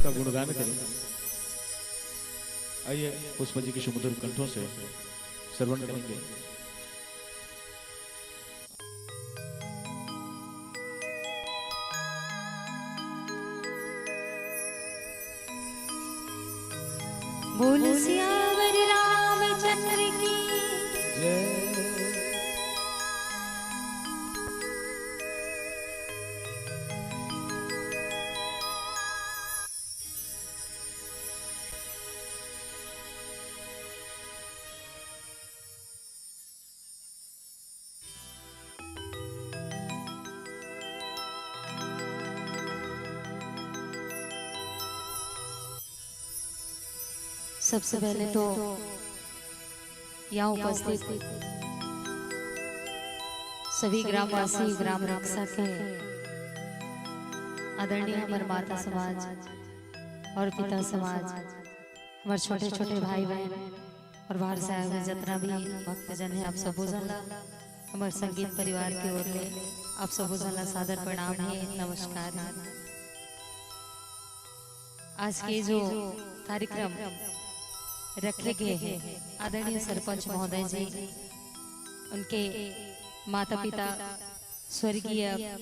का गुणगान करें। आइए पुष्पा जी के सुमधुर कंठों से श्रवण करेंगे। बोल सियावर रामचंद्र की जय। सबसे पहले तो यहाँ उपस्थित सभी ग्रामवासी, ग्राम रक्षा के आदरणीय हमारे माता समाज और पिता समाज, हमारे छोटे छोटे भाई बहन और बाहर से आए हुए जितना भी भक्तजन है, आप सब ला हमारे संगीत परिवार की ओर से आप सब ला सादर प्रणाम है, नमस्कार है। आज के जो कार्यक्रम रखे गए हैं आदरणीय सरपंच महोदय जी, उनके माता पिता स्वर्गीय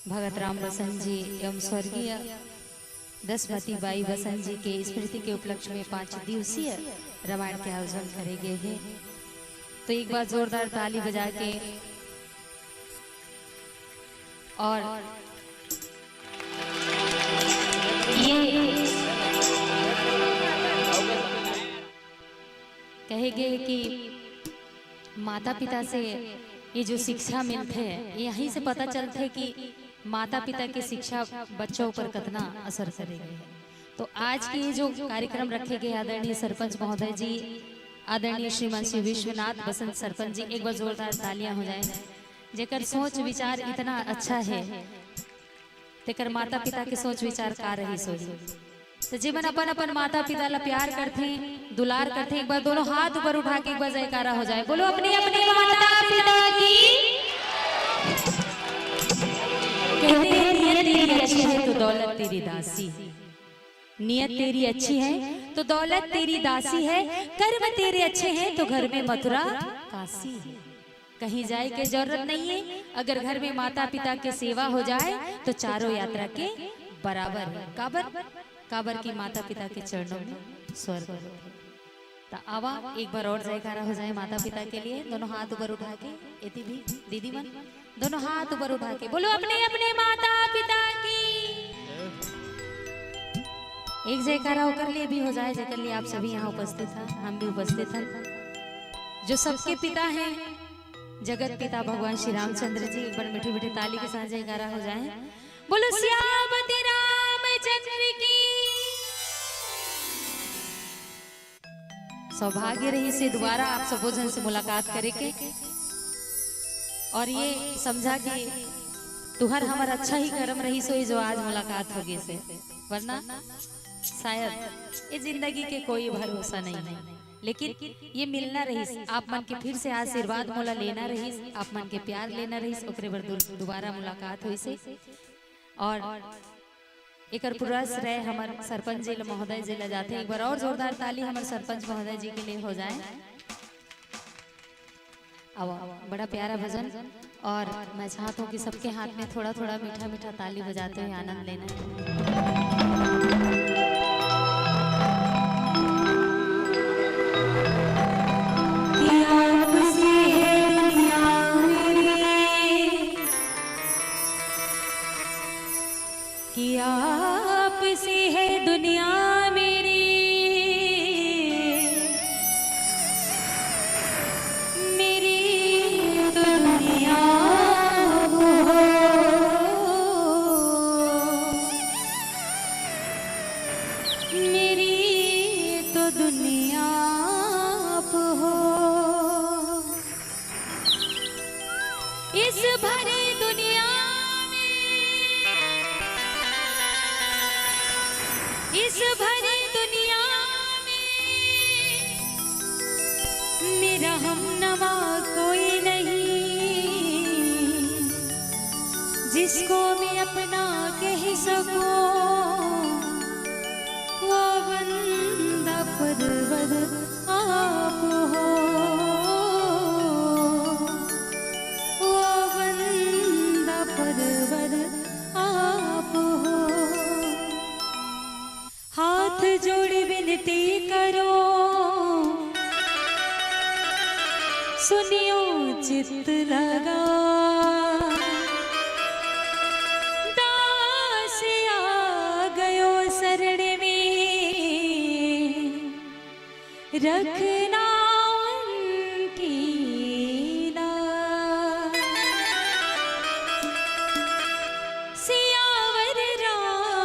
भगत राम बसंत जी एवं स्वर्गीय दसमती बाई बसंत जी के स्मृति के उपलक्ष्य में 5 दिवसीय रामायण के आयोजन करे गए हैं। तो एक बार जोरदार ताली बजा के और ये कहे गए कि माता पिता से ये जो शिक्षा मिलते हैं, यहीं से पता चलता है कि माता पिता की शिक्षा बच्चों पर कितना असर करेगी। तो आज के ये जो कार्यक्रम रखे गए आदरणीय सरपंच महोदय जी, आदरणीय श्रीमान श्री विश्वनाथ बसंत सरपंच जी, एक बार जोरदार तालियां हो जाए। जेकर सोच विचार इतना अच्छा है, तेकर माता पिता के सोच विचार का रही सोच। तो जीवन अपन अपन माता पिता ला प्यार करते, दुलार करते। एक बार दोनों हाथ ऊपर उठा के एक बार जयकारा हो जाए, बोलो अपने अपने माता पिता की। कहते हैं नियत तेरी अच्छी है तो दौलत तेरी दासी, नियत तेरी अच्छी है तो दौलत तेरी दासी है, कर्म तेरे अच्छे हैं तो घर में मथुरा काशी है। कहीं जाए के जरूरत नहीं है, अगर घर में माता पिता की सेवा हो जाए तो चारों यात्रा के बराबर है। काबर की माता पिता के चरणों में स्वर्ग है। तो आवा एक बार और जयकारा हो जाए माता पिता के लिए। दोनों हाथ ऊपर उठा के, एती भी दीदी मन दोनों हाथ ऊपर उठा के बोलो अपने अपने माता पिता की। एक जयकारा होकर लिए भी हो जाए, जेकर लिए आप सभी यहाँ उपस्थित हैं, हम भी उपस्थित हैं। जो सबके पिता हैं, जगत पिता भगवान श्री रामचंद्र जी, एक बार मीठी मीठी ताली के साथ जयकारा हो जाए। बोलो सियापति रामचंद्र की। सौभाग्य रही से दोबारा आप सब जन से मुलाकात करे के, और ये समझा कि तुहर हमारा अच्छा ही कर्म रही सो जो आज मुलाकात होगी से, वरना शायद ये जिंदगी के कोई भरोसा नहीं है। लेकिन ये मिलना रही, आप मन के फिर से आशीर्वाद मोला लेना रही, आप मन के प्यार लेना रही, ओकरे बर दोबारा मुलाकात हुई से। और एक पुरस रहे हमार सरपंच जी महोदय जी ला जाते। एक बार और जोरदार ताली हमारे सरपंच महोदय जी के लिए हो जाए। अब बड़ा प्यारा भजन, और मैं चाहता हूँ कि सबके हाथ में थोड़ा थोड़ा मीठा मीठा ताली बजाते हुए आनंद लेना। कि आप से है दुनिया मेरी, मेरी तो दुनिया हो, मेरी तो दुनिया आप हो। इस भरी दुनिया इस भरी दुनिया में मेरा हमनवा कोई नहीं, जिसको मैं अपना कह सकूं परवर आप हो, ओ बंदा परवर आप हो। हाथ जोड़ विनती करो, सुनियो चित्त लगा, दास आ गयो शरण में, रखना उनकी लाज। सियावर रामचंद्र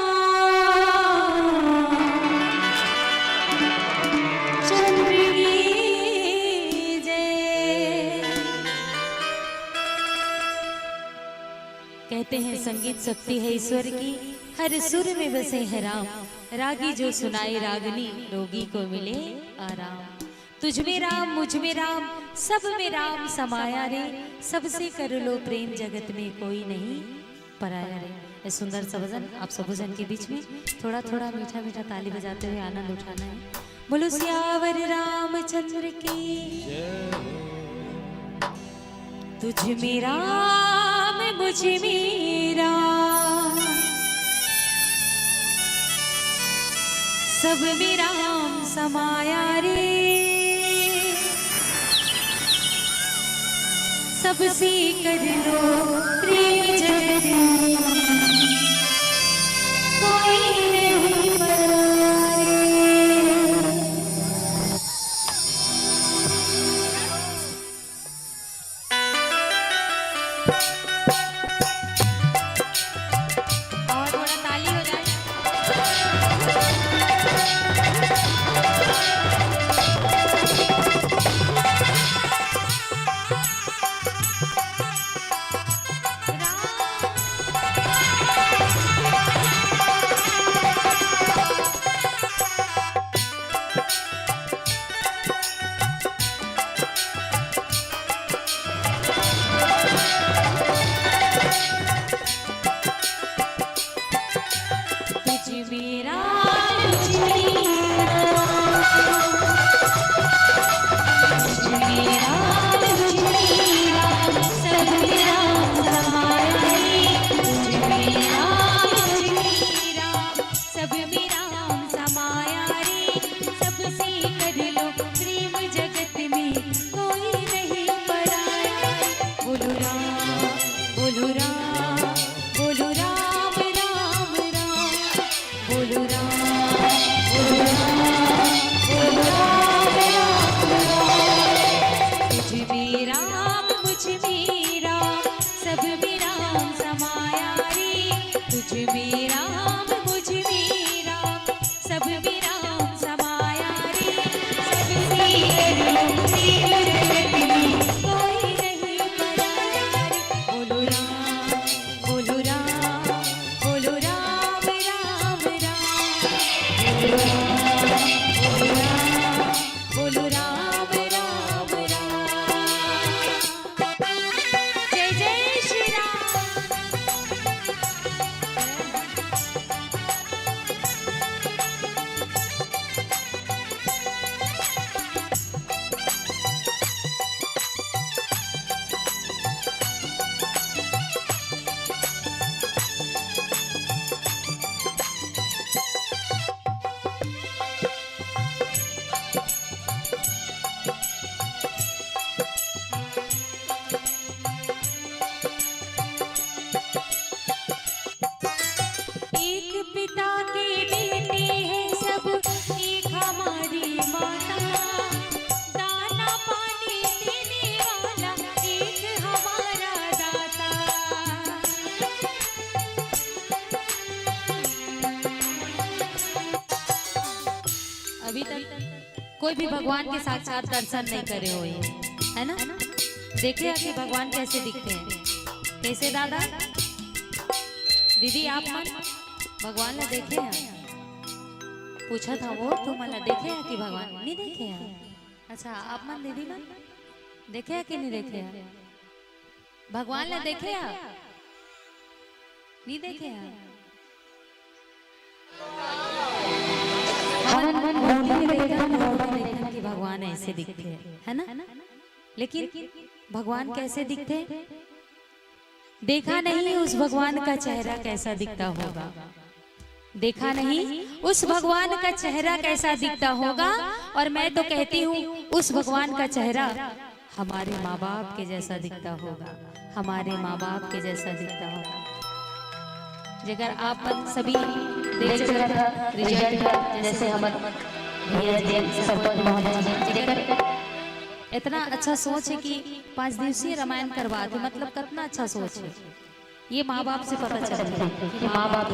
की जय। कहते हैं संगीत शक्ति है ईश्वर की, हर सुर में बसे है राम। रागी जो सुनाए रागनी, रोगी को मिले आराम। तुझ में राम मुझ में राम, सब में राम समाया रे। सबसे कर लो प्रेम, जगत में कोई नहीं पराया रे। ये सुंदर सा भजन आप सब जन के बीच में थोड़ा थोड़ा मीठा मीठा ताली बजाते हुए आनंद उठाना है। बोलो सियावर रामचंद्र की, तुझ में राम मुझ में राम, सब में राम समाया रे। सबसे कर लो प्रेम, जगत में कोई नहीं पराया रे। और थोड़ा ताली हो जाए। अभी तक कोई भी भगवान के साक्षात दर्शन नहीं करे हुए है ना। देखे आके भगवान कैसे दिखते हैं, कैसे दादा दीदी आप मन भगवान ने देखे हैं? पूछा था वो तो मला देखे हैं कि भगवान नहीं देखे हैं? अच्छा आप मन दीदी मन देखे हैं कि नहीं देखे हैं? भगवान ने देखे हैं नहीं देखे हैं? देखन कि भगवान ऐसे दिखते है ना, लेकिन भगवान कैसे दिखते, देखा नहीं उस भगवान का चेहरा कैसा दिखता होगा, देखा नहीं उस भगवान का चेहरा कैसा दिखता होगा। और मैं तो कहती हूँ उस भगवान का चेहरा हमारे माँ बाप के जैसा दिखता होगा, हमारे माँ बाप के जैसा दिखता होगा। जेकर आप सभी देख रिजल्ट जैसे हमारे भैया जी सरपंच महोदय जी इतना अच्छा सोच है कि 5 दिवसीय रामायण करवाते, मतलब कितना अच्छा सोच है। ये माँ बाप से पता चलता है कि माँ बाप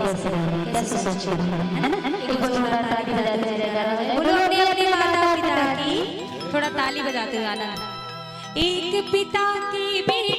कैसे सोचते हैं, एक बार थोड़ा ताली बजाते हुए बोलो अपने अपने माता पिता की, थोड़ा ताली बजाते हुए आनंद। एक पिता की बेटी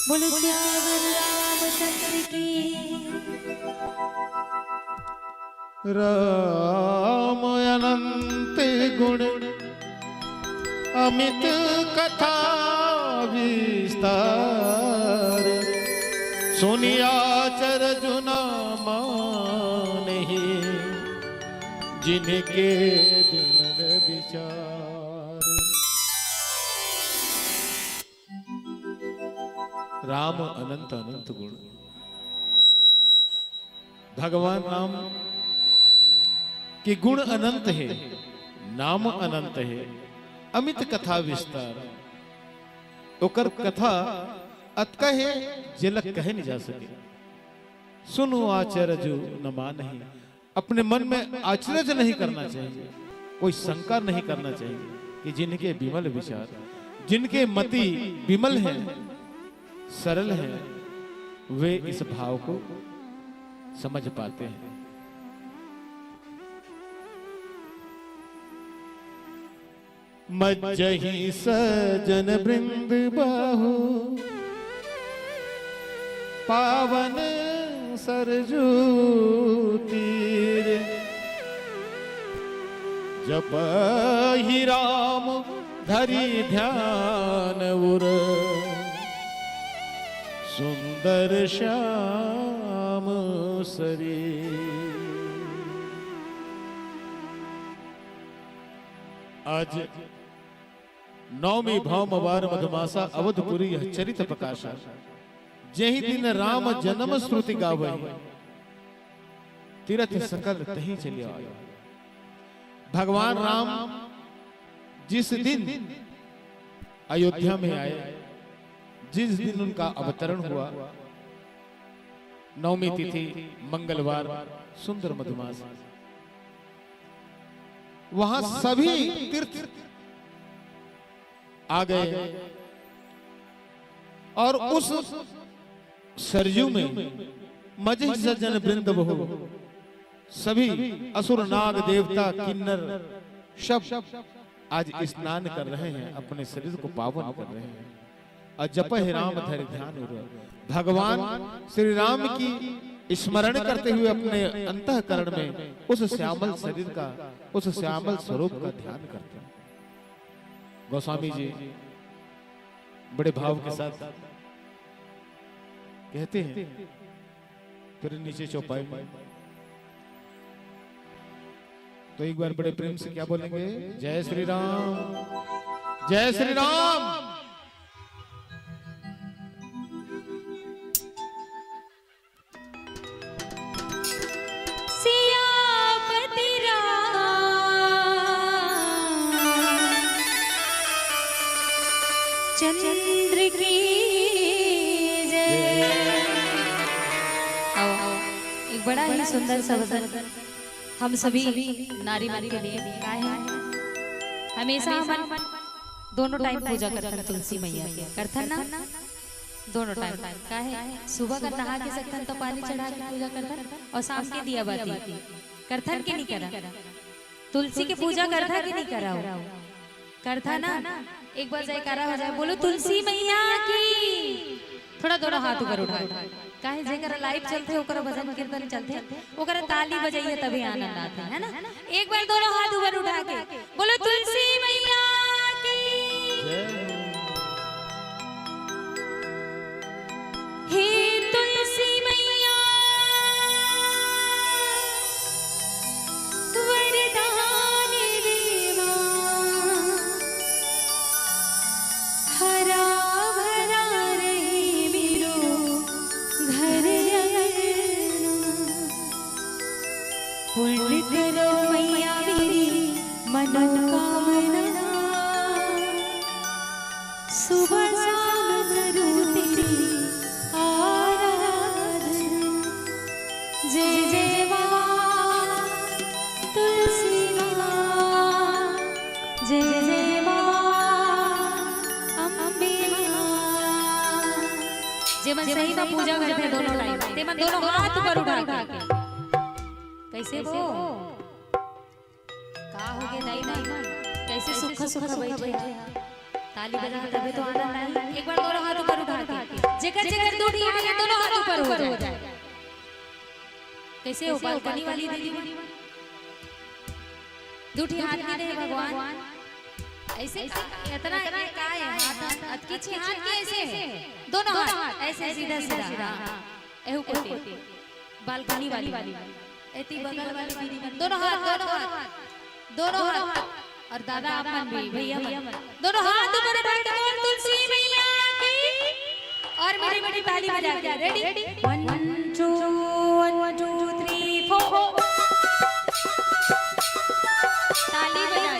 बोलो श्यावर रामचंद्र की। राम अनंत गुण अमित कथा विस्तार, सुनिया चरजुना मानहि जिनके बिमल विचार। राम अनंत अनंत गुण, भगवान नाम के गुण अनंत है, नाम अनंत है, अमित कथा विस्तार। ओकर कथा अतका है झलक कहे नहीं जा सके। सुनो आचरज न मानहि, अपने मन में आचरज नहीं करना चाहिए, कोई शंका नहीं करना चाहिए कि जिनके विमल विचार, जिनके मति विमल हैं, सरल हैं, वे इस भाव को समझ पाते हैं। मज्जही सजन बृंद बाहु पावन सरजू तीर जपहि राम धरि ध्यान उर सुंदर श्याम शरीर। आज नौमी भौमवार मधुमासा अवधपुरी यह चरित प्रकाशा जेहि दिन राम जन्म श्रुति गावे तीर्थ सकल तहीं चलिया। भगवान राम जिस दिन अयोध्या में आए, जिस दिन उनका अवतरण हुआ, नवमी तिथि मंगलवार सुंदर मधुमास, वहां सभी तीर्थ आ गए और उस सरजू में मजह सज्जन वृंद बहु सभी असुर नाग देवता किन्नर सब आज स्नान कर रहे हैं, अपने शरीर को पावन कर रहे हैं और जपहि राम धरि ध्यान उर। भगवान श्री राम की स्मरण करते हुए अपने अंतःकरण में उस श्यामल शरीर का, उस श्यामल स्वरूप का ध्यान करते हैं। गोस्वामी जी बड़े भाव के साथ कहते हैं, फिर नीचे चौपाई में तो एक बार बड़े प्रेम से क्या बोलेंगे? जय श्री राम, जय श्री राम। सियापति चंद्र की जय। आओ आओ, एक बड़ा ही सुंदर सा वचन हम सभी नारी मन के लिए क्या है? हमेशा हम दोनों टाइम पूजा करते हैं तुलसी मैया के, करथन ना दोनों टाइम का है। सुबह का नहा के सकथन तो पानी चढ़ा के पूजा करथन और शाम के दिया बाती करथन के नहीं करा। तुलसी की पूजा करथा कि नहीं करा? करथा ना। एक बार जयकारा हो जाए, बोलो तुलसी मैया की। थोड़ा थोड़ा हाथ ऊपर उठा काहे जेकर लाइव चलते ओकर भजन कीर्तन चलते ओकर ताली बजाइए तभी आनंद आता है ना। एक बार दोनों हाथ ऊपर उठा के बोलो तुलसी मैया की। हे तुलसी मैया वरदान देवा, हरा पूर्ण करो मैया मेरी मनोकामना, सुबह शाम करूं तेरी आराधना। जय जय मां तुलसी मां, जय जय मां अम्बे मां। जे मन सही में पूजा करते दोनों टाइम, ते मन दोनों हाथ ऊपर उठा के कैसे वो का हो गए दाई दाई कैसे सुख सुख बैठे ताली बजा तबे तो आनंद आई। एक बार दोनों हाथ ऊपर उठा के जेकर जेकर दूठी है दोनों हाथ ऊपर हो जाए। कैसे हो बालकनी वाली दीदी दूठी हाथ में दे भगवान ऐसे इतना का है हाथ अटकी हाथ के ऐसे दोनों हाथ ऐसे सीधा सीधा एहु कोटी बालकनी वाली एती बगल वाली दीदी दोनों हाथ दोनों हाथ और दादा अपन भी भैया मन दोनों हाथ ऊपर उठा के बोल तुलसी मैया की। और मेरी बड़ी ताली बजा के रेडी 1 2 3 4 ताली बजा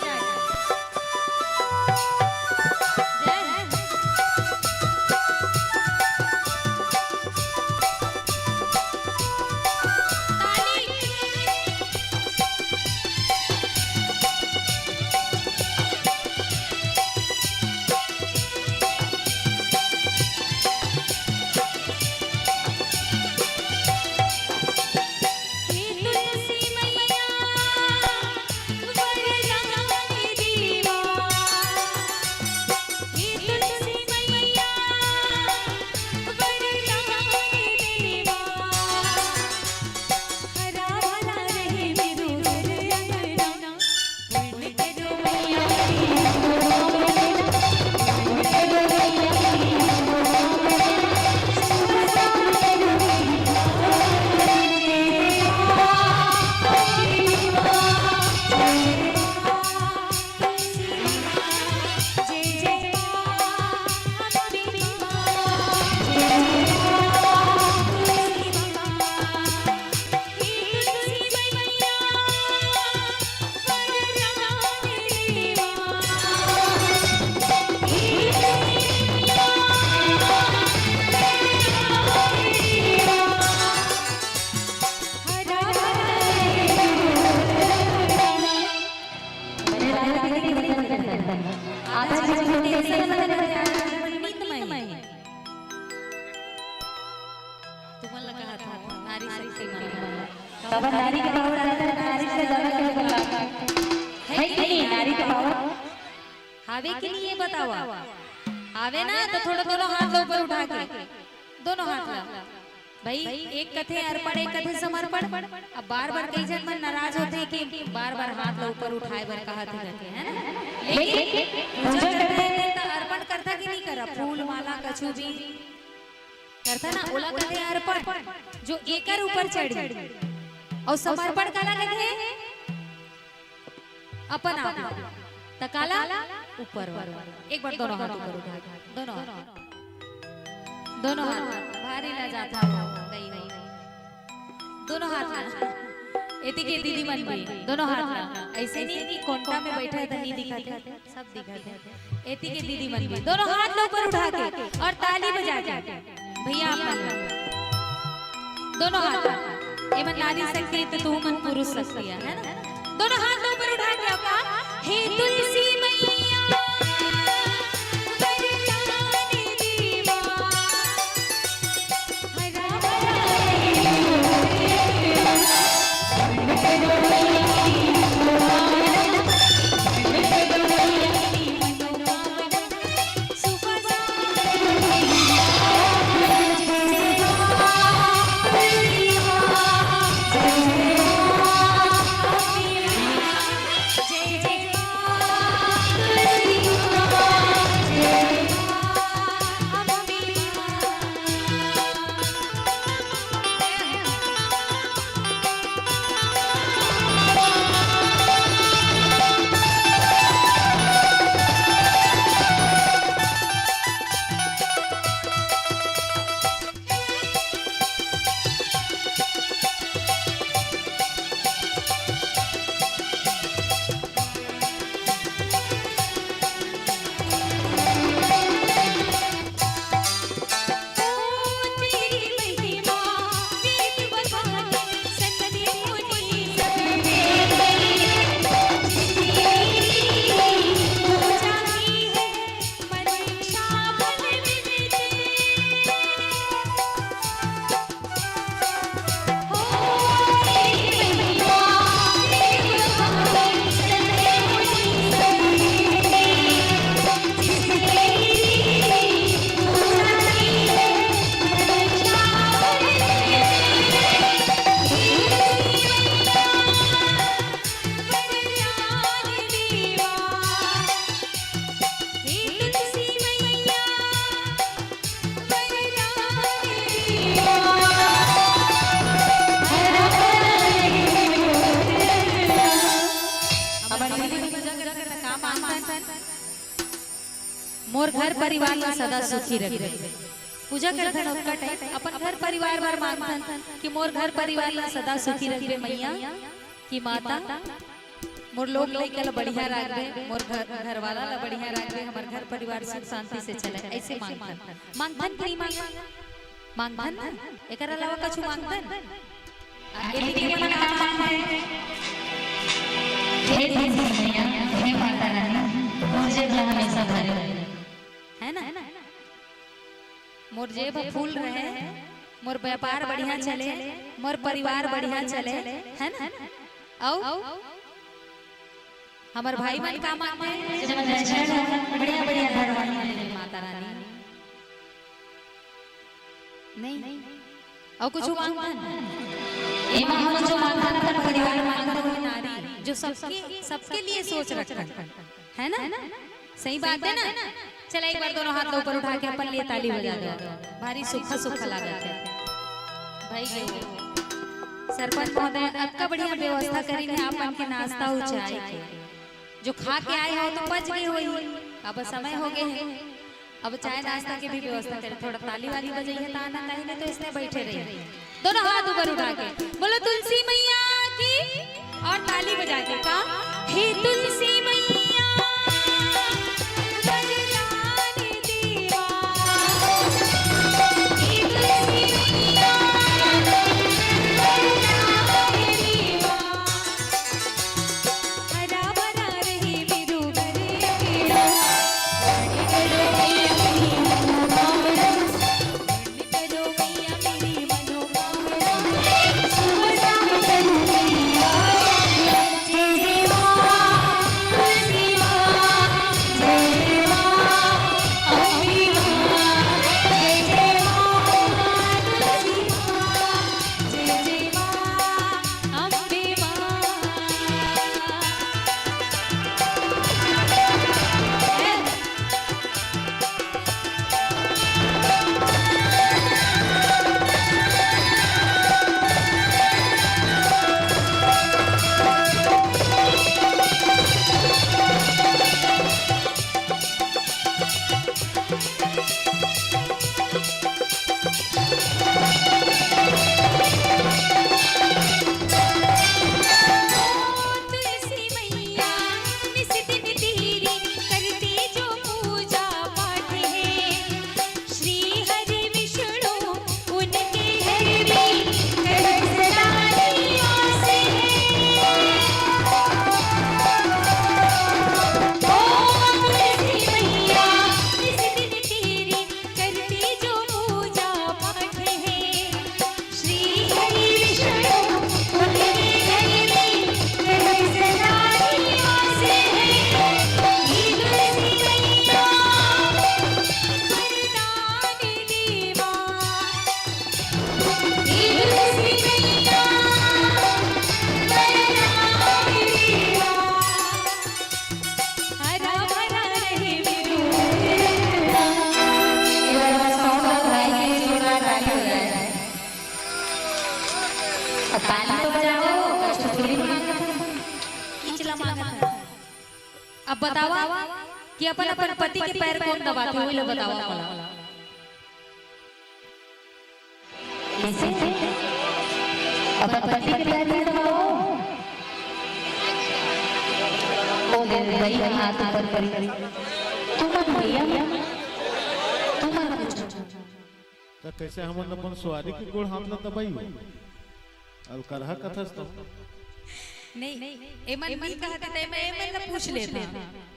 तब नारी के पावर आता है, नारी से ज्यादा कोई बता है कि नहीं? नारी के पावर हावे के लिए बताओ। आवे ना तो थोड़ा दोनों हाथ लो ऊपर उठा के, दोनों हाथ ला भाई। एक कथे अर्पण, एक कथे समर्पण। अब बार बार कई जन मन नाराज होते हैं कि बार बार हाथ लो ऊपर उठाए बर कहा थे करके, है ना? लेकिन पूजा करते हैं तो अर्पण करता कि नहीं करा? फूल माला कछु भी करता ना, ओला कहते हैं अर्पण, जो एकर ऊपर चढ़ी। और समर्पण काला कहते हैं अपन आप तकाला ऊपर वाला। एक बार दोनों हाथ ऊपर उठा, दोनों हाथ, दोनों हाथ भारी ला जाता हो नहीं नहीं, दोनों हाथ ला। एती के दीदी मन भी दोनों हाथ ला, ऐसे नहीं कि कोंटा में बैठा है तो नहीं दिखाते, सब दिखाते। एती के दीदी मन भी दोनों हाथ ऊपर उठा के और ताली बजा के भैया आप दोनों हाथ। ये मन नारी शक्ति तो तू मन पुरुष शक्ति है ना? दोनों हाथ ऊपर उठा के आपका हे तुलसी मैया वरदानी दीवा हरा मोर घर परिवार ला सदा सुखी रखे। पूजा करथन ओका टाइम अपन घर परिवार बार मांगथन कि मोर घर परिवार ला सदा सुखी रखे मैया की माता, मोर लोग लइका ला बढ़िया राखबे, मोर घर वाला ला बढ़िया राखबे, हमर घर परिवार सुख शांति से चले, ऐसे मांगथन। मांगथन कि मांगथन एकर अलावा कुछ मांगथन? एती के मन मांगथन हे मैया हे माता रानी मुझे भी हमेशा भरे है ना? मोर जेब फूल रहे, मोर व्यापार बढ़िया चले, मोर परिवार बढ़िया चले, है ना? औ हमार भाई मन का मांगते हैं बढ़िया बढ़िया घर वाली माता रानी नहीं और कुछ मांगते हैं? ये मांगो जो मांगता है परिवार मांगता है नारी जो सबके लिए सोच रखता है ना? सही बात है ना? चला एक बार दोनों हाथ ऊपर उठा के अपन लिए ताली बजा दो, भारी सुखा सुखा लागत है भाई। सरपंच महोदय अतका बढ़िया व्यवस्था करी है आपन के नाश्ता और चाय के, जो खा के आए हो तो पच गई होई, अब समय हो गए हैं, अब चाय नाश्ता की भी व्यवस्था करें। थोड़ा ताली वाली बजाइए ताना नहीं तो इसने बैठे रहिए, दोनों हाथ ऊपर उठा के बोलो तुलसी मैया की, और ताली बजा के का हे तुलसी मैया अब बतावा कि अपन अपन पति के पैर कौन दबाते हुए लोग बतावा वाला कैसे अपन पति के पैर नहीं दबाओ ओ दे रही हाथ ऊपर करी तुम भैया तुम तो कैसे हम अपन सवारी की गोड़ हाथ न दबाई अब करहा कथस तो नहीं एमन मन कहते थे मैं एमन न पूछ लेते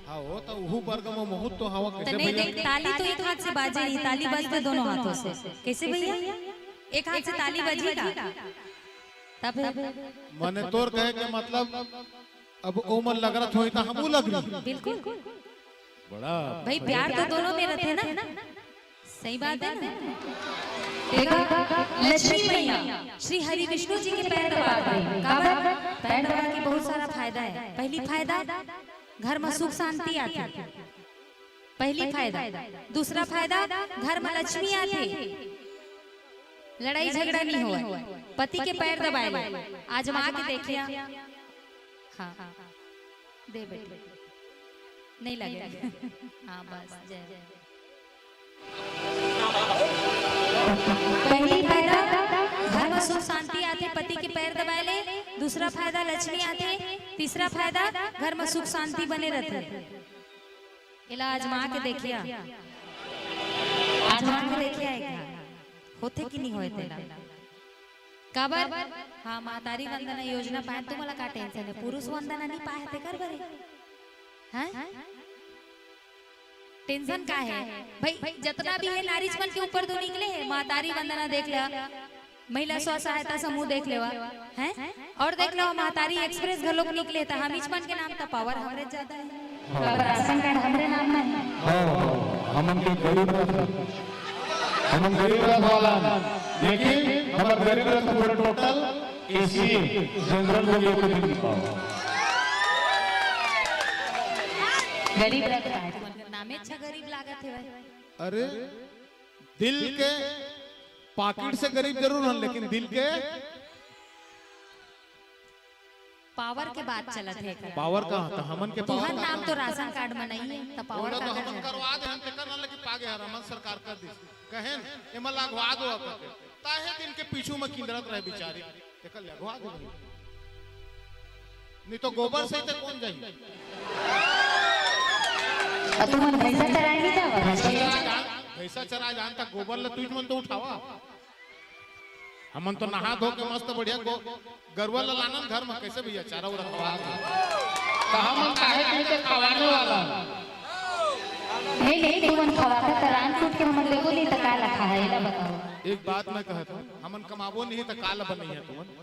हां वो तो उहु वर्ग में बहुत तो हवा कैसे नहीं देख ताली तो एक हाथ से बाजे नहीं ताली बजते दोनों हाथों से कैसे भैया एक हाथ से ताली बजेगा तब माने तोर कहे के मतलब अब ओ मन लग रहा थोड़ी तो हमू लग रही बिल्कुल बड़ा भाई प्यार तो दोनों में रहते हैं ना सही बात है ना देखा लक्ष्मी मैया श्री हरि विष्णु जी के पैर दबा रहे हैं काबर पैर दबा के बहुत सारा फायदा है पहली फायदा घर में सुख शांति आती है पहली फायदा दूसरा फायदा घर में लक्ष्मी आती लड़ाई झगड़ा नहीं हुआ पति के पैर दबाए आजमा के देखिए हाँ दे बेटे नहीं लगे हाँ बस जय पहली फायदा घर में सुख शांति आती पति के पैर दबाए ले दूसरा फायदा लक्ष्मी आती तीसरा फायदा घर में सुख शांति बने रहते इलाज आजमा के देखिए आजमा के देखिए होते कि नहीं होते काबर हाँ मातारी वंदना योजना पाए तुम्हाला का टेंशन है पुरुष वंदना नहीं पाए थे कर बरे हैं टेंशन का है भाई जितना भी है नारी मन के ऊपर तो निकले है मातारी वंदना देख ले महिला स्व सहायता समूह देख लेवा हैं और देख लो मातारी एक्सप्रेस घर लोग निकले था हम मन के नाम तो पावर हमरे ज्यादा है राशन कार्ड हमरे नाम में है हम के गरीब रथ वाला लेकिन हमारे गरीब रथ पूरा टोटल एसी जनरल में लेकर दिन पाओ गरीब रथ नामे अच्छा गरीब लागत है भाई अरे दिल के पॉकेट से गरीब जरूर है लेकिन दिल के पावर के बात चलत है पावर का था हमन के पावर नाम तो राशन कार्ड में नहीं है तो पावर तो हम करवा दे हम कर ना लेकिन पागे रमन सरकार कर दी कहेन एमा लगवा दो ताहे दिन के पीछू में किंदरत रहे बेचारी देखल लगवा दो नहीं तो गोबर से तो कौन जाई तुम भैंसा चराएंगे क्या भैंसा चरा जानता गोबर ले तुझ मन तो उठावा हमन तो नहा धो के मस्त बढ़िया गरवा लानन घर में कैसे भैया चारा उरा खवा कहां मन काहे के खवाने वाला नहीं तुमन खवाता तरान टूट के हमन लेबो नहीं त का रखा है एला बताओ एक बात मैं कहत हूं हमन कमाबो नहीं त काल बनी है तुमन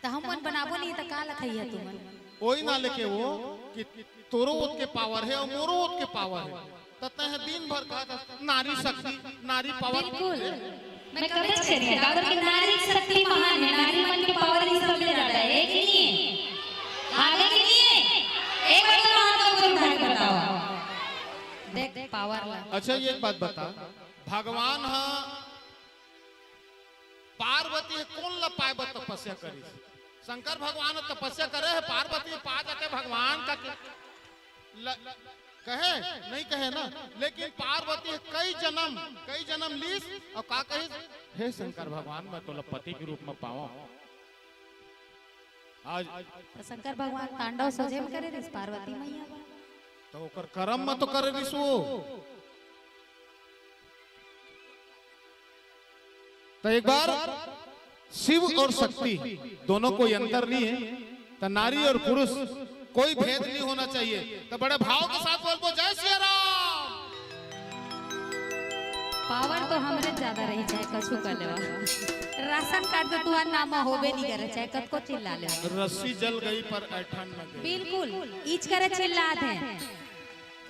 त हमन बनाबो नहीं त का लखई है तुमन ओई ना लेके वो कि तोरो ओत के पावर है और मोरो ओत के पावर है तते है दिन भर का नारी शक्ति नारी पावर बिल्कुल मैं कब से कह रही हूं काबर की नारी शक्ति महान है नारी मन की पावर ही सबसे ज्यादा है एक नहीं है आगे के लिए एक बार हाथ ऊपर उठा के बताओ देख पावर ला अच्छा ये एक बात बता भगवान हा पार्वती कौन ला पाए तपस्या करी शंकर भगवान तपस्या करे है पार्वती पा जाते भगवान का कहे नहीं कहे ना लेकिन पार्वती कई जन्म लीस और का कही हे शंकर भगवान मैं तो पति के रूप में पावा आज तो शंकर भगवान तांडव सजे में करे रिस पार्वती मैया तो ओकर कर्म में तो करे रिस वो तो एक बार शिव और शक्ति दोनों कोई अंतर नहीं है तो नारी और पुरुष कोई भेद नहीं होना चाहिए तो बड़े भाव के साथ बोल जय श्री राम पावर तो हमरे ज्यादा रही चाहे कछु कर लेवा राशन कार्ड तो तुहार नाम होबे नहीं करे चाहे कत को चिल्ला ले रस्सी जल गई पर ऐठन न गई बिल्कुल ईच करे चिल्लात है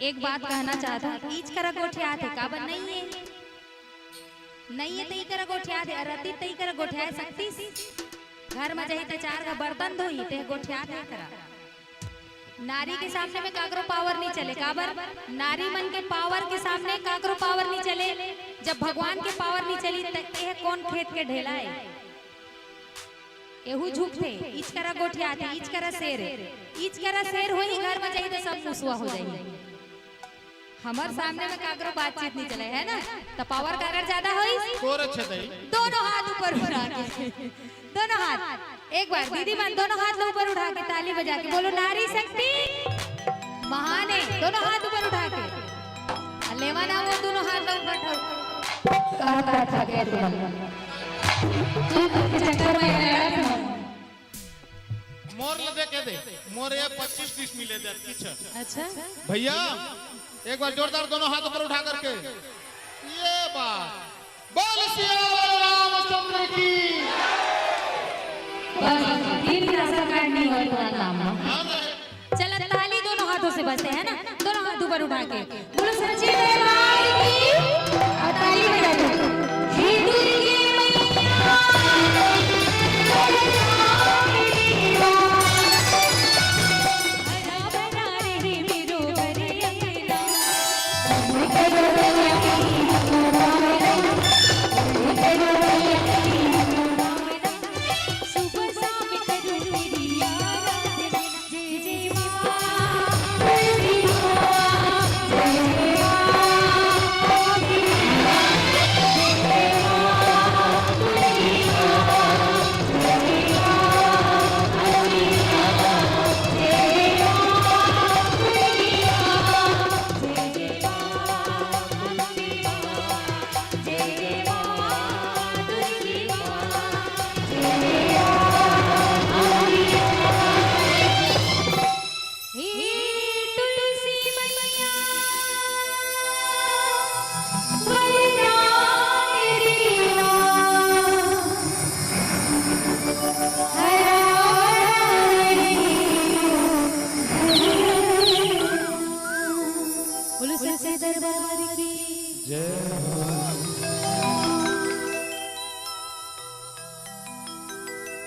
एक बात कहना चाहता हूं ईच करे गोठियात है काबर नहीं है तई करे गोठियात है रति तई करे गोठिया सकती घर में जही ते चार का बर्तन धोई ते गोठियात है करा नारी के सामने में काकरो पावर नहीं चले काबर नारी मन के पावर के सामने काकरो पावर नहीं चले जब भगवान के पावर नहीं चली तो यह कौन खेत के ढेला है एहू झूठ थे इच करा गोठिया थे इच करा शेर होई घर में जाई तो सब मुसवा हो जाई। हमार सामने में काकरो बातचीत नहीं चले है ना तो पावर कागर ज्यादा होई तोर अच्छे दई दोनों हाथ ऊपर उठा के दोनों हाथ एक बार दीदी मान दोनों हाथ ऊपर उठा के ताली बजा के बोलो नारी शक्ति महान है। दोनों हाथ ऊपर उठा के लेवा ना वो दोनों हाथ ऊपर उठा था के चक्कर में मोर ले दे के दे मोर ये 25-30 मिले दे पीछे। अच्छा भैया एक बार जोरदार दोनों हाथ ऊपर उठा करके ये बात बोल सिया रामचंद्र की बस तीन रास्ता काटनी हो तो नाम चला ताली दोनों हाथों से बजते हैं ना दोनों हाथ ऊपर उठा के बोलो सच्ची दरबार की ताली बजा दो हे दुर्गे मैया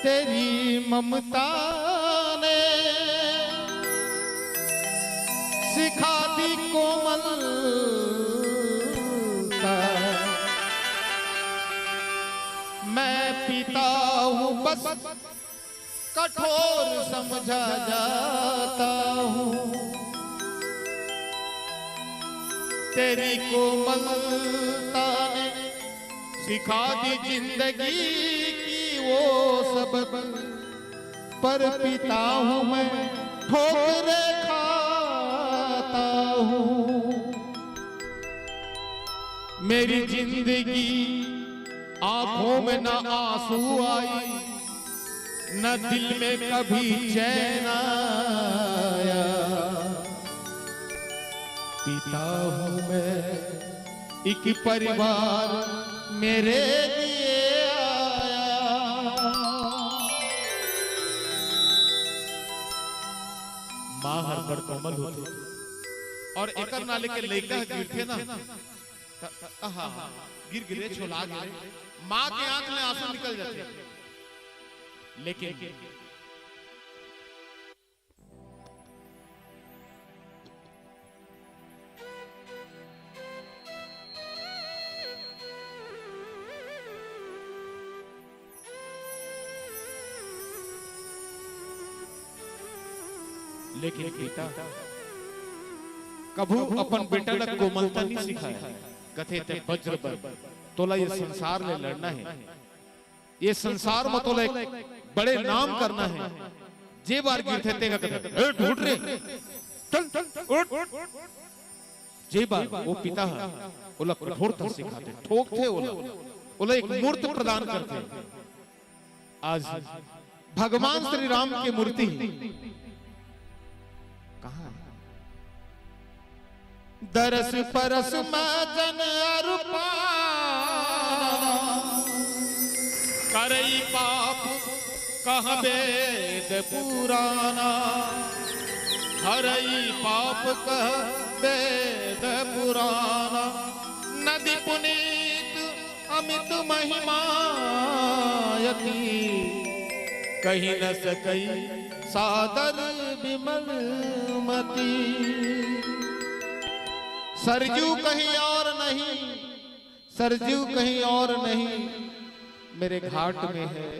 तेरी ममता ने सिखा दी कोमलता मैं पिता हूँ बस कठोर समझा जाता हूँ तेरी कोमलता ने सिखा दी जिंदगी की वो सबक पर पिता हूँ मैं ठोकरे खाता हूँ मेरी जिंदगी आंखों में न आंसू आई न दिल में कभी चैन आया पिता हूँ मैं एक परिवार मेरे लिए आया माँ हर बड़ कोमल होती और एकर नाले के लइका गिरथे ना आहा गिर गिरे छोला गिरे माँ के आंख में आंसू निकल जाते लेकिन लेकिन पिता कभू अपन बेटा ला कोमलता नहीं सिखाया कथे ते वज्र पर तोला ये संसार ले लड़ना है ये संसार में तोला एक बड़े नाम करना है जे बार गिरथे तेगा कथे ए ढूंढ रे चल उठ जे बार वो पिता है ओला कठोरता सिखाते ठोकते ओला एक मूर्ति प्रदान करते आज भगवान श्री राम की मूर्ति कहाँ है दरस परस जन अरुपा करई पाप कह वेद पुराना हरई पाप कह वेद पुराना नदी पुनीत अमित महिमायती कहीं न सकई सादर विमल मती सरजू कहीं और नहीं सरजू कहीं और नहीं मेरे घाट में है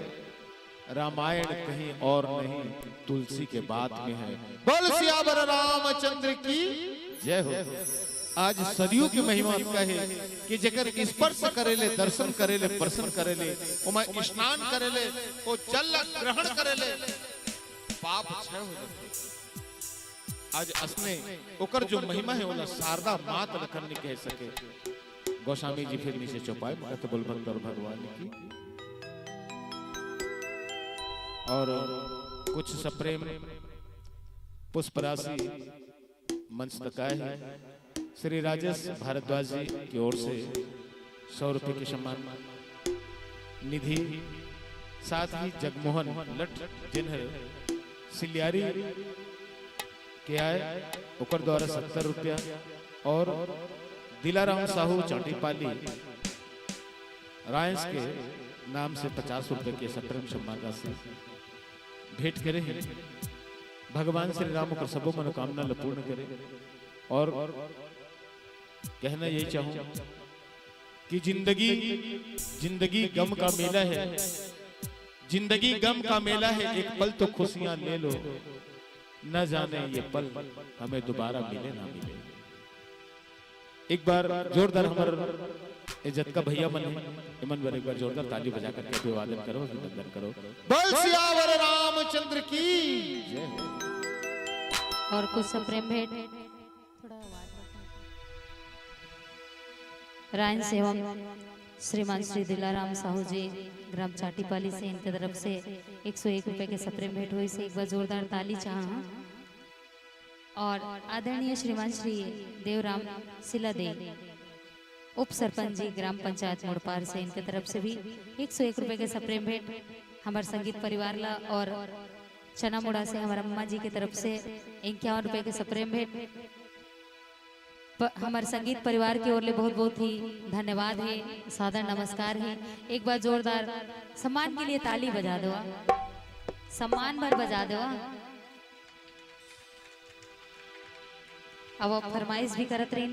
रामायण कहीं और नहीं तुलसी के बात में है। बोल सियावर रामचंद्र की जय हो। आज सदियों की महिमा का है कि जगर स्पर्श करेले, दर्शन करेले, प्रसन्न करेले, ओमा स्नान करेले, ओ जल ग्रहण करेले, पाप क्षय हो जाते। आज असने ओकर जो महिमा है ओला शारदा मात लखन नहीं कह सके। गोस्वामी जी फिर नीचे चौपाए कहते बोल भक्त और भगवान की। और कुछ सप्रेम पुष्प राशि मंच तक आए हैं। श्री राजेश भारद्वाज जी की ओर से 100 रुपए के सम्मान निधि, साथ ही जगमोहन लट जिन्हें सिलियारी के आए ओकर द्वारा 70 रुपया और दिलाराम साहू चाटीपाली रायंस के नाम से 50 रुपए के सप्रेम सम्मान राशि भेंट करे हैं। भगवान श्री राम को सबो मनोकामना पूर्ण करे। और कहना यही चाहूं कि जिंदगी गम का मेला है, जिंदगी गम का मेला है। एक पल तो खुशियां ले लो, न जाने ये पल हमें दोबारा मिले ना मिले। एक बार जोरदार हमारे इज्जत का भैया मन इमन बर, एक बार जोरदार ताली बजा करके अभिवादन करो, अभिनंदन करो। बोल सियावर रामचंद्र की जय हो। और कुछ सप्रेम भेंट थोड़ा रायन सेवक श्रीमान श्री दिलाराम साहू जी ग्राम चाटीपाली से, इनके तरफ से 101 रुपए के सप्रेम भेंट हुई से एक बार जोरदार ताली चाहा। और आदरणीय श्रीमान श्री देवराम सिलादे उप सरपंच जी ग्राम पंचायत मोड़पार से, इनके तरफ से भी 101 रुपए के सप्रेम भेंट हमारे संगीत परिवार ला। और चना मुड़ा से हमारे अम्मा जी की तरफ से 51 रुपए के सप्रेम भेंट हमारे संगीत परिवार की ओर ले बहुत बहुत ही धन्यवाद है, सादर नमस्कार है। एक बार जोरदार सम्मान के लिए ताली बजा दो, सम्मान भर बजा दो। अब आप फरमाइश भी करत रही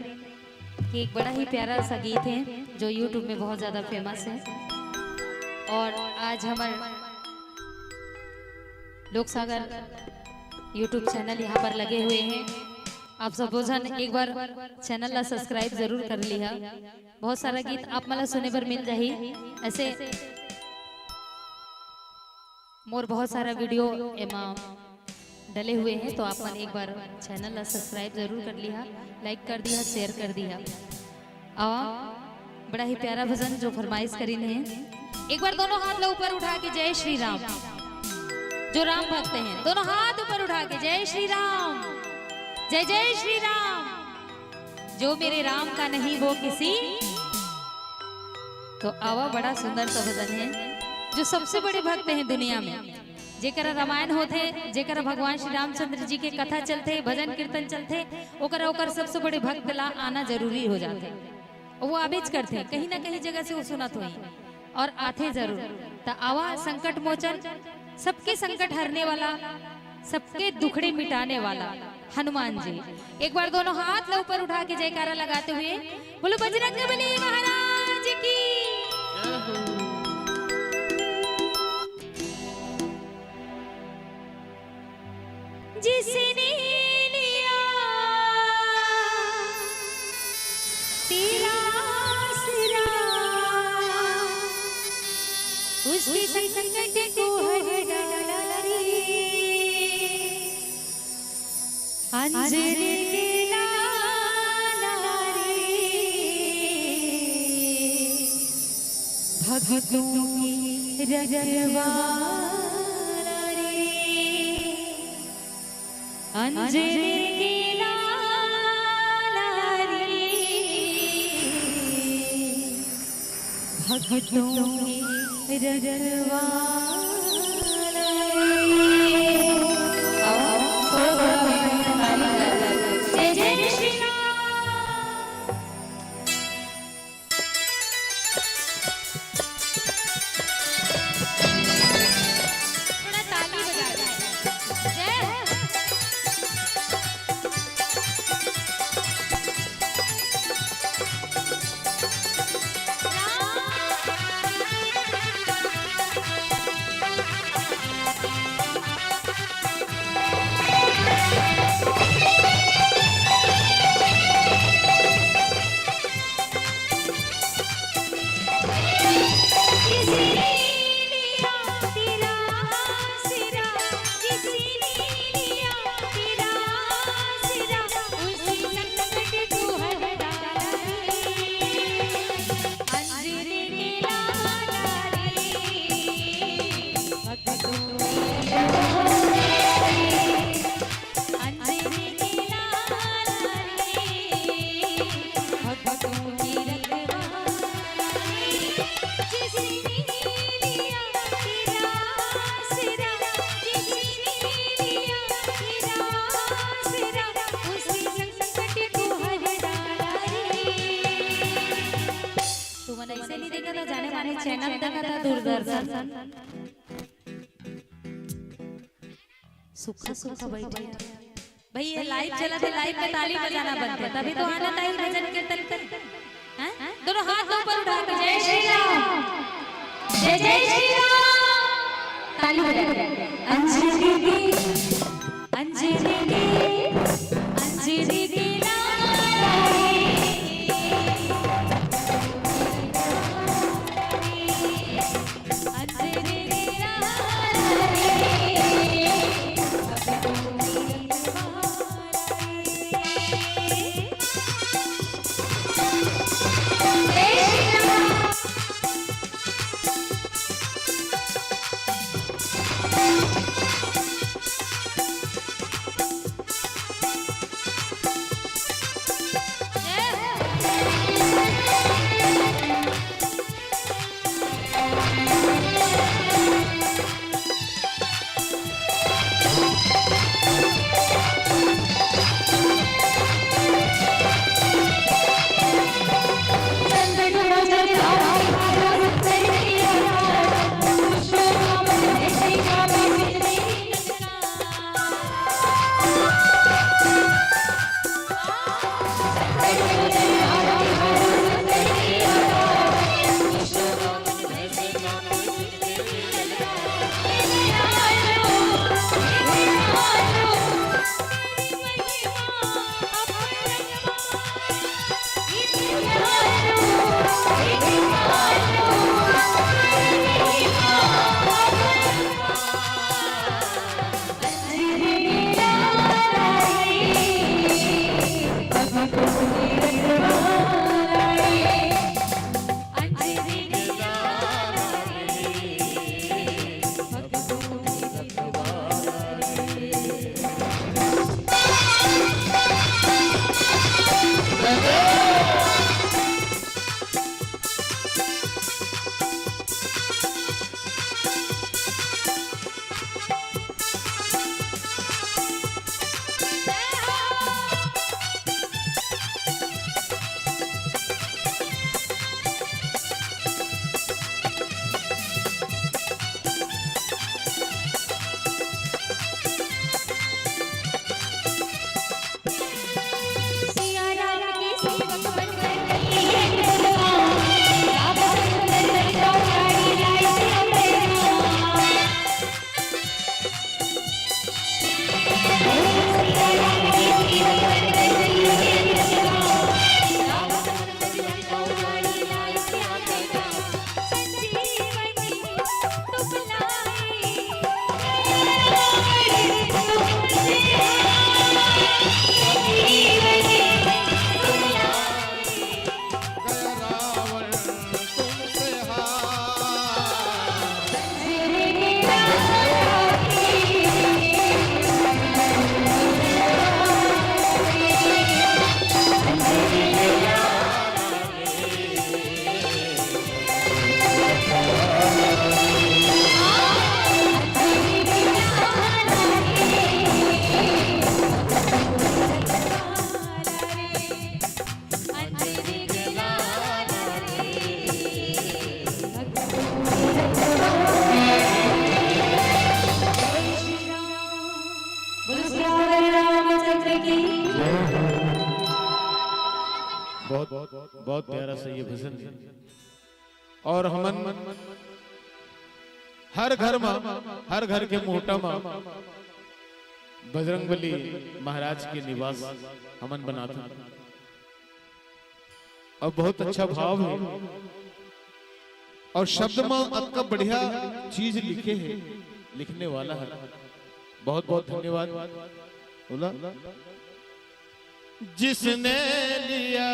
कि एक बड़ा ही प्यारा सा गीत है जो YouTube में बहुत ज्यादा फेमस है। और आज हमारे लोकसागर YouTube चैनल यहाँ पर लगे हुए हैं। आप सब जन एक बार चैनल ला सब्सक्राइब जरूर कर लिया। बहुत सारा गीत आप मला सुने पर मिल जाही। ऐसे मोर बहुत सारा वीडियो एमा डले हुए हैं, तो आप मन एक बार चैनल ला सब्सक्राइब जरूर कर लिया, लाइक कर दिया, शेयर कर दिया। बड़ा ही प्यारा भजन जो फरमाइश करी ने, एक बार दोनों हाथ ला ऊपर उठा के जय श्री राम। जो राम भक्त हैं दोनों हाथ ऊपर उठा के जय श्री राम, जय जय श्री राम। जो मेरे राम का नहीं वो किसी। तो आवा बड़ा सुंदर सा भजन है जो सबसे बड़े भक्त हैं दुनिया में, जेकरा रामायण होते, जेकरा भगवान श्री रामचंद्र जी के कथा चलते, भजन कीर्तन चलते, ओकर सबसे बड़े भक्त ला आना जरूरी हो जाते। वो आबेज करते कहीं ना कहीं जगह से वो सुनत हुई और आते जरूर। तो आवा संकट मोचन, सबके संकट हरने वाला, सबके दुखड़े मिटाने वाला हनुमान जी। एक बार दोनों हाथ ला ऊपर उठा के जयकारा लगाते हुए बोलो बजरंगबली महाराज की। जिसने लिया तेरा आसरा, उसके संकट को हर डाला रे। अंजलि के लाला रे, भक्तों की रखवाला रे। अंजलि के लाला रे, भक्तों की रखवाला रे। जय जय श्री राम। थोड़ा ताली बजा दो। जय चैनल देखा था दूरदर्शन, सूखा सूखा बैठे भाई, ये लाइव चला था, लाइव में ताली बजाना बंद है, तभी तो आना ताई भजन कीर्तन कर, हैं? दोनों हाथ ऊपर उठा के जय श्री राम, जय जय श्री राम, ताली बजा, अंजलि की अंजलि की अंजलि की बहुत प्यारा सा ये भजन है। और हमन हर घर में, हर घर के मोहटा में बजरंगबली महाराज के निवास हमन बनाते, और बहुत अच्छा भाव है, और शब्द में अतका बढ़िया चीज लिखे है, लिखने वाला है, बहुत बहुत धन्यवाद। बोला जिसने लिया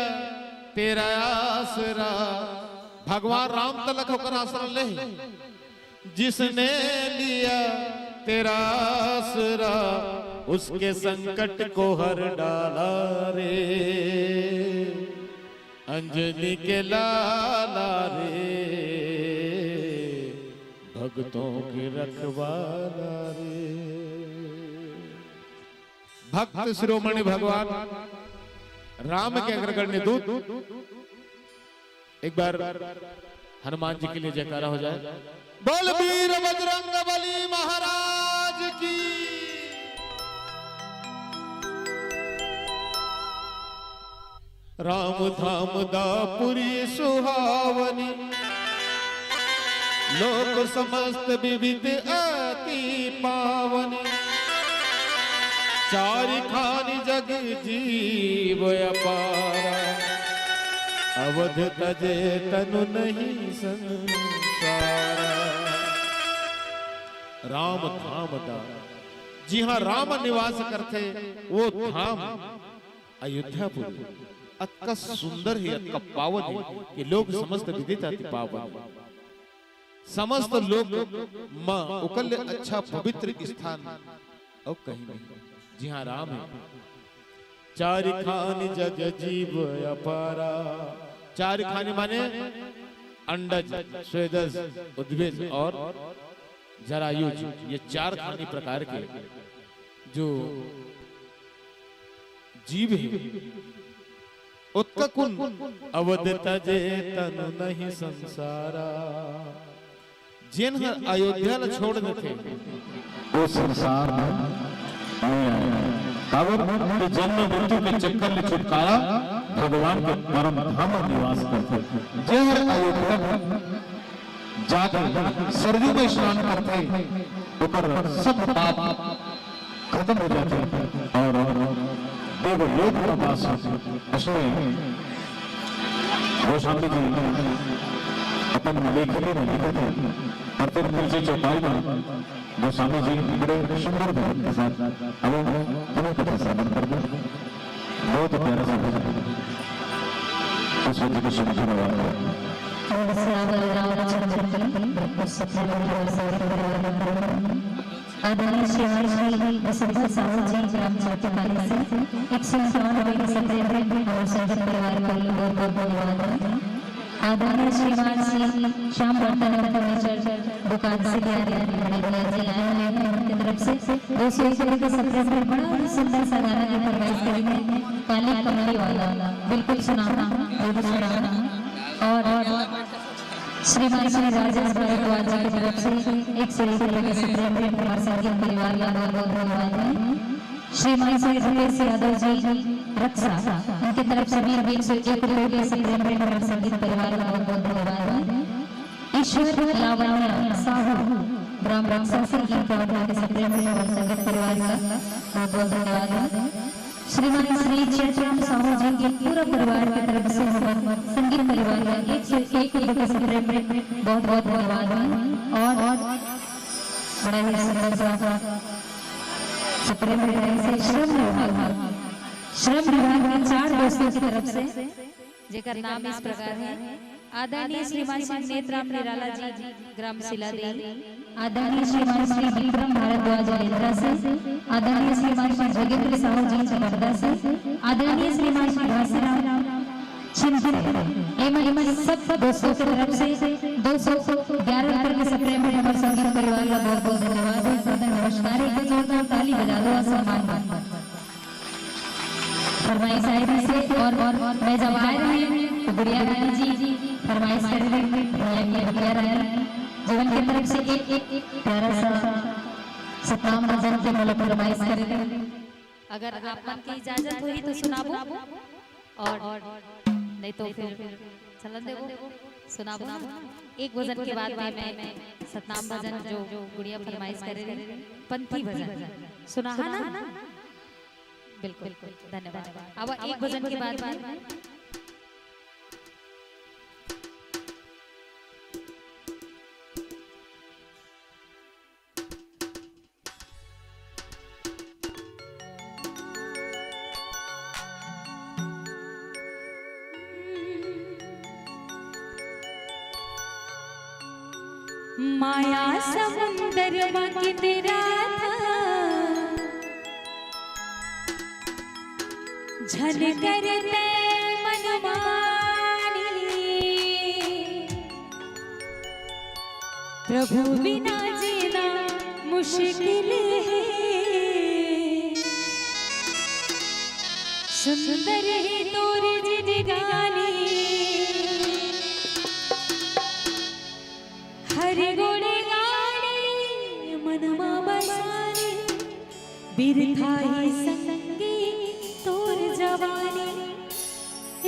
तेरा आसरा, भगवान राम तलक होकर आसरा ले, जिसने लिया तेरा आसरा उसके संकट को हर डाला रे, अंजलि के लाला रे, भक्तों के रखवाला रे। भक्त शिरोमणि भगवान राम के अग्रगण्य दूत एक बार हनुमान जी के लिए जयकारा हो जाए। बोल वीर बजरंग बली महाराज की। राम धाम दापुरी सुहावनी, लोक समस्त विविध अति पावनी। चारि खानि जग जीव अपारा, अवध तजे तनु नहीं संसारा। राम धाम दा, जी हाँ राम निवास करते वो धाम अयोध्यापुरी अतका सुंदर है, अतका पावन है कि लोग समस्त विदित अति पावन, समस्त लोग मां उकल अच्छा पवित्र स्थान और कहीं नहीं। जी हाँ राम है। चारि खानि जग जीव अपारा, चारि खानि माने अंडज, स्वेदज, उद्भिज और जरायुज, ये चार खानि प्रकार के जो जीव है। उत्ककुन अवध तजे तनु नहीं संसारा, जिन अयोध्या न छोड़ देते वो संसार में नहीं आया। काबर जन्म मृत्यु के चक्कर में छुटकारा भगवान के परम धाम निवास करते। जय अयोध्या जाकर सरयू में स्नान करते, ऊपर सब पाप खत्म हो जाते और देवलोक का वास होता। इसमें गोस्वामी जी अपन लेखनी में लिखे थे, और फिर नीचे चौपाई में गोस्वामी जी बड़े सुंदर भजन के साथ अब हमें कथा श्रवण कर दो। बहुत प्यारा सा भजन उस वक्त को सुनने वाला आदरणीय श्री वसुधा साहू जी ग्राम चौथापाली से 157 सप्टेम्बर और संगत परिवार को बहुत बहुत धन्यवाद। आदरणीय श्रीमान श्री श्याम बर्तन फर्नीचर दुकान से भैया जी आए हैं उनकी तरफ से 201 सप्टेम्बर बड़ा सुंदर सा गाना की फरमाइश करेंगे, काली कमली वाला बिल्कुल सुनाना बिल्कुल सुनाना। और श्रीमान श्री राजेश भारद्वाज जी की तरफ से 101 सप्टेम्बर हमारे संगीत परिवार का बहुत बहुत धन्यवाद है। श्रीमान श्री रमेश यादव जी रक्षा उनकी तरफ से भी 101 सप्टेम्बर हमारे संगीत परिवार का बहुत बहुत धन्यवाद है। ईश्वर लावण्य साहू ग्राम रक्षा से 1 सप्टेम्बर हमारे संगीत परिवार का बहुत बहुत धन्यवाद है। श्रीमान श्री चैतराम साहू जी के पूरा परिवार की तरफ से हमारे संगीत परिवार का 101 सप्टेम्बर बहुत बहुत धन्यवाद है। और बड़ा ही सुंदर सा सप्टेम्बर से श्रम विभाग में 4 दोस्तों की तरफ से जेकर नाम इस प्रकार है। आदरणीय श्रीमान श्री नेत्राम निराला जी ग्राम शिलादेल, आदरणीय श्रीमान श्री विक्रम भारद्वाज इंद्रा से, आदरणीय श्रीमान श्री जोगेंद्र साहू जी चकरदा से, आदरणीय श्रीमान श्री घासीराम छिंदपुर सब दोस्तों की तरफ से 211 सप्टेम्बर हमारे संगीत परिवार का बहुत बहुत धन्यवाद है। नमस्कार, एक जोरदार ताली बजा दो सम्मान फरमाइश आई से। और मैं जब आए रहे तो गुड़िया रानी जी फरमाइश कर रहे गुड़िया रानी जीवन की तरफ से एक प्यारा सा सतनाम भजन के मतलब फरमाइश कर रहे। अगर आप मन की इजाजत हुई तो सुनाबो, और नहीं तो फिर चलन देवो सुनाबो। एक भजन के बाद में मैं सतनाम भजन जो गुड़िया फरमाइश करे रही पंथी भजन सुना है ना। बिल्कुल धन्यवाद। अब एक भजन के बाद में माया समुंदर बाकी तेरा था, झल करते मनमानी, प्रभु बिना जीना मुश्किल है, सुंदर है तोरी जिंदगानी। बिरथा ही संगी तोर जवानी,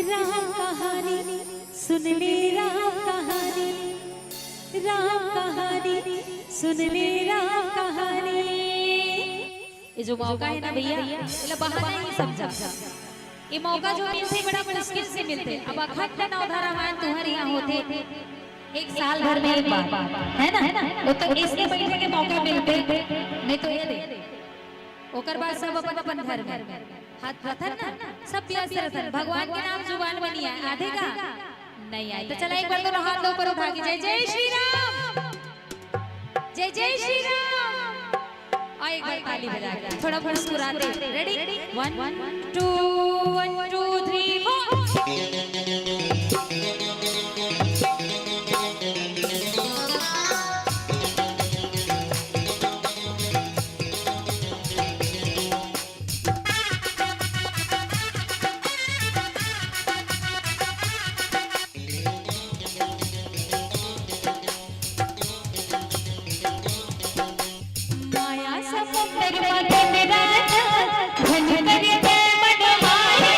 राम कहानी सुन ले, राम कहानी, राम कहानी सुन ले, राम कहानी। ये जो मौका है ना भैया, ये बहाना ही समझा। ये मौका जो मिलते बड़ा मुश्किल से मिलते। अब अखंड नवधा रामायण तुम्हारे यहाँ होते एक साल भर में एक बार, है ना? वो तो इसके बैठे के मौका मिलते, नहीं तो ये दे ओकर बाद सब अपन अपन घर में हाथ रथन ना, सब व्यस्त रहन। भगवान के नाम जुबान बनी है, आधे का नहीं आए तो चला एक बार तो हाथ ऊपर उठा के जय जय श्री राम, जय जय श्री राम, और एक बार ताली बजा के थोड़ा मुस्कुराते। रेडी 1 2 1 2 3 4। माया समुंदर में मेरा धन कर दे मनवाए,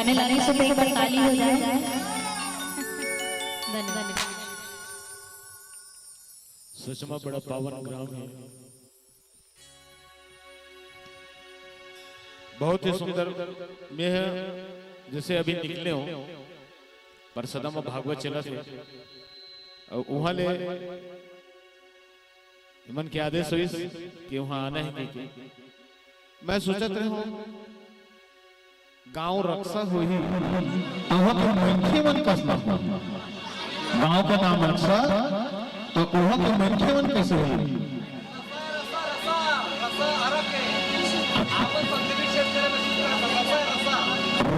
गाने लगे से तो एक बार ताली हो जाए। धन्यवाद। सुषमा बड़ा पावन ग्राम है, बहुत ही सुंदर में है। जैसे अभी निकले हो पर सदा में भागवत चला थे और वहां ले मन के आदेश हुई कि वहां आना है कि मैं सोचत रहे हूं गांव रक्षा हुई वहाँ तो मनखे मन कसना गांव का नाम रक्षा, तो वहाँ तो मनखे मन कैसे हुई?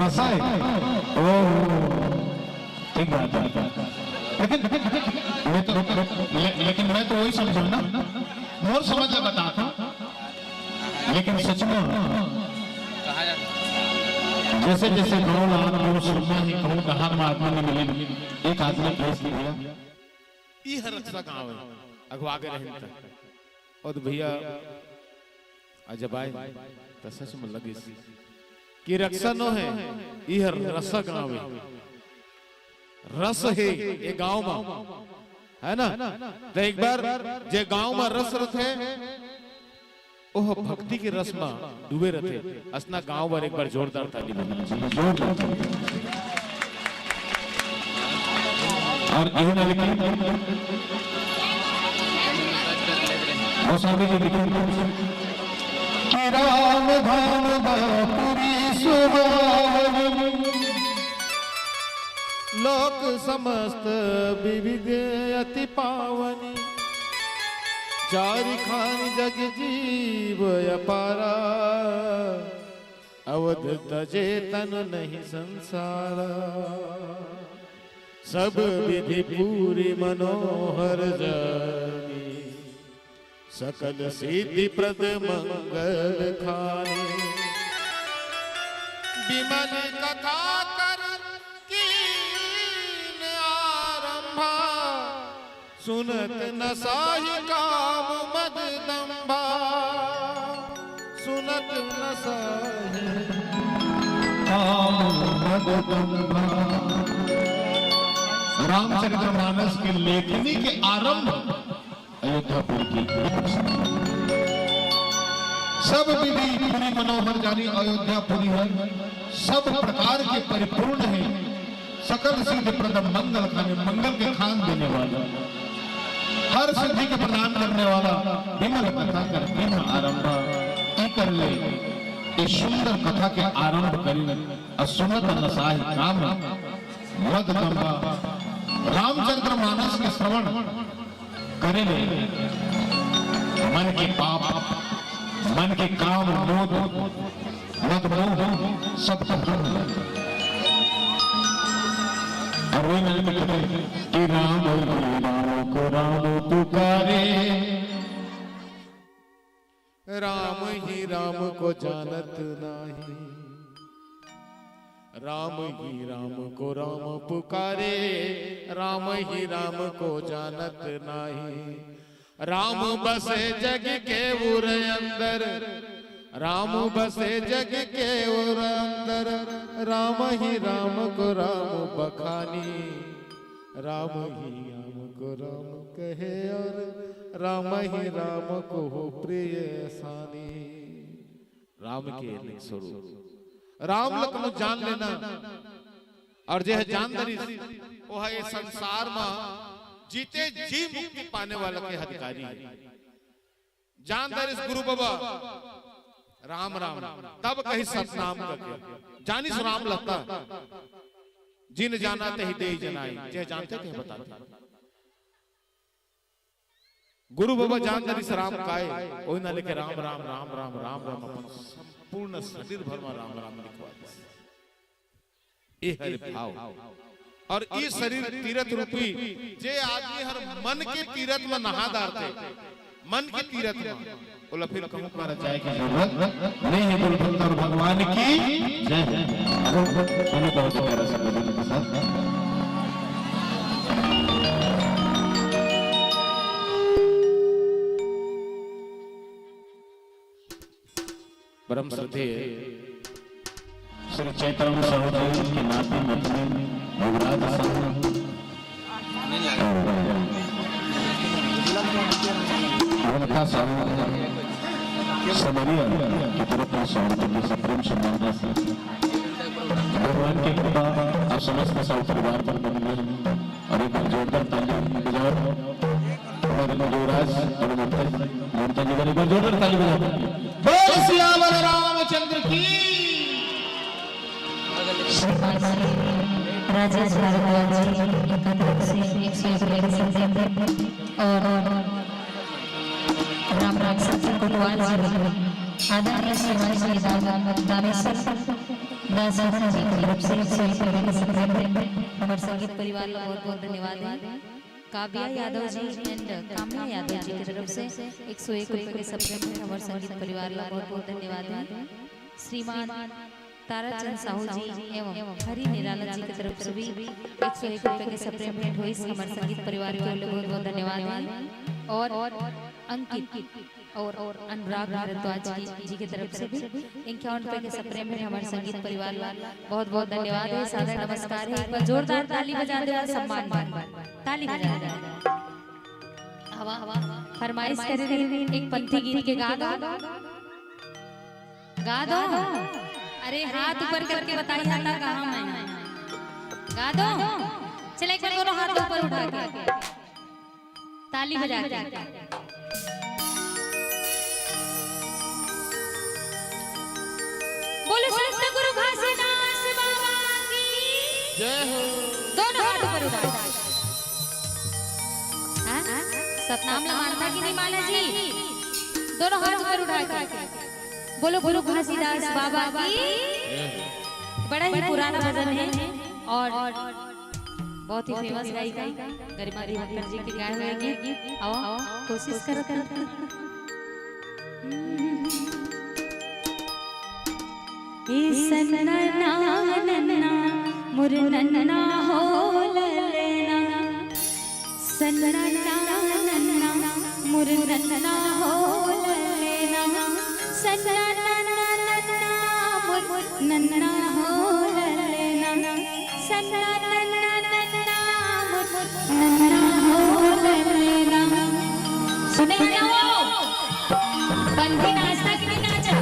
रसा है। ओह ठीक बात है। लेकिन मैं तो वही समझू ना, मोर समझ में बताता, लेकिन सच में जैसे जैसे गाँव लाना सुनना ही कहूँ कहार में आदमी ने मिले, एक आदमी भेज दिया ई हर रक्षा गांव है अगवा के रहे तक और भैया जब आए तो सच में लगी कि रक्षा न है ई हर रसा गांव है, रस है ये गांव में है ना। तो एक बार जे गांव में रस रहे ओह भक्ति के रस में डूबे रहते असना गांव पर एक बार जोरदार ताली बजाना। और यही ना लिखी गोस्वामी जी लिखे कि राम धाम बापुरी सुहावनी लोक समस्त विविध अति पावनी चारि खान जग जीव अपारा अवध तजे तन नहीं संसारा सब विधि पूरी मनोहर जानी सकल सिद्धि प्रद मंगल खानी विमल कथा कर कीन आरंभा सुनत न साहि काम मद दंभा सुनत न साहि काम मद दंभा। रामचरितमानस की लेखनी के आरंभ अयोध्यापुर की सब विधि पूरी मनोहर जानी अयोध्यापुरी है, सब प्रकार के परिपूर्ण है, सकल सिद्धि प्रदम मंगल खाने मंगल के खान देने वाला, हर सिद्धि के प्रदान करने वाला विमल कथा कर विमल आरंभ कर ले। इस सुंदर कथा के आरंभ करी असुनत नसाहि काम मद दंभा। रामचरितमानस के श्रवण करे ले मन के पाप मन के काम मोद मद मोह सब खत्म। और वही मैंने कहते कि राम को राम पुकारे, राम ही राम को जानत नाही राम ही राम को राम पुकारे राम ही राम को जानत नाही राम बसे जग के उर अंदर राम बसे जग के उर अंदर राम ही राम को राम बखानी राम ही राम को राम कहे और राम ही राम को हो प्रिय सानी। राम के स्वरूप राम लखन जान लेना और जो है जानदारी वो है ये संसार में जीते जी मुक्ति पाने वाला के अधिकारी है। जानदारी गुरु बाबा राम राम तब कहीं सतनाम करके जानी सो राम लगता जिन जाना ते ही दे जनाई जे जानते थे बताते। गुरु बाबा जानदारी से राम काए ओही ना लेके राम राम राम राम राम राम अपन संपूर्ण शरीर भर में राम राम लिखवा दे। ये हर भाव और इस शरीर तीर्थ रूपी जे आदमी हर मन के तीर्थ में नहादार थे मन के तीर्थ में बोला फिर कहूं मारा जाए कि जरूरत नहीं है बुलबुल और भगवान की जय जय। बहुत प्यारा शब्द के साथ परम श्रद्धेय श्री चैतन्य साहू जी के नाते मतने युवराज संघ अवनता साहू समरिया की तरफ से स्वागत से प्रेम सम्मान से भगवान की कृपा आप समस्त साहू परिवार पर बनी है और एक जोरदार ताली बजाओ और युवराज और ममता जी का जोरदार ताली बजाओ। बोल सियावर रामचंद्र की। श्रीमान श्री राजेश भारद्वाज जी की तरफ से 101 रुपए के सब्जेक्ट और राम राम सत्य कोटवाल जी आदरणीय श्रीमान श्री दामेश्वर दासवान जी की तरफ से 101 रुपए के सब्जेक्ट हमारे संगीत परिवार को बहुत बहुत धन्यवाद है। काव्या यादव जी एंड कामना यादव जी की तरफ से 101 रुपए के सब्जेक्ट हमारे संगीत परिवार को बहुत बहुत धन्यवाद है। श्रीमान ताराचंद साहू जी एवं हरि निराला जी की तरफ से भी 101 रुपए के सप्लीमेंट हुई हमारे संगीत परिवार के लिए बहुत बहुत धन्यवाद है। और अंकित और अनुराग भारद्वाज जी की तरफ से भी 51 रुपए के सप्लीमेंट हमारे संगीत परिवार बहुत बहुत धन्यवाद है। सादर नमस्कार है। एक बार जोरदार ताली बजा दे, सम्मान ताली बजा दे। हवा फरमाइश कर रही एक पंथी गीत के गा दो। अरे हाथ ऊपर करके बताइए था कहाँ मैं गा दो। चले एक बार दोनों हाथ ऊपर उठा के ताली बजा के बोलो संत गुरु घासीदास बाबा की जय हो। दोनों हाथ ऊपर उठा। हाँ सतनाम मानता कि नहीं माना जी? दोनों हाथ ऊपर उठा के बोलो गुरु घासीदास बाबा की। बड़ा ही पुराना भजन है और बहुत ही फेमस गायिका गरिमा दिवाकर जी के गाए हुए गीत। आओ कोशिश करो। सन्ना नन्ना मुर नन्ना हो ललना, सन्ना नन्ना मुर नन्ना हो ललना, सन्ना नन्ना मुर नन्ना हो ललना, सन्ना नन्ना मुर नन्ना हो ललना। सुने जाओ बंदी नाचता कि नहीं नाचा?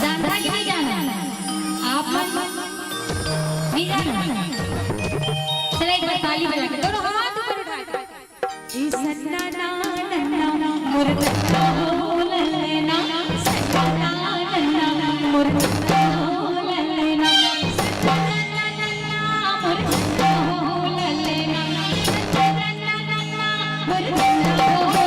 जानता कि नहीं जाना? आप नहीं जाना? चलो एक बार ताली बजा के दोनों हाथ ऊपर उठा के सन्ना नन्ना मुर नन्ना हो ललना, सन्ना नन्ना मुर नन्ना हो ललना, सन्ना नन्ना मुर नन्ना हो ललना, सन्ना नन्ना मुर नन्ना हो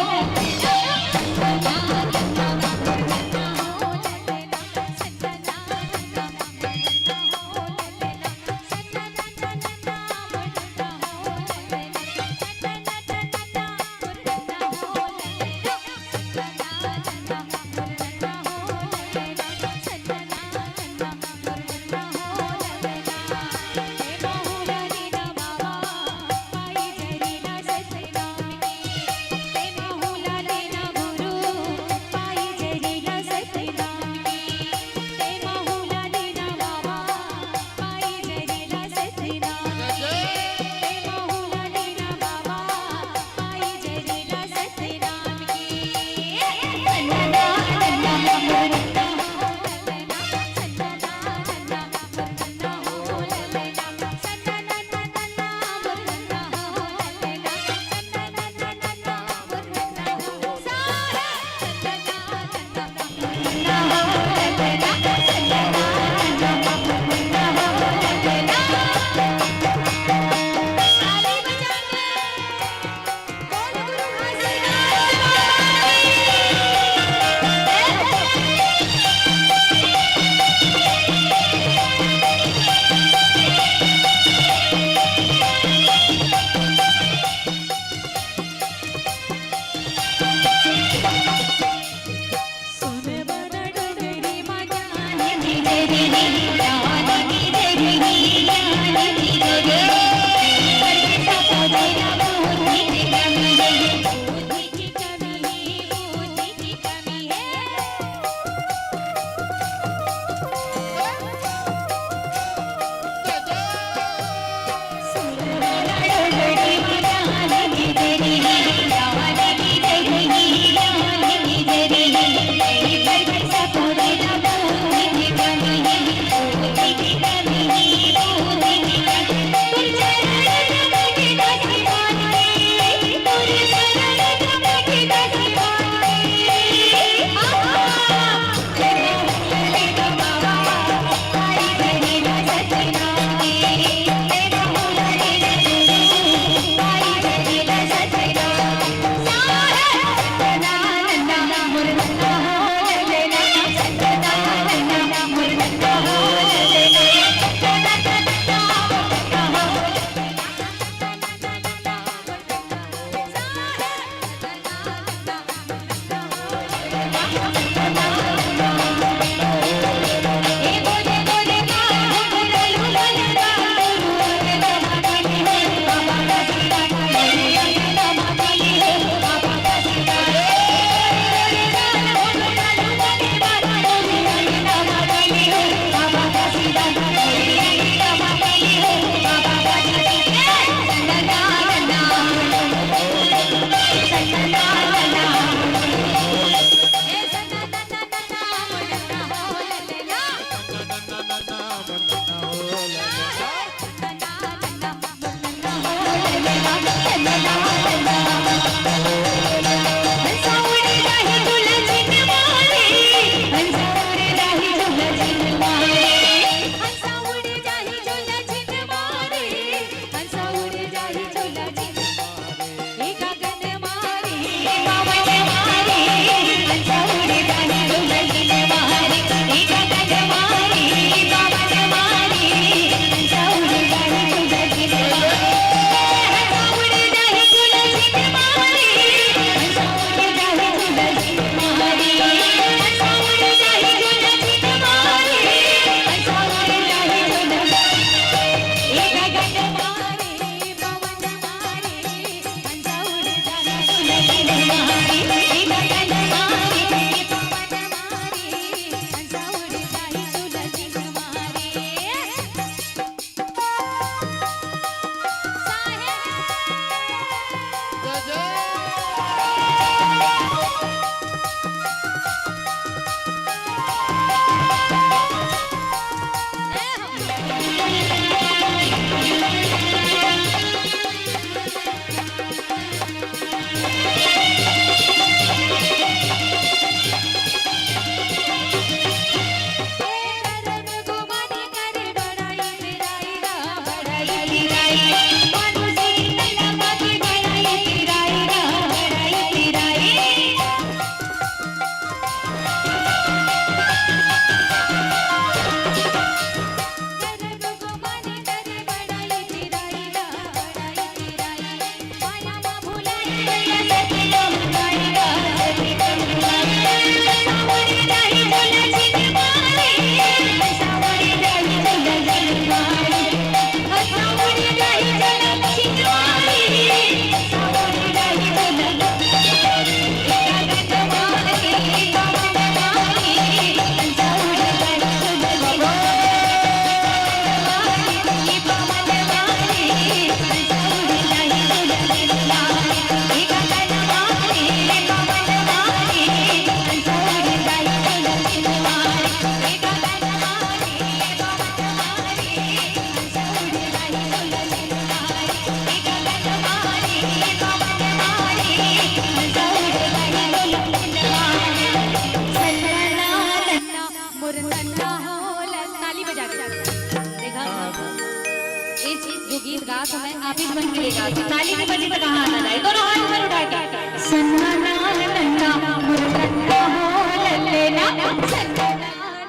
गा तो मैं आप ही बन के गा ताली की बजी पे कहाँ आना है दोनों हाथ ऊपर उठा के सन्ना नाल नन्ना मुरनन्ना हो लल्लेना सन्ना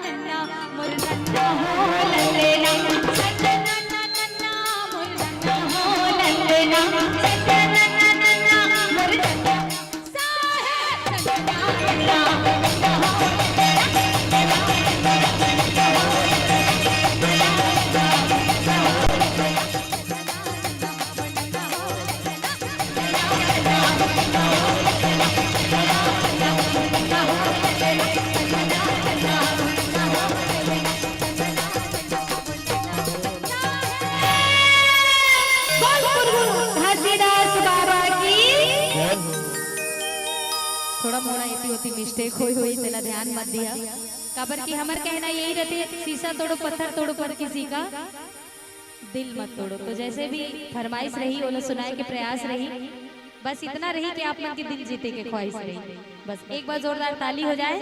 नन्ना मुरनन्ना हो लल्लेना सन्ना नन्ना मुरनन्ना हो लल्लेना सन्ना नन्ना मुरनन्ना साहे सन्ना थोड़ा मोड़ा इतनी होती मिस्टेक हुई तेरा ध्यान मत दिया काबर की हमार कहना यही रहते शीशा तोड़ो पत्थर तोड़ो पर किसी का दिल मत तोड़ो। तो जैसे भी फरमाइश रही वो सुनाए के प्रयास रही बस इतना रही कि आप मन के दिल जीते के ख्वाहिश रही। बस एक बार जोरदार ताली हो जाए।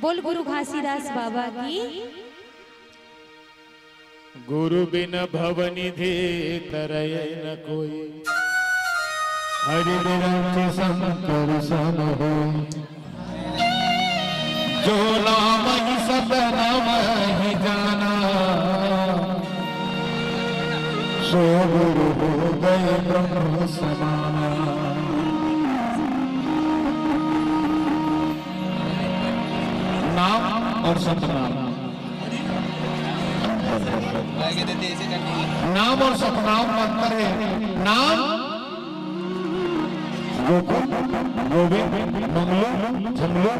बोल गुरु घासीदास बाबा की। गुरु बिन भवनिधि तरय न कोई, हरि निरंज शंकर सन हो। जो नाम ही सत नाम ही जाना, सो गुरु हो गए ब्रह्म समाना। नाम और सतनाम, नाम और सतनाम अंतर है। नाम गोविंद मंगलू झमलू,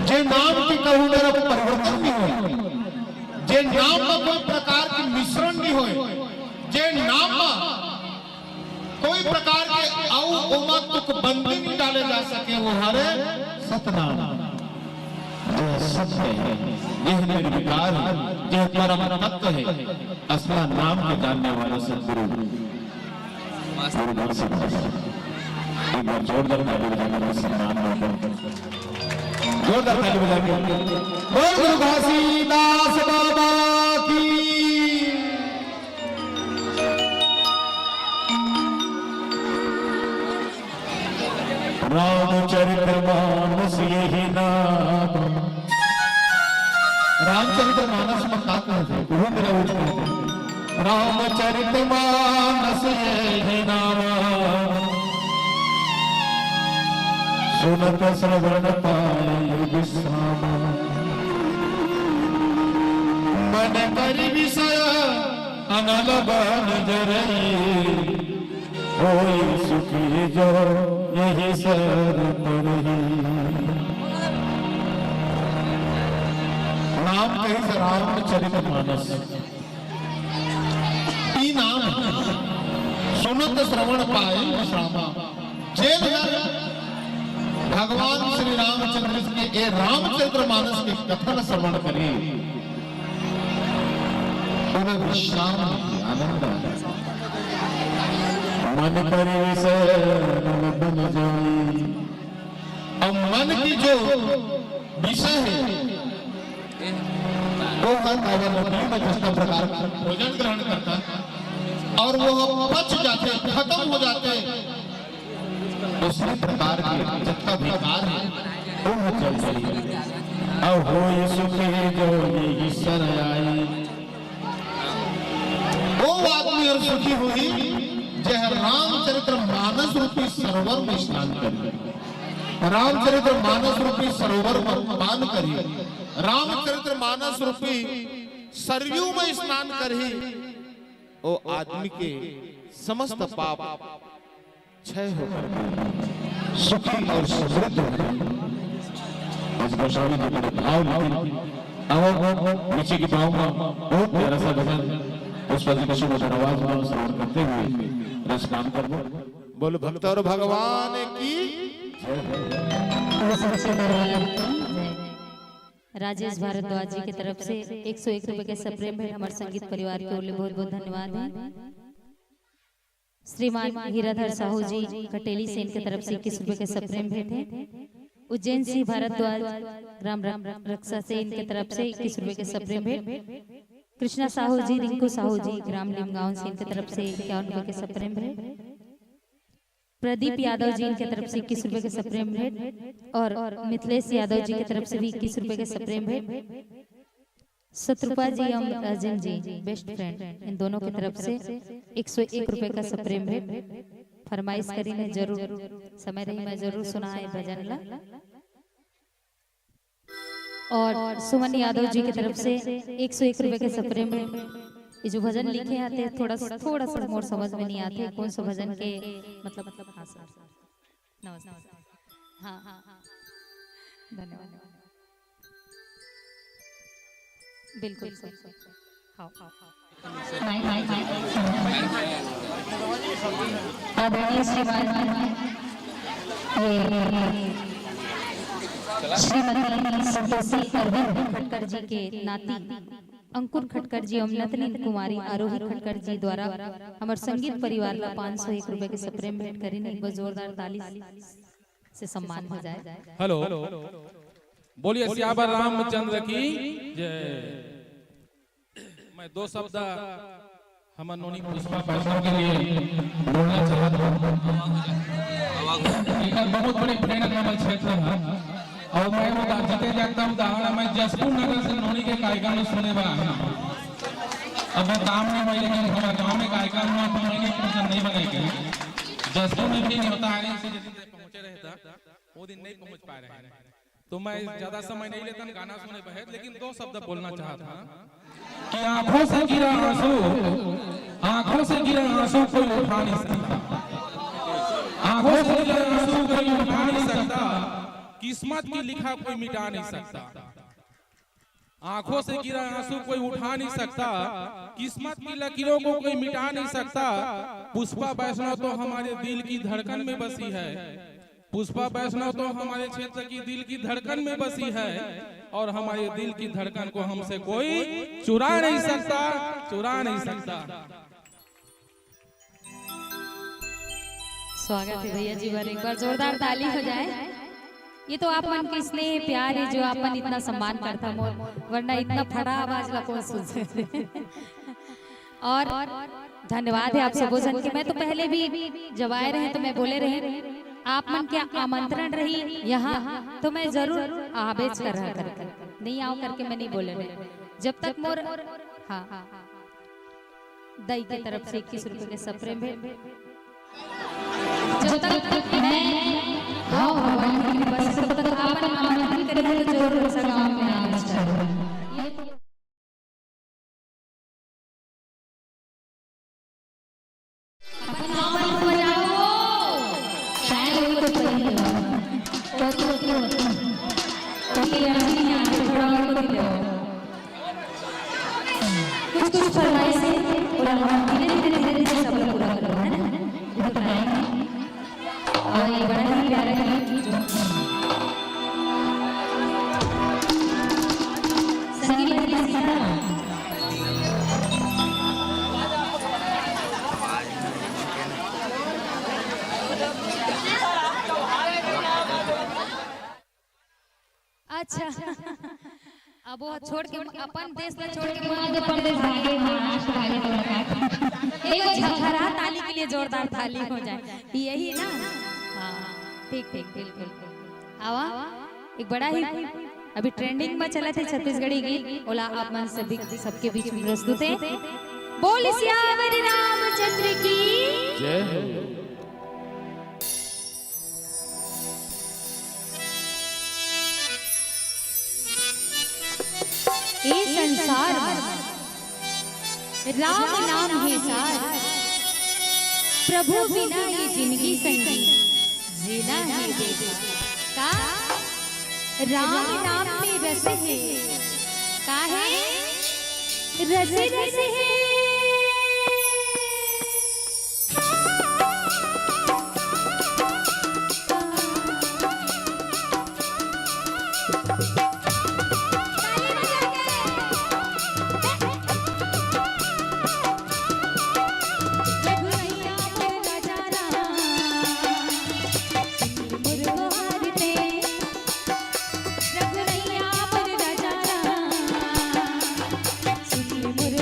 जे नाम की कहूँ मेरा परिवर्तन नहीं हो, जे नाम में कोई प्रकार की मिश्रण नहीं हो, जे नाम में कोई प्रकार के औ उमा तुक बंदी नहीं डाले जा सके, वो हरे सतनाम। जो सत्य है, यह निर्विकार है, यह परम तत्व है, असला नाम के जानने वाला सदगुरु गुरु से एक बार जोरदार ताली बजाकर सम्मान करते हैं। जोरदार ताली बजाकर बोल गुरु घासीदास बाबा की। रामचरितमानस यही नाम, रामचरितमानस में का कहते वो मेरा उच्च रामचरितमानस यही नाम, सुनत श्रवण पाए विश्राम। मन करि विषय अनल बन जरई, होई सुखी जो यही सर परही। नाम कही से रामचरितमानस ई नाम सुनत श्रवण पाए विश्रामा। जेल भगवान श्री रामचंद्र के ये रामचरित्र मानस के कथन श्रवण करी, उन्हें विश्राम आनंद मन करे बन जाए। अब मन की जो विषय है वो में जिस प्रकार का भोजन ग्रहण करता और वो पच जाते, खत्म हो जाते, उसी प्रकार के जितना विकार है वो चल रही। अब हो सुखी जो ईश्वर आई, वो आदमी और सुखी हुई जह रामचरित्र मानस रूपी सरोवर में स्नान करी, रामचरित्र मानस रूपी सरोवर में पान करी, रामचरित्र मानस रूपी सरयू में स्नान करी। वो आदमी के समस्त पाप क्षय होकर सुखी और समृद्ध हो। आज गोस्वामी जी बड़े भाव आओ नीचे की भाव में बहुत प्यारा सा भजन उस पति पशु मधुर आवाज में श्रवण करते हुए रस काम कर बोल भक्त और भगवान की राजेश भारद्वाज जी की तरफ से 101 रुपए के सप्रेम भेंट हमारे संगीत परिवार के लिए बहुत बहुत धन्यवाद है। श्रीमान हीराधर साहू जी कटेली सेन की तरफ से 21 रुपए के सप्रेम भेंट है। उज्जैन सिंह भारद्वाज ग्राम रक्षा सेन की तरफ से 21 रुपए के सप्रेम भेंट। कृष्णा साहू जी, रिंकू साहू जी, ग्राम लिमगांव से इनकी तरफ से 51 रुपए के सप्रेम भेंट। प्रदीप यादव जी इनकी तरफ से 21 रुपए के सप्रेम भेंट और मिथिलेश यादव जी की तरफ से भी 21 रुपए के सप्रेम भेंट। शत्रुपा जी और राजन जी बेस्ट फ्रेंड, इन दोनों की तरफ से 101 रुपए का सप्रेम भेंट। फरमाइश करी ने जरूर समय रही मैं जरूर सुनाए भजन ला। और सुमन यादव जी की तरफ से 101 रुपए के सप्रेम भेंट। ये जो भजन लिखे आते हैं थोड़ा सा मोर समझ में नहीं आते कौन सा भजन के मतलब। हाँ सर, नमस्ते। हाँ हाँ हाँ, धन्यवाद। बिल्कुल सर, हाँ हाँ आदरणीय श्रीमती संतोषी अरविंद खटकर जी के नाती अंकुर खटकर जी और नतनी कुमारी आरोही खटकर जी द्वारा हमारे संगीत परिवार ला 501 रुपए के सप्रेम भेंट करी ने। एक बार जोरदार ताली से सम्मान हो जाए। हेलो, बोलिए सियावर रामचंद्र की जय। मैं दो शब्द हमर नोनी पुष्पा पैसों के लिए बोलना चाहता हूँ। एक बहुत बड़ी प्रेरणा हमर क्षेत्र है और मैं वो जीते जाता हूँ उदाहरण मैं जसपुर नगर से नोनी के कार्यक्रम में सुने वाला हूँ। अब मैं काम नहीं हुई लेकिन हमारे गाँव में कार्यक्रम हुआ तो मैंने प्रेजेंट नहीं बनाई। जसपुर में भी नहीं होता है, पहुँचे रहता वो दिन नहीं पहुँच पा रहे हैं तो मैं ज्यादा समय नहीं लेता गाना सुने बहत, लेकिन दो शब्द बोलना चाहता कि आंखों से गिरा आंसू, आंखों से गिरा आंसू कोई उठा नहीं सकता, आंखों से गिरा आंसू कोई उठा नहीं सकता, किस्मत की लिखा कोई मिटा नहीं सकता। आंखों से गिरा आंसू कोई उठा नहीं सकता, किस्मत की लकीरों को कोई मिटा नहीं सकता। पुष्पा वैष्णव तो हमारे दिल की धड़कन में बसी है, पुष्पा वैष्णव तो हमारे क्षेत्र की दिल की धड़कन में बसी है और हमारे दिल की धड़कन को हमसे कोई चुरा नहीं सकता, चुरा नहीं सकता। स्वागत है भैया जी, एक बार जोरदार ताली हो जाए। ये तो आप मन के स्नेह प्यार है जो आपन इतना सम्मान करता मोर, वरना इतना फटा आवाज ला कौन सुन सकते। और धन्यवाद है आप सबो जन के। मैं तो पहले भी जब आए रहे तो मैं बोले रहे आप मन क्या आमंत्रण रही यहाँ तो मैं जरूर आवेश कर रहा करके नहीं आओ करके मैं नहीं बोले रहे। जब तक मोर हाँ दई की तरफ से 21 रुपए के सप्रेम भेंट, जब तक मैं हाँ भगवान की कृपा से तब तक आप आमंत्रित करेंगे तो जरूर ऐसा गाँव में आवेश करूँगा। कुछ फरमाइश है धीरे धीरे सब लोग पूरा करो है ना। और ये बड़ा ही प्यारा गीत संगीत की सीता अच्छा अब वो छोड़ के अपन देश में छोड़ के मध्य प्रदेश भागे महाराष्ट्र भागे मुलाकात एक झरझरा ताली के लिए जोरदार ताली हो जाए यही ना। हाँ ठीक ठीक बिल्कुल। आवा एक बड़ा ही अभी ट्रेंडिंग में चला थे छत्तीसगढ़ी गीत ओला आप मन सभी सबके बीच में प्रस्तुत है। बोल सियावर रामचंद्र की जय हो। ये संसार राम नाम है सार, प्रभु बिना ये जिंदगी संगी जीना है बेकार। का राम नाम में रस है, का है रस रस है। मुर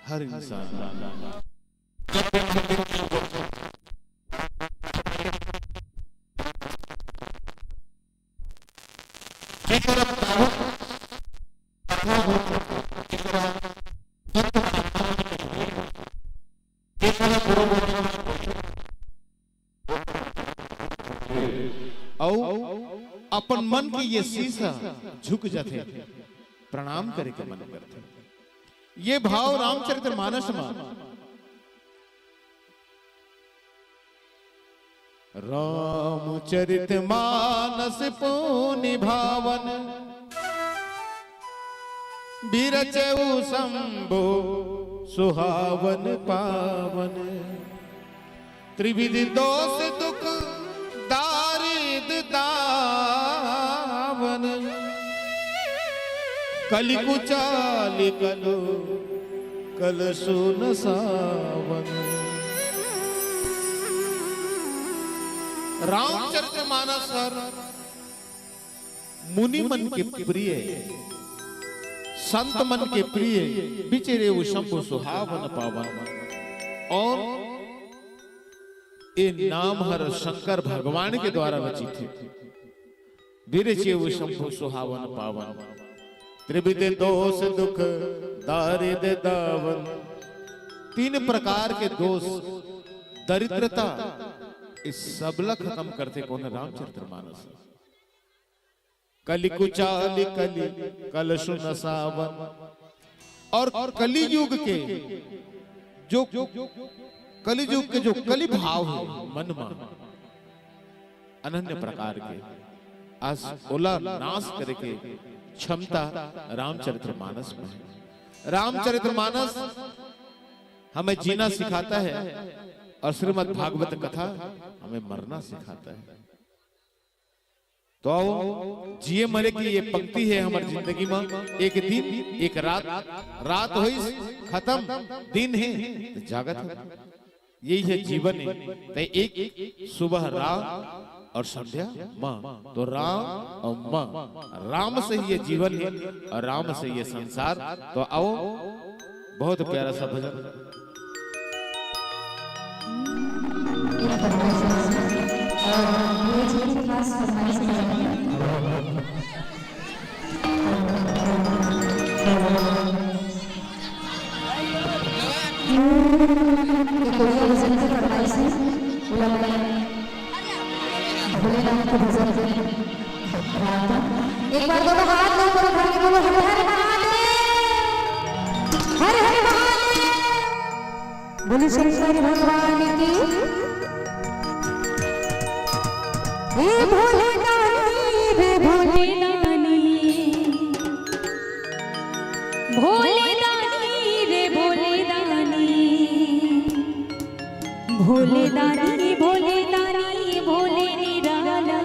हर इंसान अपन मन की ये शीशा झुक जाते, प्रणाम करे के मन करते। ये भाव रामचरितमानस में रामचरितमानस पुनि भावन बिरचऊ शंभो सुहावन पावन त्रिविध दोष दुख दारिद दावन कलि कुचालि कलो कल सुन सावन। रामचरितमानस मुनि मन के प्रिय, संत मन के प्रिय, बिचरे वो शंभु सुहावन पावन। और ये नाम हर शंकर भगवान के द्वारा रचित है। बिरचे वो शंभु सुहावन पावन त्रिविध दोष दुख दारिद दावन। तीन प्रकार के दोष, दरिद्रता, इस सबला खत्म करते कौन? रामचरितमानस। कलि कुचालि कलि कल सुन सावन। और कलि युग के जो कलि भाव है मन में अनन्य प्रकार के आज ओला नाश करके क्षमता रामचरितमानस में है। रामचरितमानस हमें जीना सिखाता है और श्रीमद् भागवत कथा हमें मरना सिखाता है। तो आओ जिए मरे की ये पंक्ति है हमारी जिंदगी में। एक दिन एक रात, रात हुई खत्म, दिन है तो जागत है। यही है जीवन है। तो एक सुबह राम और संध्या माँ, तो राम और माँ, राम से ही ये जीवन है और राम से ये संसार। तो आओ बहुत प्यारा सा भजन। एक बार दोनों हाथ लो, बोलो हर हर महादेव, हर हर महादेव, बोलो शंकर भगवान की। हे भोले दानी रे भोले दानी, भोले दानी रे भोले दानी, भोले दानी भोले दानी भोले निराला,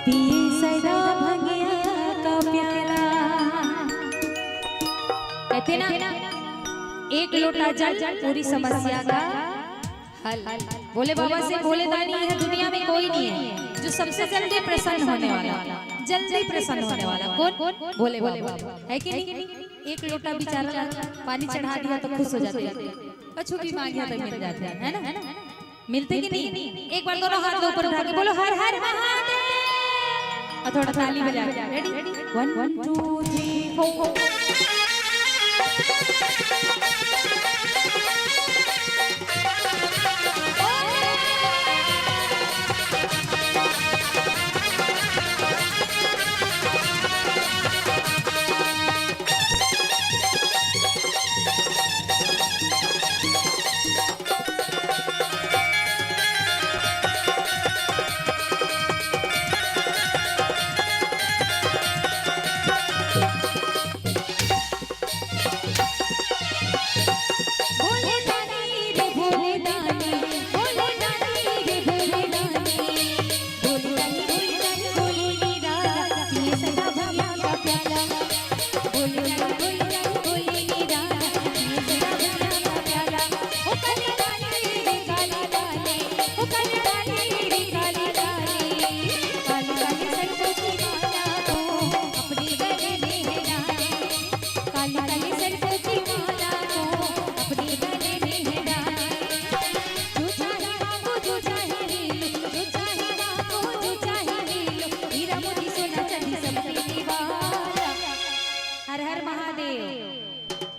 पिए सदा भंगिया का प्याला। कहते ना एक लोटा जल पूरी समस्या का हल। बोले बाबा से भोले दानी है दुनिया में कोई नहीं है जो सबसे जल्दी प्रसन्न होने वाला, जल्दी प्रसन्न होने वाला कौन? भोले बाबा है कि नहीं? एक लोटा बेचारा पानी चढ़ा दिया तो खुश हो जाते हैं, कछु भी मांगिया तो मिल जाते हैं, है ना? मिलते कि नहीं? एक बार दोनों हाथ ऊपर उठा के बोलो हर हर महादेव, और थोड़ा ताली बजा के रेडी 1 2 3 4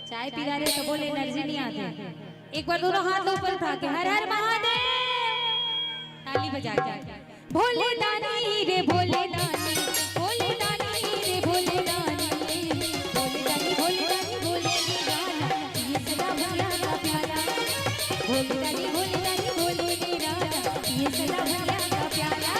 चाय पी रहे तो बोले एनर्जी नहीं आती। एक बार दोनों हाथ ऊपर उठा के हर हर महादेव ताली बजा के भोले दानी रे भोले दानी भोले दानी रे भोले दानी भोले दानी भोले दानी भोले निराला ये सदा भोला का प्याला भोले दानी भोले निराला ये सदा भोला का प्याला।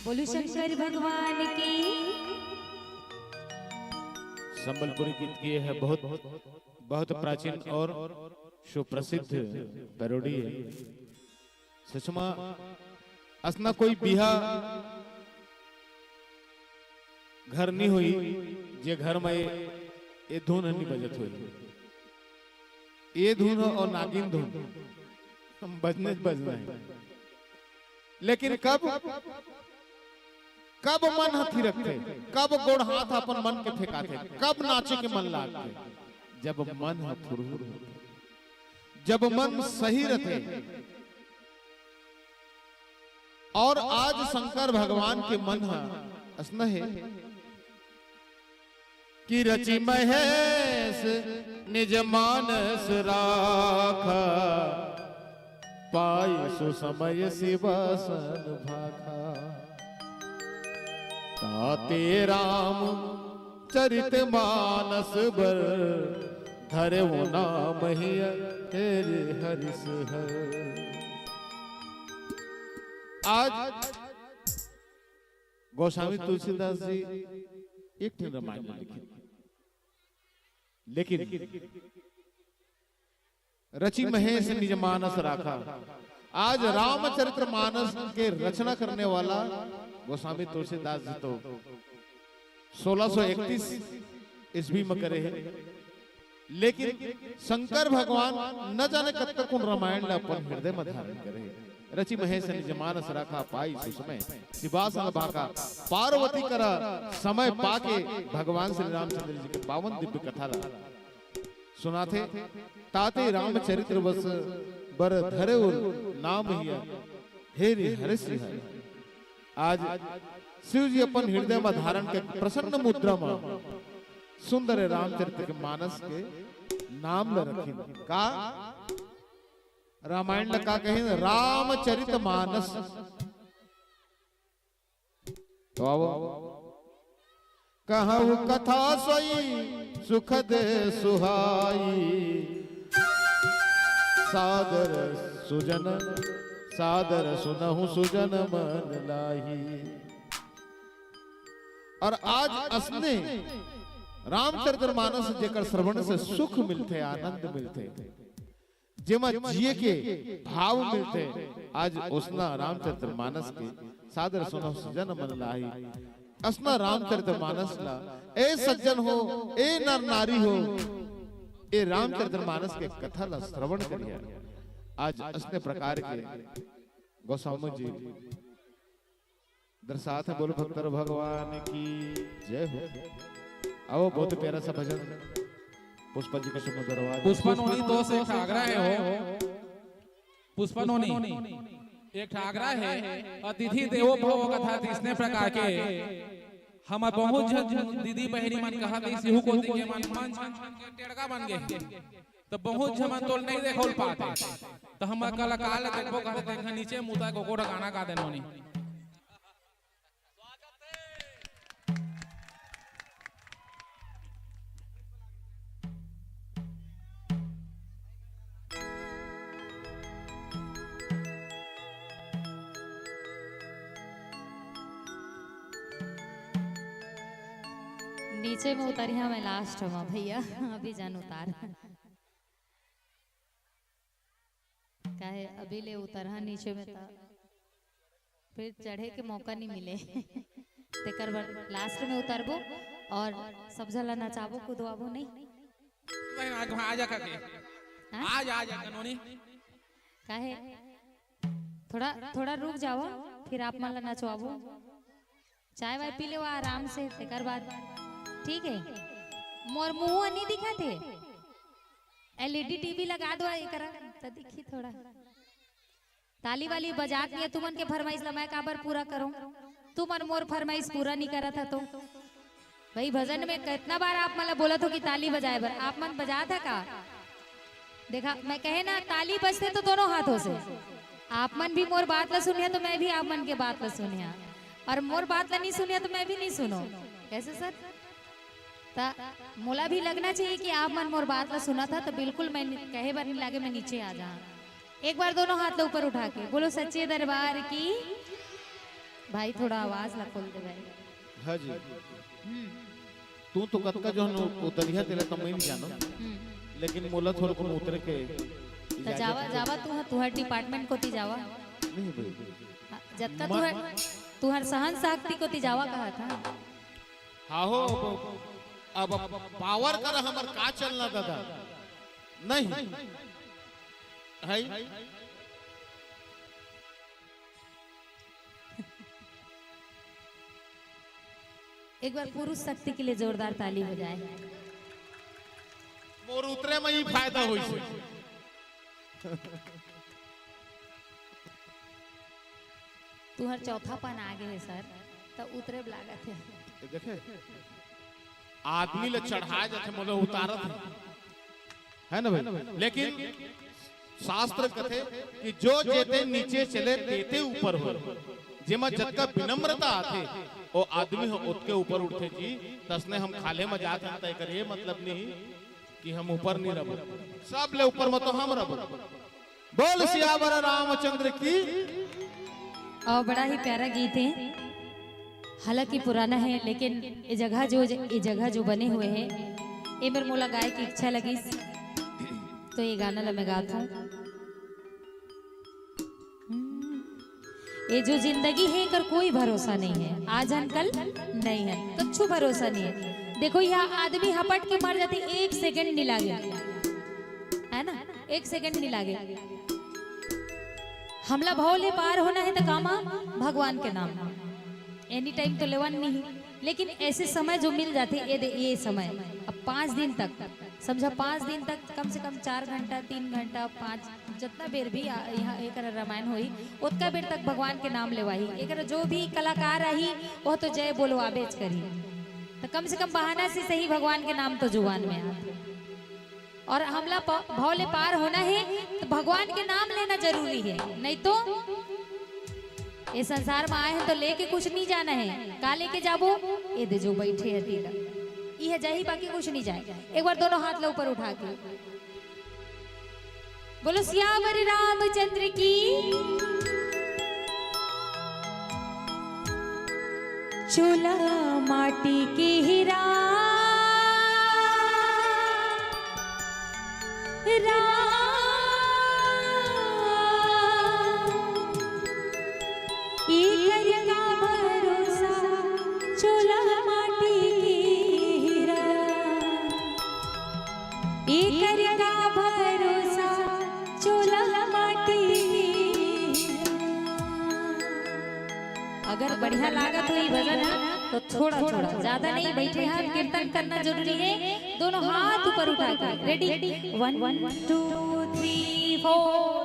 बोलो शंकर भगवान की। संबलपुरी गीत की है बहुत बहुत प्राचीन और सुप्रसिद्ध पैरोडी है। सुषमा असना कोई बिहा घर नहीं हुई जे घर में ये धुन नहीं बजत हुई। ये धुन और नागिन धुन बजने बजना है, लेकिन कब कब मन हथी रखते, कब गोड़ हाथ अपन मन के ठेकाते, कब नाचे के मन लागते, जब मन फुरहुर होते, जब मन सही रहते। और आज शंकर भगवान के मन स्नेह कि रचि महेश निज मानस राखा, पाई सुसमय शिवासन भाखा। ताते राम चरित मानस बर, धरे वो नाम ही तेरे हरिस हर। आज गोस्वामी तुलसीदास जी एक रामायण लिखी, लेकिन रचि महेश निज मानस राखा। आज रामचरित्र मानस के रचना करने वाला गोस्वामी तुलसीदास जी तो 1631 ईस्वी में करे हैं, लेकिन शंकर भगवान न जाने कब तक उन रामायण अपन हृदय में धारण करे। रचि महेश निज मानस राखा, पाई सुसमय शिवासन भाखा। पार्वती करा समय पाके भगवान श्री रामचंद्र जी के पावन दिव्य कथा सुनाते। ताते रामचरित्र बस बर धरे नाम ही हेरि हरिस हर। आज शिव जी अपन हृदय में धारण के प्रसन्न मुद्रा में सुंदर रामचरित्र के मानस के नाम ल रखी। का रामायण का कहें रामचरित मानस। तो अब कहूँ कथा सोई सुखद सुहाई, सादर सुजन सादर सुनहु सुजन मन लाही। और आज असने रामचरितमानस जेकर श्रवण से सुख मिलते, आनंद मिलते, जेमा जिए के भाव मिलते। आज उसना रामचरितमानस के सादर सुनहु सुजन मन लाही। असना रामचरितमानस ला ए सज्जन हो, ए नर नारी हो, ए रामचरितमानस के कथा ला श्रवण करिए। आज असने प्रकार के गोस्वामी जी दर्शात है। बोलो भक्तर भगवान की जय हो। आओ बहुत प्यारा सा भजन पुष्पा जी का सुमधुर आवाज। पुष्पनोनी तो से एक आग्रह है हो, पुष्पनोनी एक आग्रह है। अतिथि देवो भव कथा तीसरे प्रकार के हम बहुत जन दीदी बहनी मन कहा थी सिहु को के मन मन के टेड़का बन गए, तो बहुत जमन तो नहीं देखोल पाते। तो हम कलाकार देखबो कहते देख नीचे मुता को कोड़ा गाना गा देनोनी। नीचे में उतरिया मैं लास्ट में भैया, अभी जान उतार काहे अभी ले उतरहा नीचे में था, फिर चढ़े के मौका नहीं मिले। तेकर बाद लास्ट में उतरबो और सब जला नचाबो कूदवाबो नहीं। आ जा काके आ जा कनोनी काहे थोड़ा थोड़ा रुक जाओ, फिर आप मला नचवाबो। चाय वाय पी ले आराम से, तेकर बाद ठीक है। मोर मुंह नहीं दिखाते, एलईडी टीवी लगा दो एकरा तो दिखी थोड़ा। ताली वाली बजा के तुमन के फरमाइश ला मैं काबर पूरा करूं, तुमन मोर फरमाइश पूरा नहीं करा था। तो भाई भजन में कितना बार आप मला बोला तो कि ताली बजाए बर, आप मन बजा था का? देखा मैं कहे ना ताली बजते तो दोनों हाथों से। आप मन भी मोर बात ला सुनिया तो मैं भी आप मन के बात ला सुनिया, और मोर बात ला नहीं सुनिया तो मैं भी नहीं सुनो। कैसे सर? मोला भी लगना चाहिए कि आप मन मोर बात ला सुना था, तो बिल्कुल मैं कहे बार नहीं लागे मैं नीचे आ जा। एक बार दोनों हाथ ला ऊपर उठा के बोलो सच्चे दरबार की। भाई थोड़ा आवाज ला खोल दे भाई। हाँ जी। तू तो कत का जो उतरिया तेरा तो मैं नहीं जानो, लेकिन मोला थोड़ा को उतर के तो जावा जावा तुहर डिपार्टमेंट को ती जावा नहीं भाई, जब तक तुहर सहन शक्ति को ती जावा कहा था। हाँ हो अब पावर कर हमर का चलना दादा नहीं है। एक बार पुरुष शक्ति के लिए जोरदार ताली हो जाए। मोर उतरे में ही फायदा होई से। तुहर चौथा पान आगे है सर, तो उतरे लागत है। देखे आदमी ले चढ़ाए जाते मतलब उतारत है ना भाई, लेकिन शास्त्र कथे कि जो जेते नीचे चले तेते ऊपर हो, जेमा जतका विनम्रता आथे ओ आदमी हो उसके ऊपर उठे जी। तसने हम खाले में जात हैं तय करे मतलब नहीं कि हम ऊपर नहीं रहो, सब ले ऊपर मत हम रहो। बोल सियावर रामचंद्र की। और बड़ा ही प्यारा गीत है, हालांकि पुराना है, लेकिन ये जगह जो बने हुए हैं ये मेरे मोला गाय की इच्छा लगी तो ये गाना ला मैं गाता हूँ। ये जो जिंदगी है कर कोई भरोसा नहीं है, आज हम कल नहीं है, कच्छु भरोसा नहीं है। देखो यहाँ आदमी हपट के मर जाते, 1 सेकंड नहीं लागे, है ना, 1 सेकंड नहीं लागे। हमला भौले पार होना है तो कामा भगवान के नाम, एनी टाइम तो लेवन नहीं, लेकिन ऐसे समय जो मिल जाते ये समय अब 5 दिन तक समझा, 5 दिन तक कम से कम 4 घंटा 3 घंटा 5 जितना बेर भी यहाँ एक रामायण हुई उतना बेर तक भगवान के नाम लेवाही। एक जो भी कलाकार रही वो तो जय बोलवा बेच करी, तो कम से कम बहाना से सही भगवान के नाम तो जुबान में आते। और हमला भौले पार होना है तो भगवान के नाम लेना जरूरी है, नहीं तो ये संसार में आए हैं तो लेके कुछ नहीं जाना है। का लेके जाबो ये दे जो बैठे है तीला ये जाही, बाकी कुछ नहीं जाए। एक बार दोनों हाथ ले ऊपर उठा के बोलो सियावर रामचंद्र की। चूल्हा माटी की हीरा अगर बढ़िया लागत हुई भजन तो थोड़ा थोड़ा, ज्यादा नहीं, बैठे हाथ कीर्तन करना जरूरी है। दोनों हाथ ऊपर उठा के रेडी 1 2 3 4।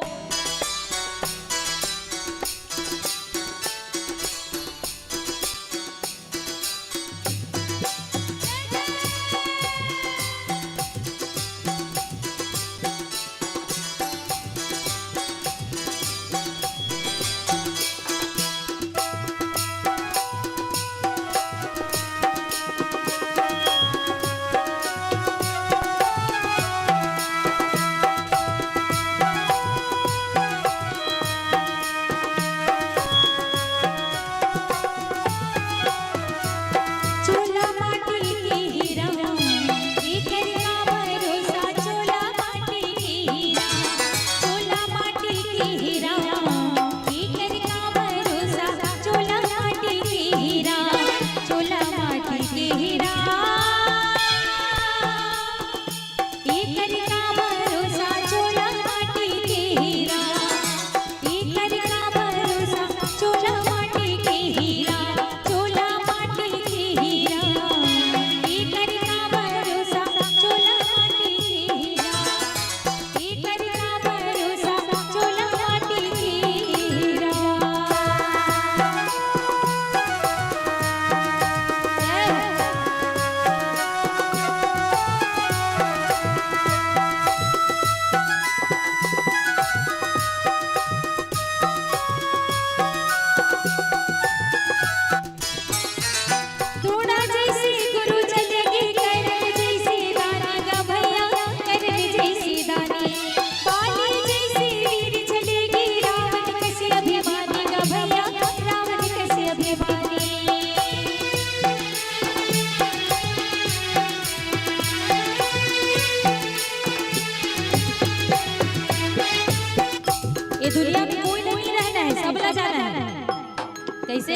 कैसे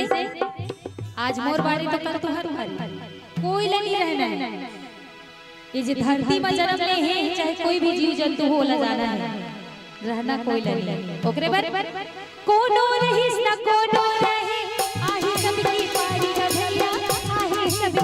आज मोर बारी तो कर तुहर बारी, कोई नहीं रहना है। ये जो धरती में जन्म ले है, चाहे कोई भी जीव जंतु हो ला जाना है, रहना कोई नहीं। ओकरे बर कोनो रहिस न कोनो रहे, आही सबकी पारी का भैया, आही सब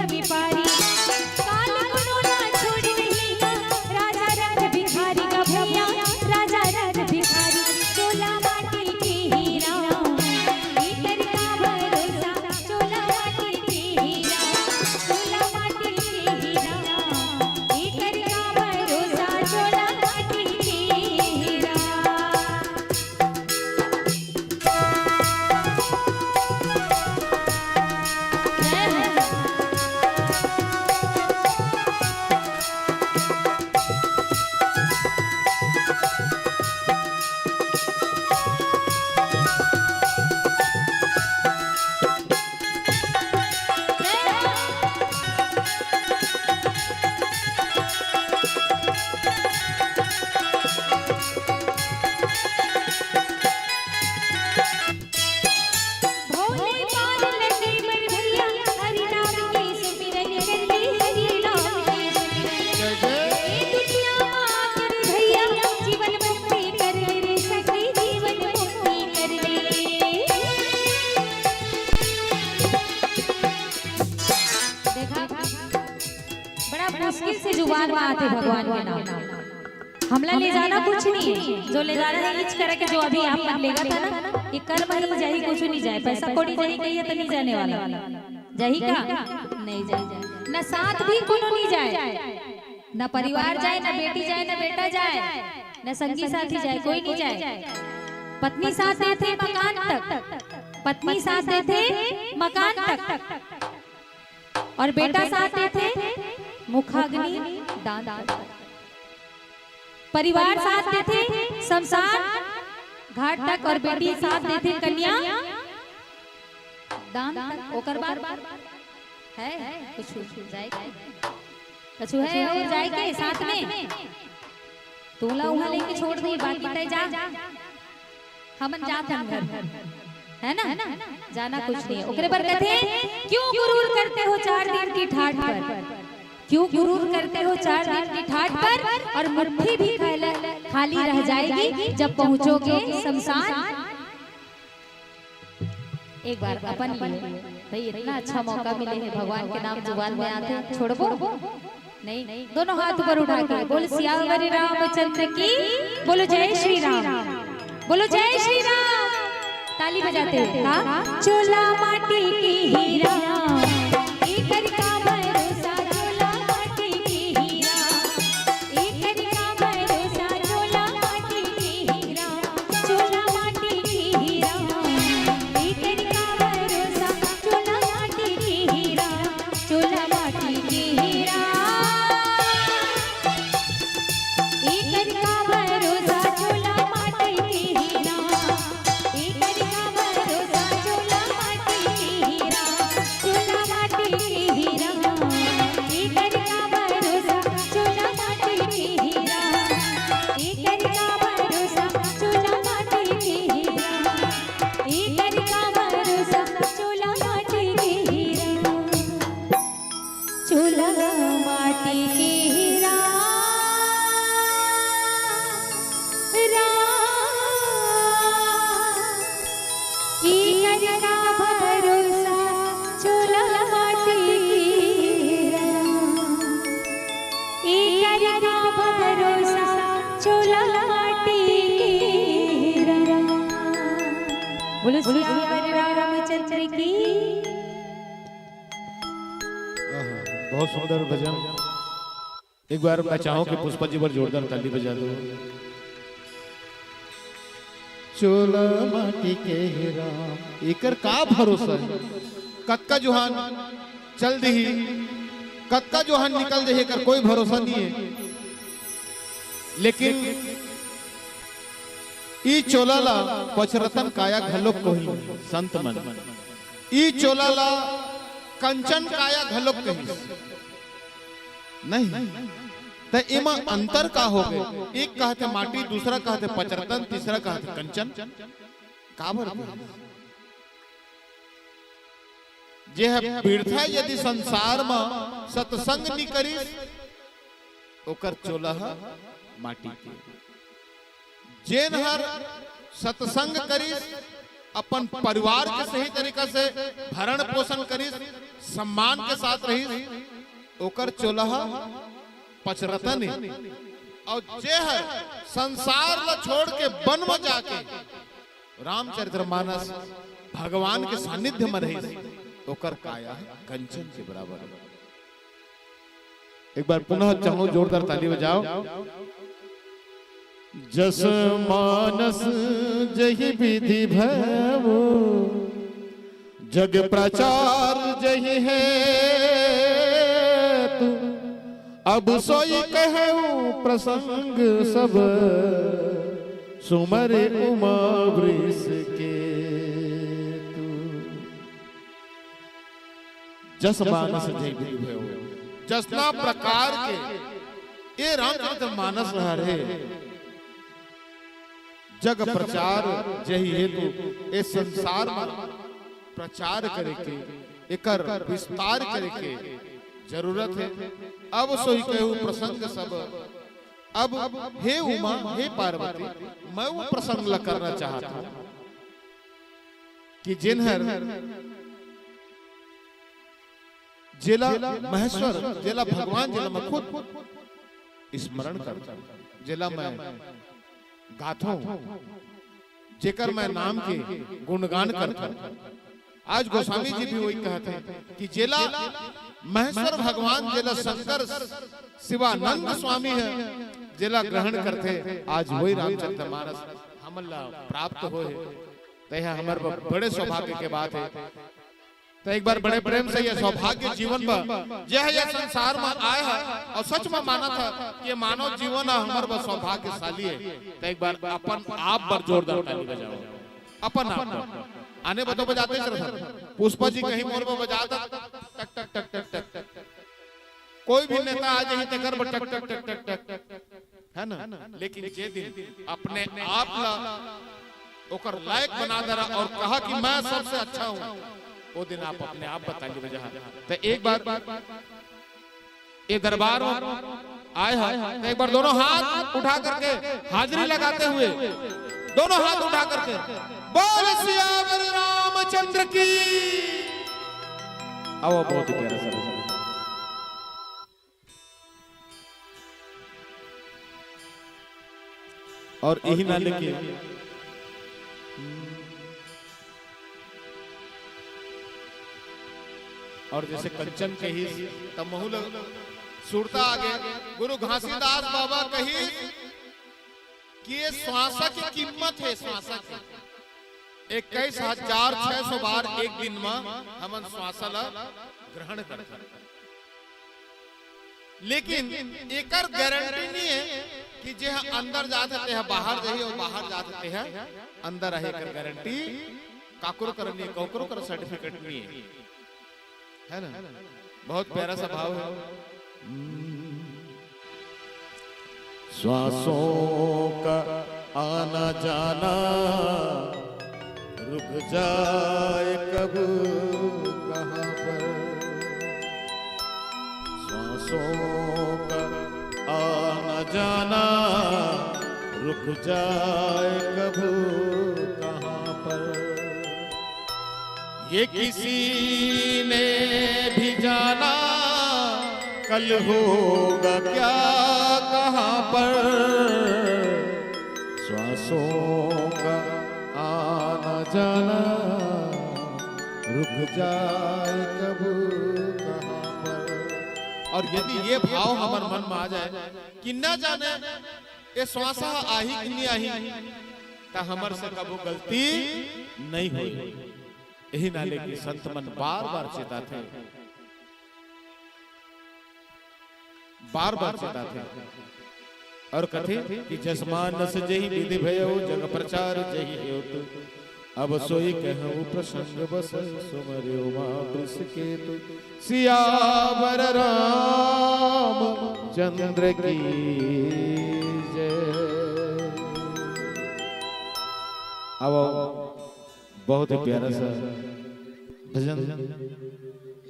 बात है भगवान के नाम। हमला ले जाना कुछ नहीं है, जो ले जाना है इच करे के जो अभी आप मन लेगा था ना, ये कर्म ही जाही, कुछ नहीं जाए। पैसा कोड़ी जाही कहिए तो नहीं जाने वाला, जाही का नहीं जाए, न साथ भी कोनो नहीं जाए, न परिवार जाए, न बेटी जाए, न बेटा जाए, न संगी साथी जाए, कोई नहीं जाए। पत्नी साथ देते मकान तक, पत्नी साथ देते मकान तक, और बेटा साथ देते मुखाग्नि दान तक, परिवार साथ देते शमशान घाट तक, और बेटी साथ देते कन्या दान तक। ओकर बार है कुछ जाए कछु है और जाए के साथ में तोला उहाँ लेके छोड़ दे, बाकी तय जा, हमन जात हम घर, है ना, जाना कुछ नहीं है। ओकरे पर कहते क्यों गुरूर करते हो 4 दिन की ठाठ पर, क्यों गुरूर करते हो 4 दिन की ठाठ पर, और मुट्ठी भी खाली रह जाएगी जब पहुंचोगे शमशान। एक बार अपन लिए भाई इतना अच्छा मौका मिले है, भगवान के नाम जुबान में आते छोड़बो नहीं। दोनों हाथ ऊपर उठा के बोल सियावर रामचंद्र की, बोलो जय श्री राम, बोलो जय श्री राम। ताली बजाते हुए का चोला माटी की हीरा, एकर का भरोसा चोला माटी की हीरा, एकर का भरोसा चोला माटी की हीरा, चोला माटी की हीरा, एकर का भरोसा चोला माटी की हीरा, चोला माटी की हीरा, एकर का भरोसा चोला माटी की हीरा, एकर का भरोसा चोला माटी की हीरा, चोला माटी की हीरा, एकर का भरोसा चोला माटी की हीरा, एकर का भरोसा चोला माटी की हीरा, एकर का भरोसा चोला माटी की हीरा, चोला माटी की हीरा, एकर का भरोसा चोला माटी की हीरा, एकर का भरोसा चोला माटी की हीरा। बोलो सियावर रामचंद्र की। बहुत सुंदर भजन। एक बार मैं चाहूं कि पुष्पा जी पर जोरदार ताली बजा दो। चोला माटी के हीरा, एकर का भरोसा है, कत्का जुहान चल दही, कत्का जुहान निकल दही, एकर कोई भरोसा नहीं है। लेकिन ई चोलाला पचरतन काया घलोक कोही संत मन, ई चोलाला कंचन काया घलोक कही नहीं। तो इमा अंतर का हो गए, एक कहते माटी, दूसरा कहते पचरतन, तीसरा कहते कंचन, काबर जे है पीड़ता। यदि संसार में सत्संग नहीं करी ओकर चोला माटी के, जेन हर सत्संग करी, अपन परिवार के सही तरीका से भरण पोषण करी, सम्मान के साथ रही, ओकर चोला पचरतन। और जे है संसार ला छोड़ के वन में जाके रामचरितमानस भगवान के सानिध्य में रही, ओकर काया कंचन के बराबर। एक बार पुनः चाहो जोरदार ताली बजाओ। जस मानस जहि विधि भवो, जग प्रचार जहि है तू, अब सोई कहूं प्रसंग सब, सुमर उमा वृष के तू। जस मानस जहि विधि भवो, जसना प्रकार के ये रामचरित मानस रहे, जग प्रचार जही हेतु इस संसार में प्रचार करे के, एकर विस्तार करे के जरूरत है। अब सोई कहूं प्रसंग सब, अब हे उमा हे पार्वती, मैं वो प्रसंग ला करना चाहता हूं कि जिन्हर जिला महेश्वर, जिला भगवान, जिला मैं खुद स्मरण करता जिला मैं गाथो जेकर मैं नाम के गुणगान करता। आज गोस्वामी जी भी वही कहते हैं कि जिला महेश्वर भगवान जिला शंकर शिवानंद स्वामी है जिला ग्रहण करते आज वही रामचरित मानस हमला प्राप्त हो तो हमारे बड़े सौभाग्य के बात है। तो एक बार बड़े प्रेम से ये सौभाग्य जीवन में यह संसार में आया है और सच में माना था कि मानव जीवन हमारे सौभाग्यशाली है। तो एक बार अपन आप पर जोरदार ताली बजाओ। अपन आप आने बतो बजाते सर पुष्पा जी कहीं मोर में बजाता टक टक टक टक टक टक कोई भी नेता आ जाए तकर टक टक टक टक टक है ना। लेकिन जे दिन अपने आप ला ओकर लायक बना दरा और कहा कि मैं सबसे अच्छा हूं वो दिन आप अपने आप बताइए बजा। तो एक बार ये दरबार आए हैं तो एक बार दोनों हाथ उठा करके हाजिरी लगाते हुए दोनों हाथ उठा करके बोल सियावर रामचंद्र की। अब बहुत ही प्यारा सा और यही ना लेके और जैसे कंचन कही तब महू सुरता आगे गुरु घासीदास बाबा कही कि ये श्वासा की कीमत है। श्वासा की 21,600 बार एक दिन में हम श्वासा ला ग्रहण करते लेकिन एक गारंटी नहीं है कि जे अंदर जाते हैं बाहर जाइए और बाहर जाते हैं अंदर रहे कर गारंटी काकुर करनी कौकुर कर सर्टिफिकेट नहीं है ना। बहुत प्यारा सा भाव है। श्वासों का आना जाना रुक जाए कब कहां पर। श्वासों का आना जाना रुक जाए कब कहां पर। ये किसी ने भी जाना कल होगा क्या कहां पर। श्वासों का आना जाना रुक जाए कब कहां पर। और यदि ये भाव हमारे मन में आ जाए कि न जाने ये श्वासा आही कि नहीं आही तो हमारे से कबू गलती नहीं हुई। यही नाले की संत मन बार बार चेताते और कथे कि जसमानस जही विधि भयो जग प्रचार जही हेतु। अब सोई कहूं प्रसंग बस सुमर्यो मां वृष केतु। सियावर राम चंद्र की जय। अब बहुत ही प्यारा सा भजन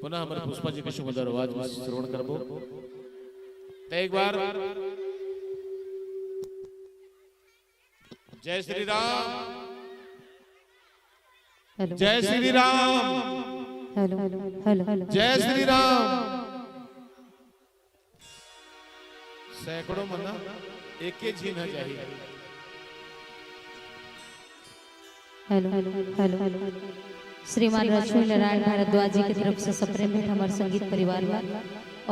पुनः हमारे पुष्पा जी के सुमधुर आवाज में श्रवण करबो। तो एक बार जय श्री राम जय श्री राम जय श्री राम। सैकड़ों मना एक ही छीन चाहिए। हेलो श्रीमान लक्ष्मी नारायण भारद्वाज जी की तरफ से सप्रेम भेंट हमारे संगीत परिवार में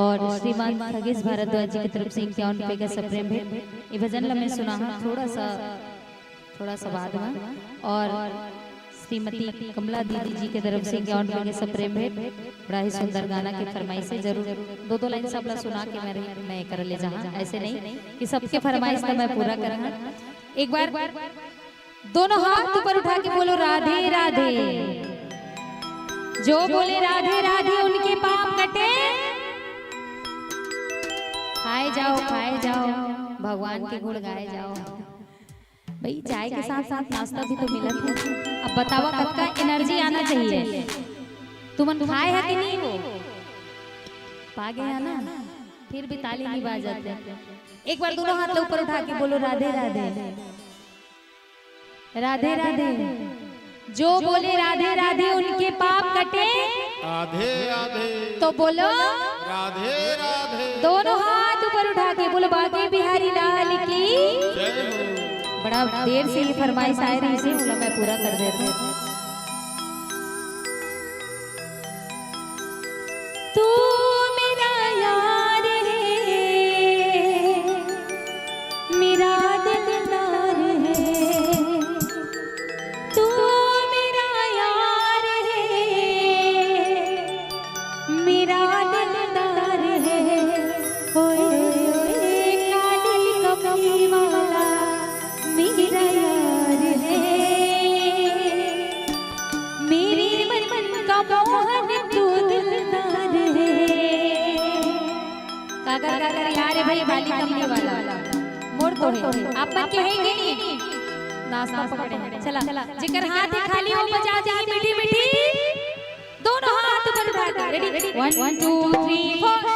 और श्रीमान खगेश भारद्वाज जी की तरफ से 51 रुपए का सप्रेम भेंट। ये भजन मैं सुना है थोड़ा सा बाद में। और श्रीमती कमला दीदी जी की तरफ से 51 रुपए के सप्रेम भेंट। बड़ा ही सुंदर गाना की फरमाइश से जरूर दो लाइन सब सुना के मैं कर ले जहाँ ऐसे नहीं कि सबके फरमाइश तो मैं पूरा करूँगा। एक बार दोनों हाथ ऊपर उठा के बोलो राधे राधे। जो बोले राधे राधे उनके पाप कटे। खाए जाओ भगवान के गुण गाए जाओ। भाई चाय के साथ साथ नाश्ता भी तो मिला था। अब बतावा कब का एनर्जी आना चाहिए। तुमन खाए है कि नहीं हो पा गया ना फिर भी ताली नहीं बाजाते। एक बार दोनों हाथ ऊपर उठा के बोलो राधे राधे राधे राधे। जो बोले राधे राधे उनके पाप कटे। राधे राधे तो बोलो राधे राधे। दोनों हाथ ऊपर उठा के बोलो बाके बिहारी लाल की। बड़ा देर से ये फरमाइश आ रही से बोला मैं पूरा कर देता हूँ। तू मेरा यार है, मेरा दिलदार है, तू मेरा यार है, मेरा दिलदार है, ओए काली कमली वाला मेरा यार है, मेरे मन का मोहन तू दिलदार है। कागर कागर यार भाई भाली कमली वाला मोड़ तो है आप मन के है कि नहीं नाश्ता पकड़े हैं। चला जिकर हाथ खाली हो बजा दे मीठी मीठी दोनों हाथ ऊपर उठा के रेडी 1 2 3 4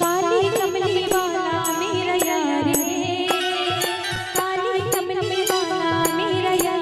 काली कमली वाला मेरा यार है, काली कमली वाला मेरा यार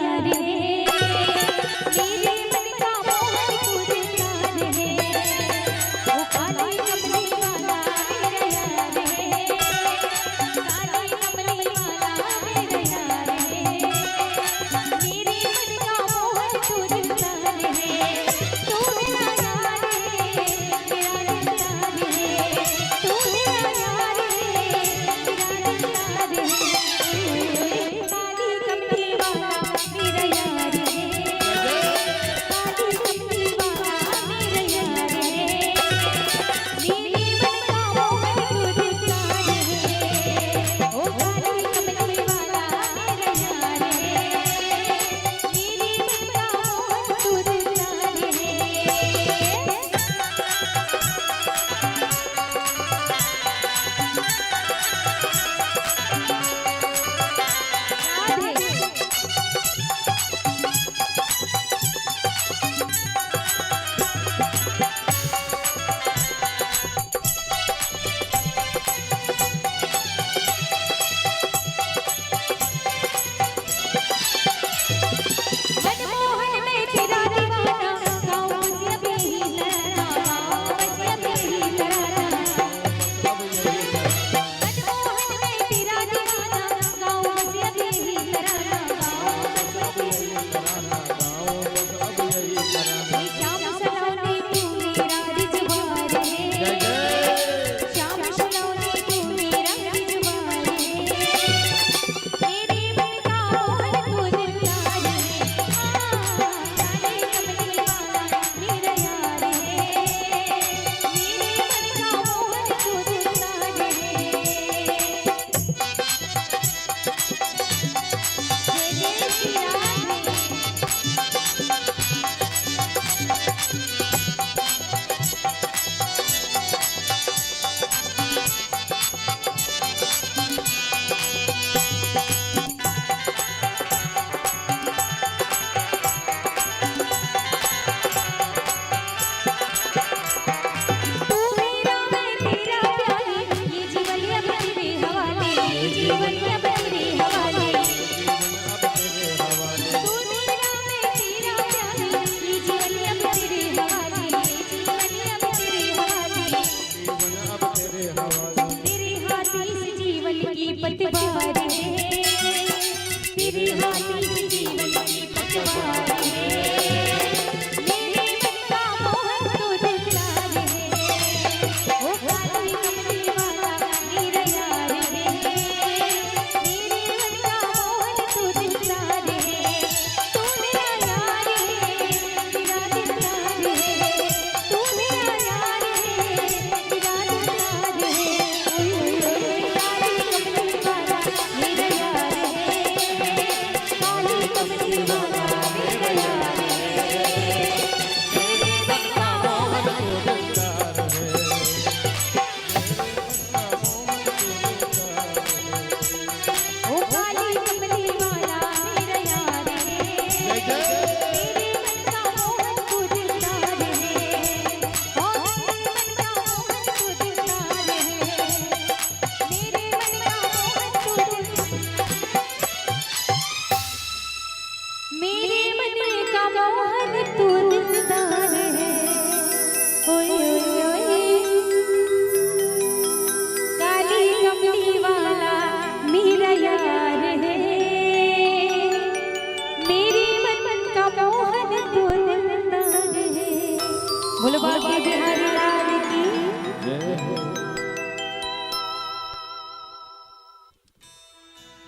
जय हो।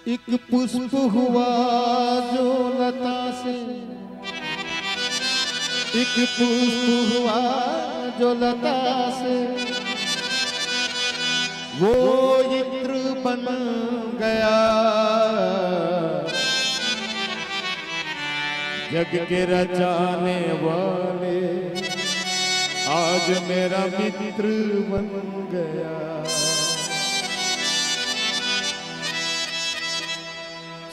एक पुष्प हुआ जो लता से, एक पुष्प हुआ जो लता से, वो इत्र बन गया। जग के रचाने वाले आज मेरा मित्र बन गया।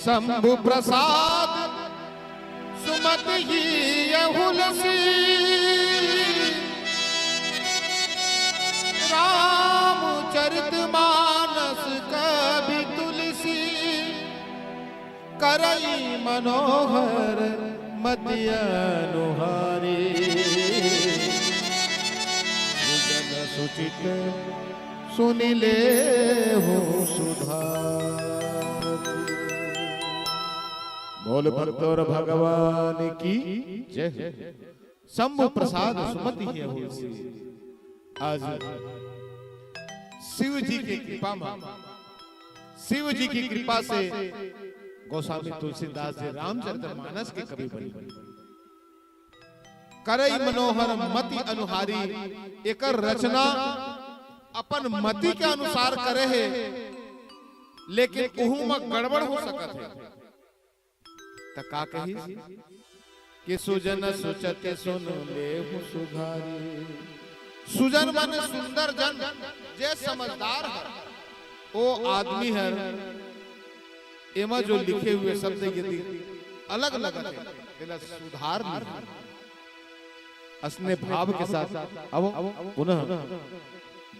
शंभु प्रसाद सुमति ही यहुलसी, रामचरितमानस कवि तुलसी, करई मनोहर मति अनुहारी। सुजन सुचित सुनिले हो सुधार। बोल भक्त और भगवान की जय। शंभु प्रसाद सुमति ही यहुलसी। आज शिव जी की कृपा में, शिव जी की कृपा से गोस्वामी तुलसीदास जी रामचरितमानस के कवि बने। करई मनोहर मति अनुहारी, एकर रचना अपन मति के अनुसार करे है, लेकिन उहू में गड़बड़ हो सकत है। त का कही कि सुजन सुचते सुन ले सुधारी। सुजन माने सुंदर जन, जे समझदार है वो आदमी है। एमा जो लिखे हुए शब्द यदि अलग अलग है, सुधार असने भाव के साथ अब पुनः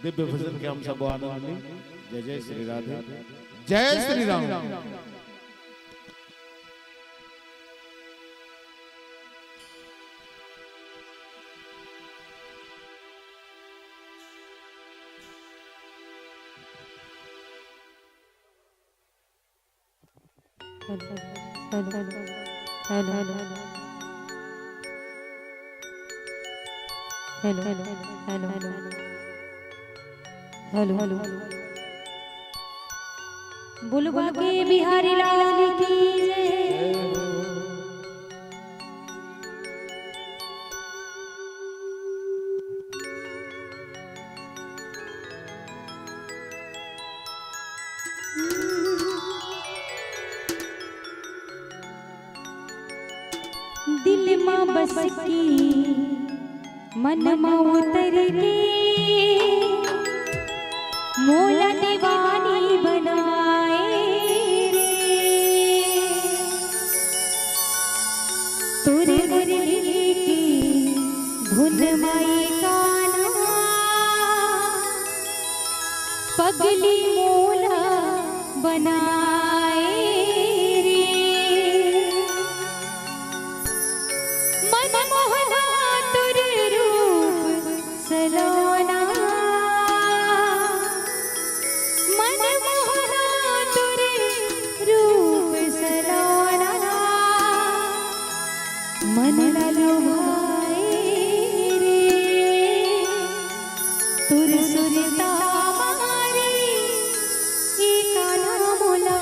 दिव्य भजन के हम सब आनंद ली। जय जय श्री राधे, जय Shri Ram. Hello hello hello hello hello hello hello बोलो बोलो के बिहारी लाल की जय। दिल माँ बस की मन माँ उतर के, मोला दीवानी बनाए रे। तुर मुरली की धुन माई काना, पगली मोला बनाए रे। मन मोहना तुर रूप सलोना, मन मोहना तुर रूप सलोना, मन लालो भाई रे। तुर सुरता मारी काना मोला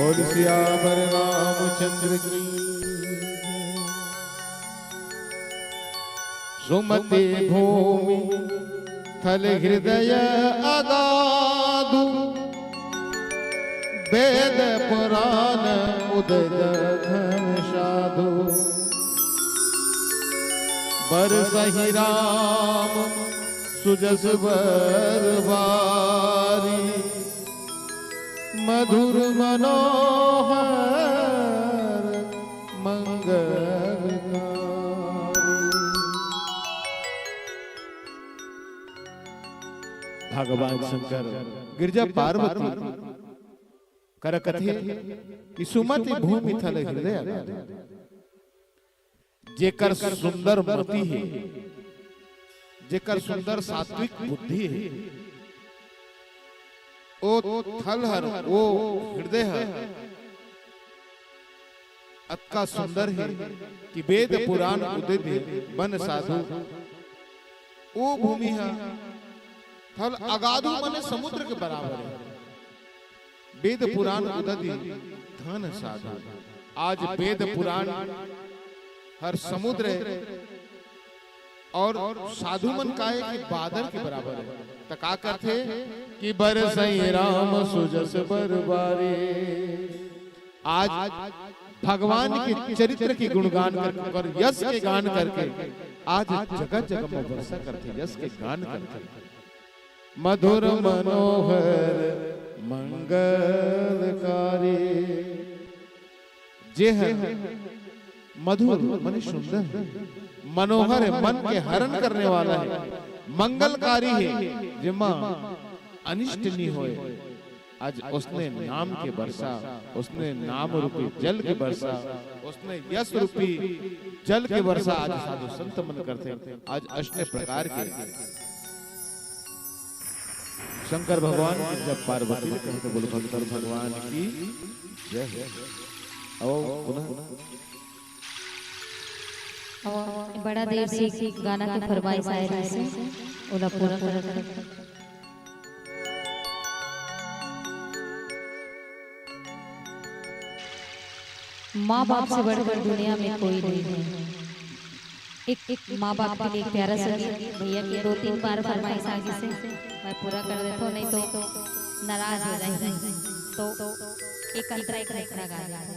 बोल सियावर रामचंद्र की। सुमति भूमि थल हृदय अगाधु, वेद पुराण उदय घन साधु। बरसहि राम सुजस बरबारी, मधुर मनोहर मंगलकारी। भगवान शंकर गिरजा पार्वती कर कथे कि सुमति भूमि थल हृदय, जेकर सुंदर मूर्ति है, जेकर सुंदर सात्विक बुद्धि है, ओ थल हर ओ हृदय है अतका सुंदर है कि वेद पुराण उदित बन साधु। ओ भूमि है थल अगाधु माने समुद्र के बराबर है, वेद पुराण उदित धन साधु। आज वेद पुराण हर समुद्र है और साधु मन का है कि बादल के बराबर है। तो का कहते कि बरसई राम सुजस बरबारी। आज भगवान के चरित्र की गुणगान कर यश के गान करके आज जगह जगह में वर्षा करते, यश के गान करते। मधुर मनोहर मंगलकारी, जे है मधुर मन सुंदर, मनोहर है, मन के हरण करने वाला है, मंगलकारी है, जिमा अनिष्ट नहीं होए। आज उसने नाम के वर्षा, उसने नाम रूपी जल के वर्षा, उसने यश रूपी जल के वर्षा आज साधु संत मन करते हैं। आज अष्ट प्रकार के शंकर भगवान की जब पार्वती कहते बोल शंकर भगवान की जय। पुनः बड़ा देर से गाना की फरमाइश आए रही से ओला पूरा कर। माँ बाप से बढ़कर दुनिया में कोई नहीं है। एक माँ बाप के लिए प्यारा सा भैया की 2-3 बार फरमाइश आगे से मैं पूरा कर देता हूँ, नहीं तो नाराज हो जाएंगे। तो एक अंतरा एक नखरा गा रहा है।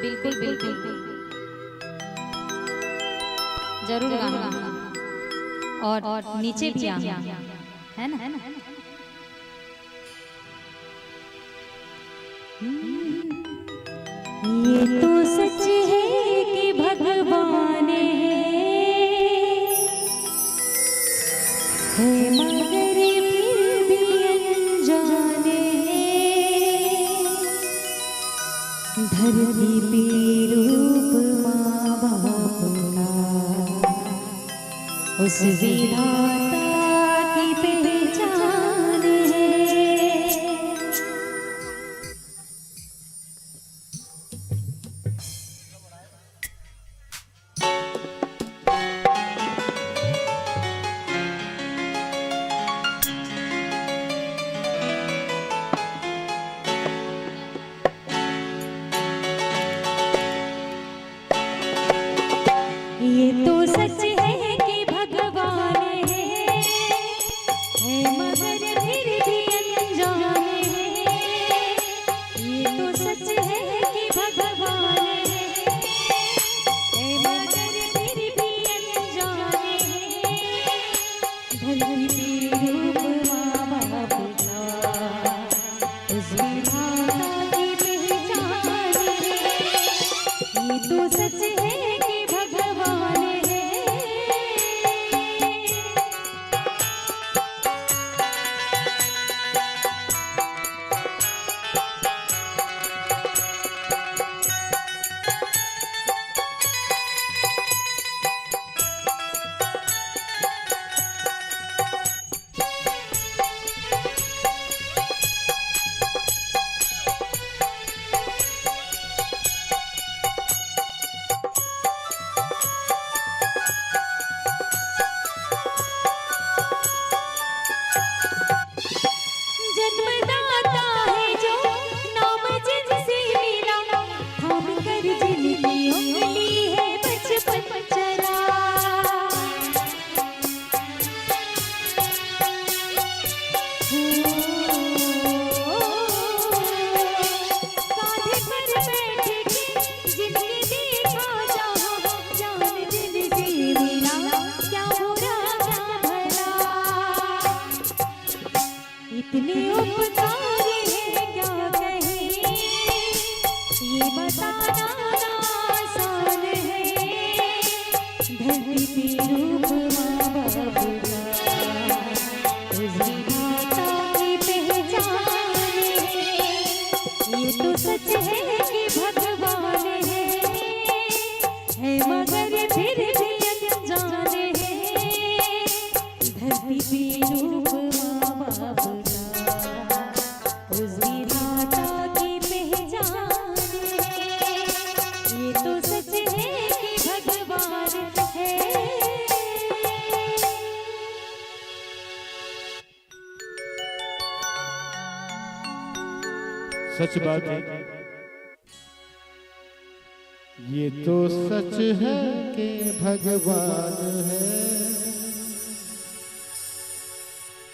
बिल्कुल बिल्कुल जरूर गाना और नीचे भी आना है ना। ये तो सच है कि भगवान है मगर फिर भी अनजाने, धरती पे रूप माँ बाप का उस विधाता की पहचान है। ये तो सच है कि भगवान है मगर फिर भी अनजाने हैं। ये तो सच है कि भगवान है मगर फिर भी अनजाने हैं। धरती रूप माँ बाप का उस विधाता की पहचान है। ये तो सच है कि भगवान है। कितने उपकार है क्या कहें, ये बताना आसान है। धरती पे रूप माँ बाप का, उसकी माता की पहचान है। ये तो सच है कि भगवान है मगर फिर भी अनजान है। धरती पे रूप माँ बाप का, उसकी माता की पहचान है। ये तो सच है कि भगवान है। सच बात है, ये तो सच है कि भगवान है।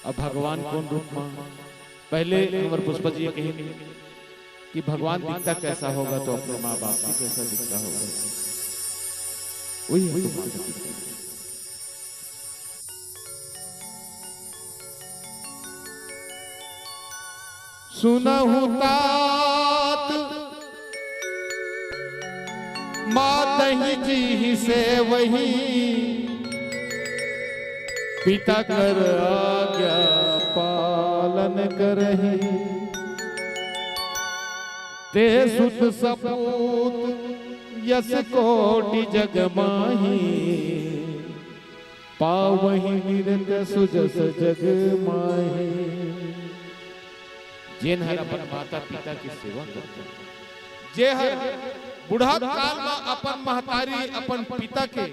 अब भगवान कौन रूप में? पहले अमर पुष्पा जी ये कहेंगे कि भगवान दिखता कैसा होगा, तो अपने माँ बाप की कैसा दिखता होगा, वही है तो माता पिता। सुनहु तात मातहि जी से वही, पिता कर आज्ञा पालन करहि। ते सुत सपूत यस कोटि जग माही, पावहि निरत सुजस जग माही। जिन हर अपन माता पिता की सेवा करते, जे हर बुढ़ा काल में अपन महतारी अपन पिता के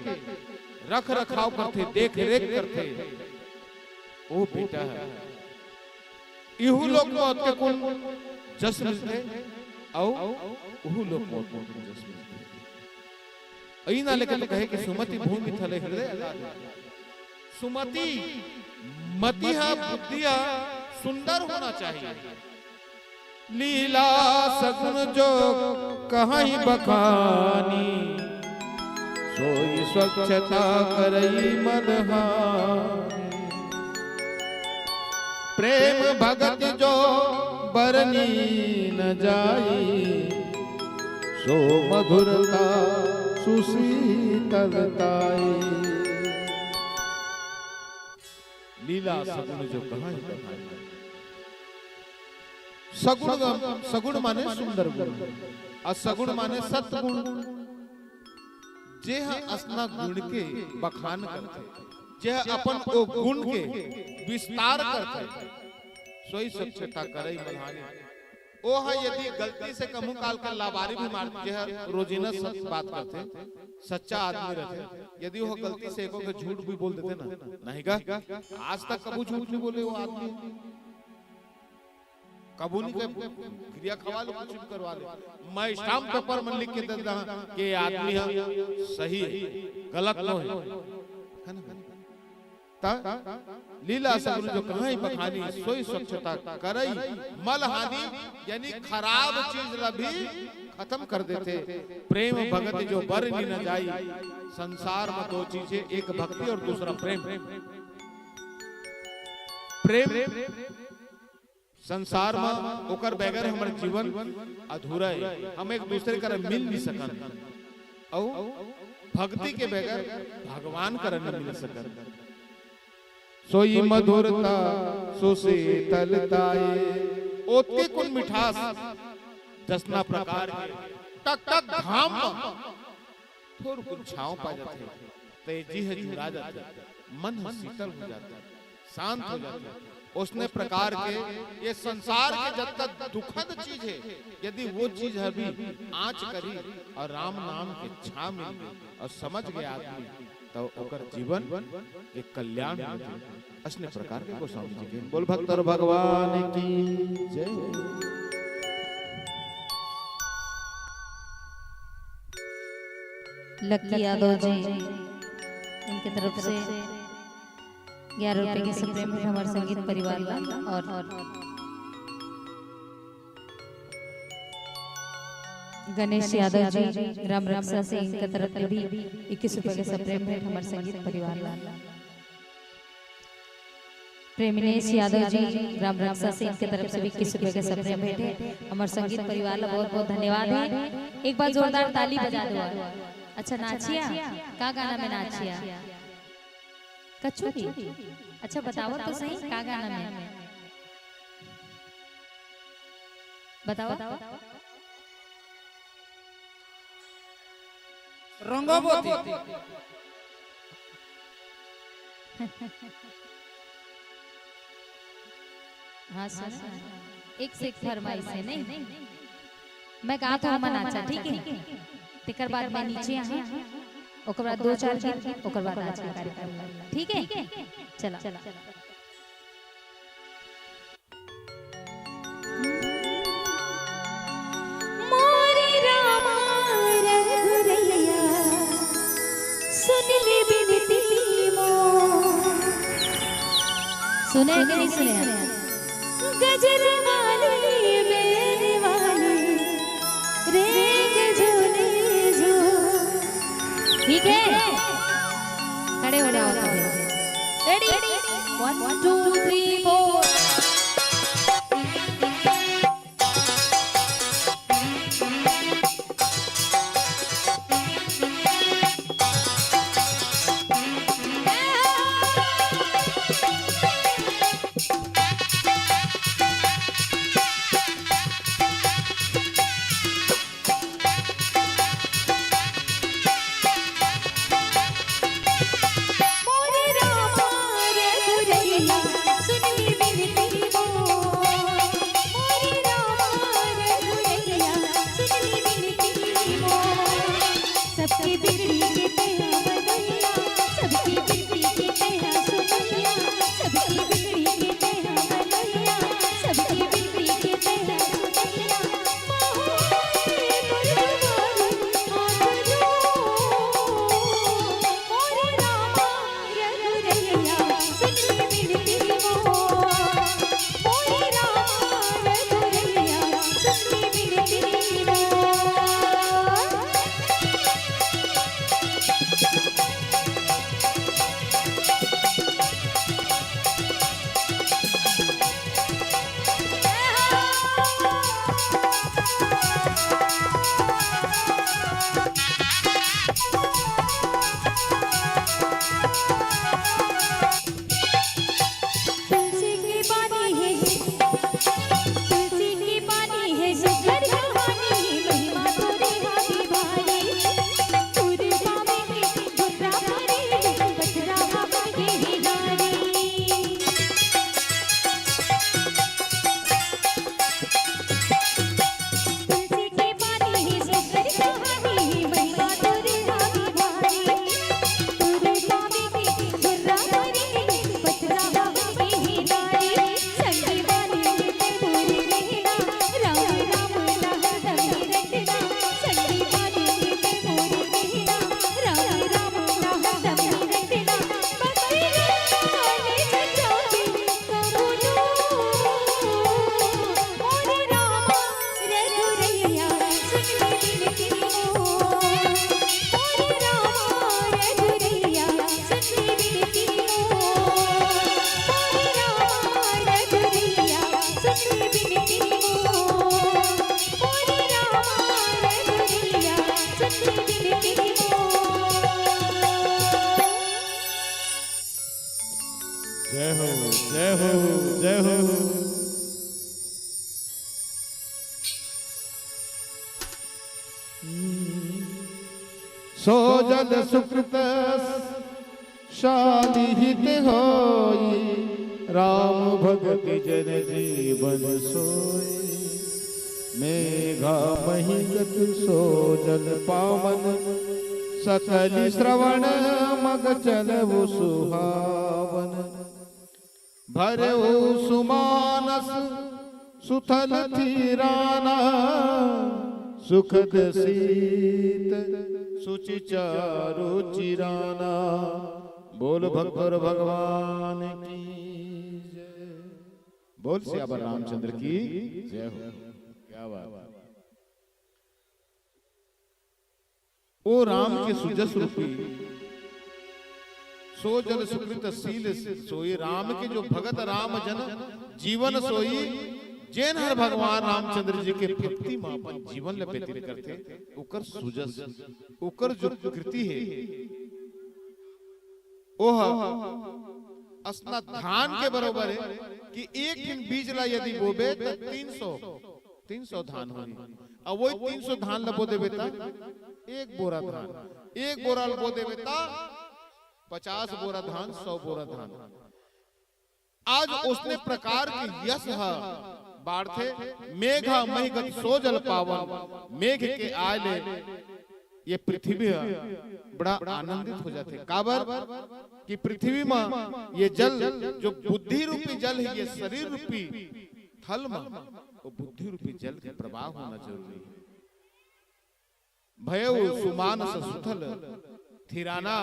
रख रखाव करते, देख रेख करते, वो बेटा है। इहू लोग मौत के कुल जस मिलते, औ उहू लोग मौत के जस मिलते। ऐना लेकर तो कहे कि सुमति भूमि थले हृदय आगाध। सुमति मतिहा बुद्धिया सुंदर होना चाहिए। लीला सगुन जो कहीं बखानी, सोई स्वच्छता करई मनहानी। प्रेम भगत जो बरनी न जाई, सो मधुरता सुशीतलताई। लीला सगुन जो कहीं बखानी। सगुण सगुण माने सुंदर गुण, और सगुण माने सत्गुण। जे असना गुण के बखान करते, जे अपन ओ गुण के विस्तार करते, सोई स्वच्छता करई मनहानी। ओ है यदि गलती से कहूं काल का लावारी भी मार, जे रोजीना सच बात करते, सच्चा आदमी रहते, यदि वो गलती से एको के झूठ भी बोल देते ना, नहीं का आज तक कबू झूठ नहीं बोले वो आदमी, कबू नहीं क्रिया खवा लो, कुछ भी करवा ले। मैं स्टाम्प पेपर में लिख के देता कि आदमी है सही गलत न है ना। लीला सगुन जो कहीं बखानी, सोई स्वच्छता करई मलहानी, यानी खराब चीज भी खत्म कर देते। प्रेम भगत जो बरनी न जाई। संसार में दो चीजें, एक भक्ति और दूसरा प्रेम। प्रेम संसार में ओकर बगैर हमारे जीवन अधूरा है, हम एक दूसरे का मिल नहीं सकन, और भक्ति के बगैर भगवान का न मिल सकन। सोई मधुरता सुशीतलताए, ओते कुन मिठास दसना प्रकार के, टक टक घाम थोड़ कुन छांव पा जाते, तेजी है जुड़ा जाता, मन शीतल हो जाता, शांत हो जाता। उसने प्रकार के ये संसार के जब तक दुखद चीज है, यदि वो चीज अभी आँच करी और राम नाम के छा मिल गई और समझ गए आदमी, तो ओकर जीवन एक कल्याण असने प्रकार के गोस्वामी जी के बोल भक्त और भगवान की जय। लक्की यादव जी, इनके तरफ से 11 रुपए के सप्रे में हमारे संगीत परिवार ला, और गणेश यादव जी राम रक्षा से इनके तरफ से भी 21 रुपए के सप्रे में हमारे संगीत परिवार ला। प्रेमिनेश यादव जी राम रक्षा से इनके तरफ से भी 21 रुपए के सपने भेंटे। हमारे संगीत परिवार ला बहुत बहुत धन्यवाद है। एक बार जोरदार ताली बजा दो। अच्छा नाचिया का गाना में नाचिया कचौरी। अच्छा बताओ तो सही का गाना में बताओ। रंगवती हाँ सर एक से एक फरमाइश है नहीं मैं गा तो हम नाचा ठीक है। तेकर बाद मैं नीचे यहाँ ओकर बाद 2-4 गीत ओकर बाद आज का कार्यक्रम ठीक है। चला मोरे रामा रघुरैया सुन ले बिनती मोर। सुने कि नहीं सुने गजर वाले मेरे वाले रे गजोले जो। ठीक है खड़े हो जाओ रेडी 1 2 3 4 मोरे रामा रघुरैया सुन ले बिनती मोर। मोरे रामा रघुरैया सुन ले बिनती मोर। सबके बिगड़ी के तेरा बनैया सबकी बिगड़ी के तेरा सुनैया। सबकी बिगड़ी के तेरा बनैया सबकी बिगड़ी के तेरा सुनैया। मोरे गुरबानी हाथ जो। मोरे रामा रघुरैया सुन ले बिनती मोर। मोरे रामा रघुरैया सुन ले बिनती मोर। तुलसी की बानी है तुलसी की बानी है सुंदर कहानी महिमा तोरी हाथी भारी। पूरे बाबे के गुर्रा भरे बजरा बाबा के ही गारी। तुलसी की बानी है सुंदर कहानी महिमा तोरी हाथी भारी। पूरे बाबे के गुर्रा भरे बजरा बाबा के ही गारी। संगी बानी ते मोरे मेहरा राम राम लहदम रटना। संगी बानी ते मोरे मेहरा राम राम लहदम रटना। भक्ति गाने सजावे कबूलो। मोरे रामा रघुरैया सुन ले बिनती मोर। मोरे रामा रघुरैया सुन ले बिनती मोर। मोरे रामा रघुरैया सुन ले बिनती मोर। मोरे रामा रघुरैया सुन ले बिनती मोर। जय हो जय हो जय हो। सो जल सुकृत शाली हित होई राम भगति जन जीवन सोई। मेघा महिगत सो जल पावन सकल श्रवण मग चलवु सुहावन। भरऊ सुमानस सुथल थीराना सुखद सीत सुचि चारु चिराना। बोल भगवर भगवान की जय। बोल सियावर रामचंद्र की जय हो। क्या बात। ओ राम के सुजस रूपी सो जल सुकृत शील सोई राम के जो भगत राम जन जीवन सोई जैन हर भगवान रामचंद्र जी के भक्ति में अपन जीवन ले व्यतीत करते उकर सुजस उकर जो कृति है ओह असना धान के बराबर है कि एक दिन बीज ला यदि बोबे तो 300 धान होई और वही 300 धान ला बो देबे ता एक बोरा धान एक बोरा ला बो देबे ता 50 बोरा धान 100 बोरा धान आज उसने प्रकार की यश है बाढ़ मेघा महिगत सो जल पावन मेघ के आले ये पृथ्वी बड़ा आनंदित हो जाते काबर कि पृथ्वी में ये जल जो बुद्धि रूपी जल है ये शरीर रूपी थल में वो बुद्धि रूपी जल के प्रवाह होना जरूरी है भय सुमान सुथल थिराना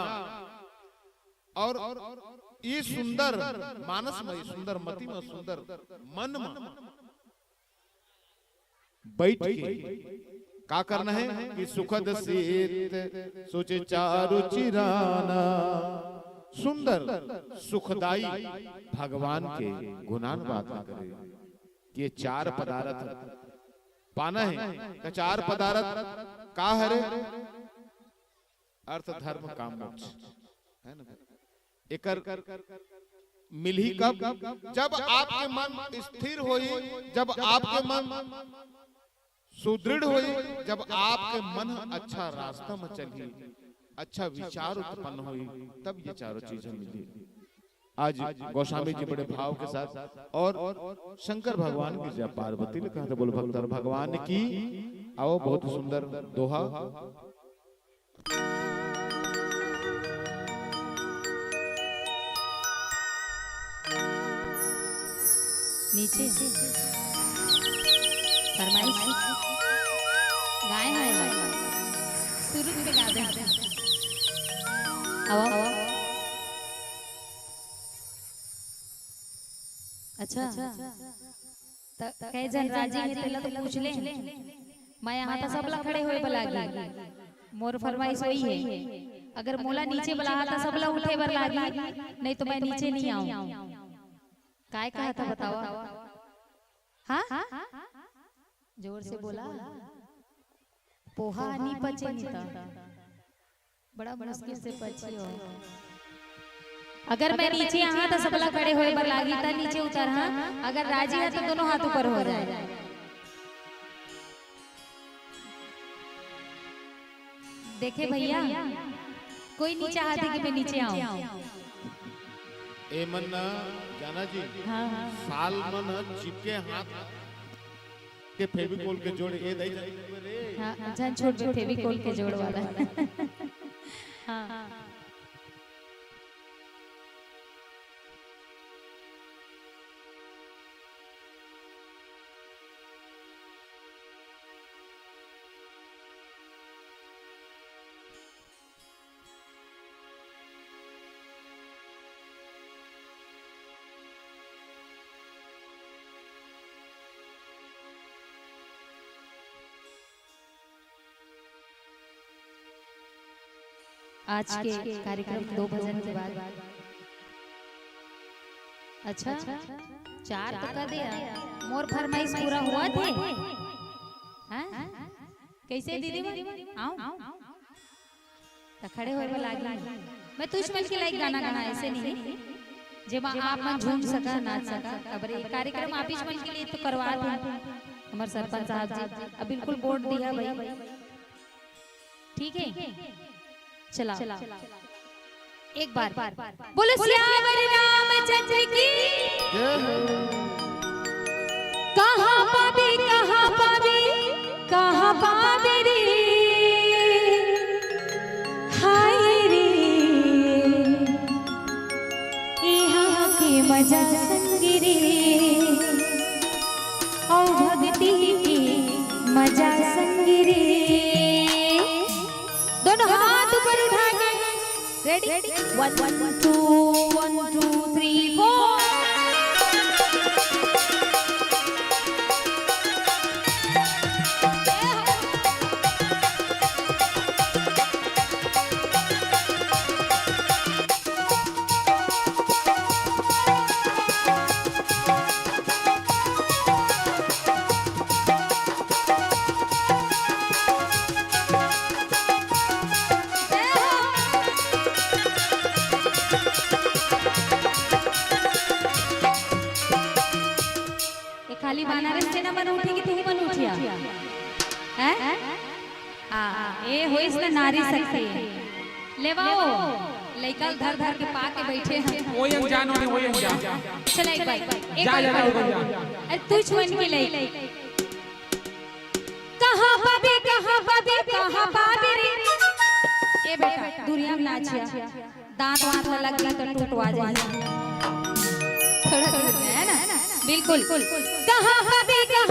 और ये सुंदर मानस में सुंदर मति में सुंदर मन में बैठ के का करना है कि सुखद सीत सोचे चारु चिराना सुंदर सुखदाई भगवान के गुणान बात करे कि ये चार पदार्थ पाना है तो चार पदार्थ का हरे अर्थ धर्म काम मोक्ष है ना एकर मिली कब जब आपके मन स्थिर होई जब आपके मन सुदृढ़ होई जब आपके मन अच्छा रास्ता में चली अच्छा विचार उत्पन्न हुई तब ये चारों चीजें मिली आज गोस्वामी जी बड़े भाव के साथ और शंकर भगवान की जब पार्वती ने कहा था बोल भक्तर भगवान की आओ बहुत सुंदर दोहा नीचे फरमाइश गाय है शुरू से गा दे आओ अच्छा कई जन राजी है तेला तो पूछ ले मैं यहाँ तो सबला खड़े हुए बलागी मोर फरमाइश वही है अगर मोला नीचे बुलाहा था सबला उठे बर लागी नहीं तो मैं नीचे नहीं आऊं काय कहा था बताओ हाँ जोर से बोला पोहा नहीं पचे नहीं था बड़ा मुश्किल से पची हो अगर मैं नीचे यहाँ तो सबला खड़े हुए बर लागी था नीचे उतर हाँ अगर राजी है तो दोनों हाथ ऊपर हो जाए देखे भैया कोई नहीं चाहती कि मैं नीचे आऊं ए मन जाना जी हाँ साल मन चिपके हाथ के फेविकोल के जोड़े ए दई रे हाँ जान छोड़ दे फेविकोल के जोड़ वाला हाँ आज के कार्यक्रम 2 भजन के बाद अच्छा 4 तो कर दिया मोर फरमाइश पूरा हुआ थे हाँ? कैसे दीदी आओ तो खड़े होए लागी मैं तुष्मल के लायक गाना गाना ऐसे नहीं जेमा आप मन झूम सका नाच सका अब ये कार्यक्रम आप मन के लिए तो करवा थे हमारे सरपंच साहब जी अब बिल्कुल बोर्ड दिया भाई ठीक है चला एक बार बोलो सियावर रामचंद्र की कहाँ पावे रे हाय रे यहाँ की मजा संग रे और भक्ति की मजा संग रे दोनों हाथ ऊपर उठा के रेडी 1 2 1 2 3 4 जय खाली बनारस से ना मन उठेगी तू मन उठिया हैं ए होइस ना नारी शक्ति लेवाओ लइका धर धर के पाके बैठे हैं वही अनजान होने वही अनजान चल एक बार अरे तू छोन के लई कहां पाबे रे ए बेटा दुनिया में नाचिया दांत वांत लग गया तो टूटवा जाए थोड़ा है ना बिल्कुल कहां पाबे रे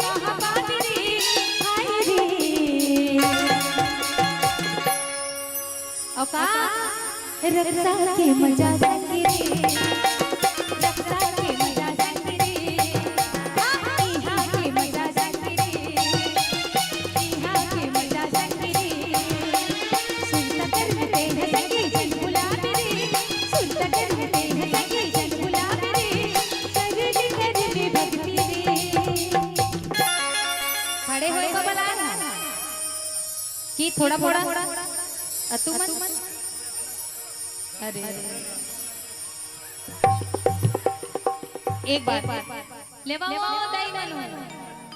कहां पाबे रे हाय रे औका रक्षा के मजा संगे रे रक्षा के मजा संगे रे इहा के मजा संगे रे इहा के मजा संगे रे सुनता कर में तेरे संगे जन गुलाब रे सुनता कर में तेरे संगे जन गुलाब रे कर में भक्ति रे खड़े होए बबला की थोड़ा थोड़ा तू मन अरे एक बार लेवाओ दाई नानू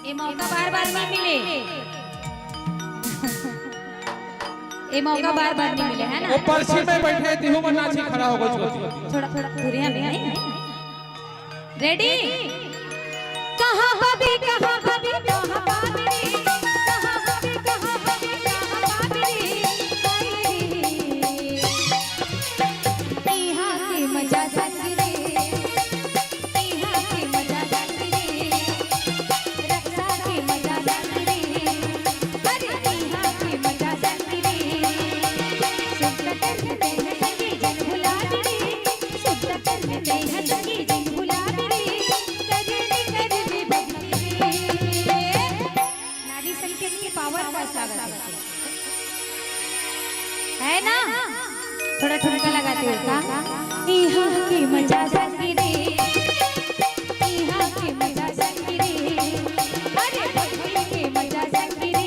ये मौका बार-बार नहीं मिले ये मौका बार-बार नहीं मिले है ना वो पर्ची में बैठे तिहु में नाची खड़ा हो गई थोड़ा दूरियां में नहीं रेडी कहां भाभी रे है ना थोड़ा ठुमका लगाते हो का इहा की मजा संगी रे इहा की मजा संगी रे अरे भक्ति की मजा संगी रे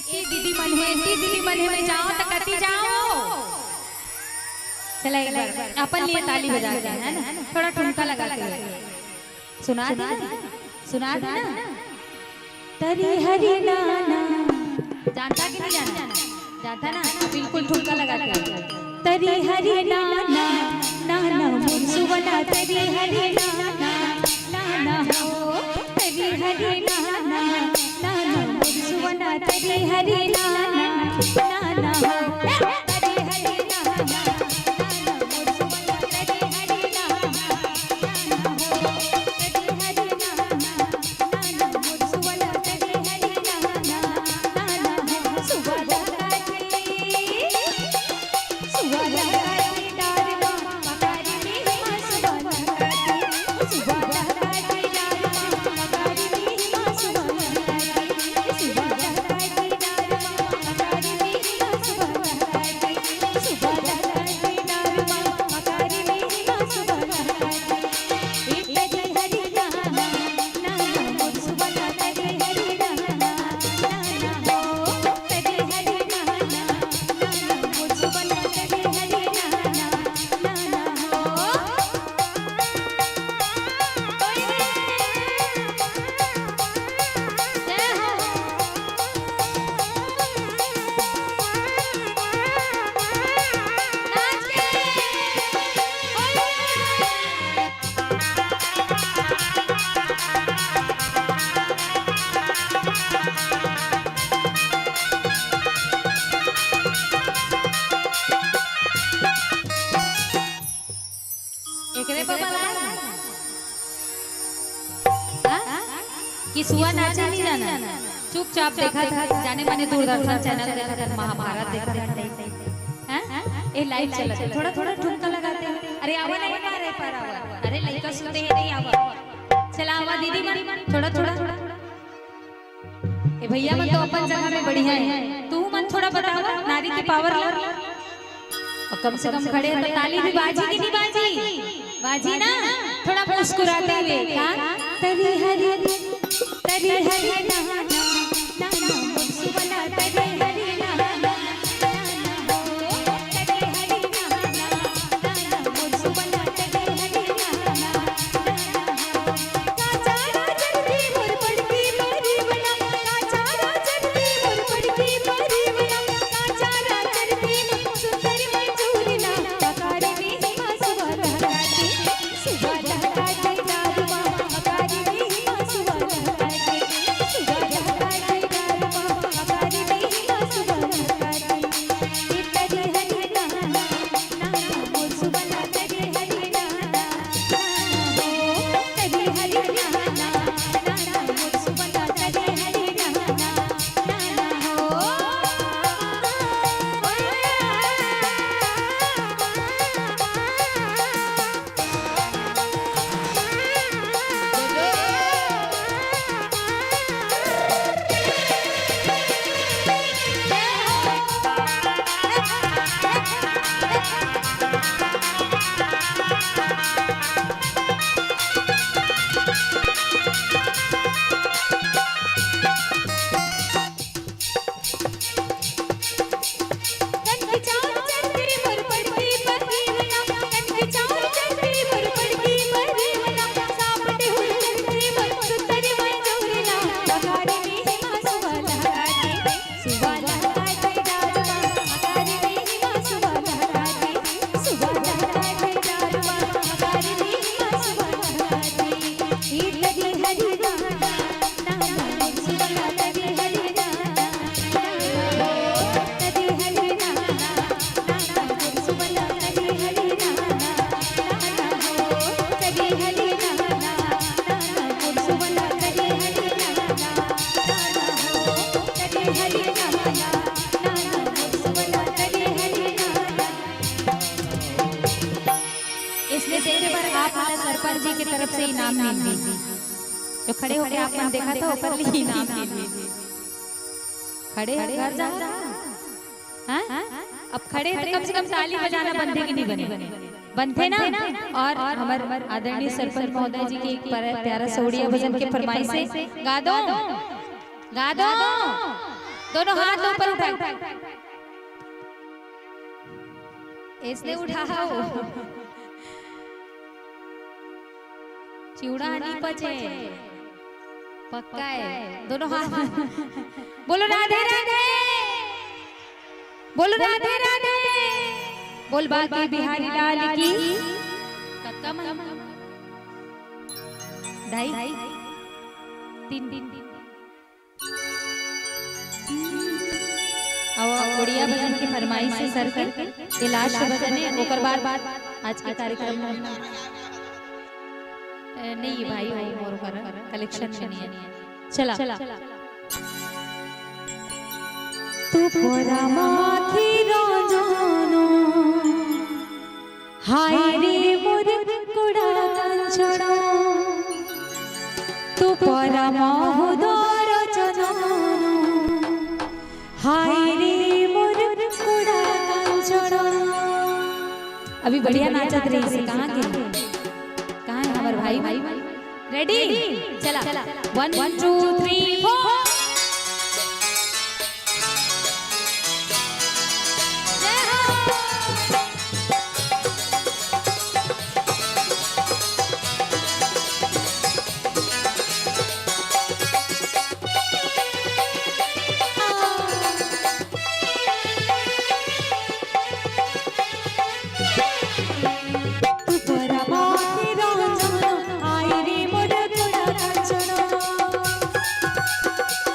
दीदी मन में जाओ तो कटी जाओ चला एक बार अपन लिए ताली बजाते हैं ना थोड़ा ठुमका लगाते हैं सुना ना तरी हरी नाना जानता कि नहीं जानता ना बिल्कुल ठुमका लगाते हैं तरी हरी नाना नाना सुवना तरी हरी नाना हो तरी हरी नाना सुवना तरी हरी नाना हो तरी हरी नाना सुवना कि सुआ नाचे नहीं जाना, चुपचाप देखा था जाने माने दूरदर्शन चैनल देखा था, महाभारत देखा था, हैं ये लाइव चला था, थोड़ा थोड़ा ठुमका लगाते हैं। अरे आवा नहीं आ रहे पर आवा, अरे लड़का सुनते हैं नहीं आवा, चला आवा दीदी मन थोड़ा थोड़ा। ए भैया मन तो अपन जगह में बढ़िया है, तू मन थोड़ा बतावा नारी की पावर ला, और कम से कम खड़े तो ताली भी बाजी की नहीं बाजी, बाजी ना थोड़ा मुस्कुराते हुए का तरी हरी ना ना ना मुस्कुरा तरी हरी ना ना ना तरी हरी ना ना ना मुस्कुरा तरी हरी ना ना काचारा चंदी मोर पड़की मारी बना, काचारा चंदी मोर पड़की मारी बना, काचारा चंदी सुंदर मंजूरी ना पकारे में मासुवा लहराती, सुबह लहराती दारुआ पकारे में मासुवा लहराती, सुबह लहराती दारुआ पकारे में मासुवा लहराती, तरी हरी ना ना मोर सुबह तरी हरी ना ना तरी हरी ना ना मोर सुबह तरी हरी ना ना हो। कनके चार चंदी मोर पड़की परी बना, कनके चार चंदी मोर पड़की परी बना, सापटे हुई चंदी मोर सुंदर मंजूरी ना पकारे में मासुवा लहराती, सुबह लहराती दारुआ पकारे में मासुवा लहराती, सुबह लहराती दारुआ पकारे में मासुवा लहराती, तरी हरी ना ना सुबह तरी हरी ना तरी हरी ना सुबह तरी हरी ना तरी हरी ना सुबह तरी हरी ना तरी हरी ना सुबह तरी हरी ना। इसलिए तेरे पर आप हमारे सरपंच जी की तरफ से इनाम मिल गई, जो खड़े होके आपने देखा था ऊपर लिए इनाम मिल गई, खड़े घर जा हाँ अब खड़े तो कम से कम ताली बजाना बंधे की नहीं बने, बनते ना। और हमारे आदरणीय सरपंच महोदय जी के एक प्यारा सा उड़िया भजन के फरमाइश से गा दो दोनों हाथ ऊपर उठाओ, इसलिए उठाओ चिवड़ा नहीं पचे पक्का है, दोनों हाथ बोलो राधे राधे, बोलो राधे राधे, बोल बाकी बिहारी लाल की कक्का ढाई तीन और उड़िया भजन की फरमाइश से सर के ये लास्ट भजन है, ओकर बाद आज के कार्यक्रम में नहीं भाई और कलेक्शन में नहीं है, चला तू पोरा माखी रोजानो हाय रे मोर कुड़ा कंचना, तू पोरा महोदर जनानो हाय रे मोर कुड़ा कंचना। अभी बढ़िया नाचत रही से कहाँ है हमारे भाई रेडी, चला 1 2 3 4 Thank you.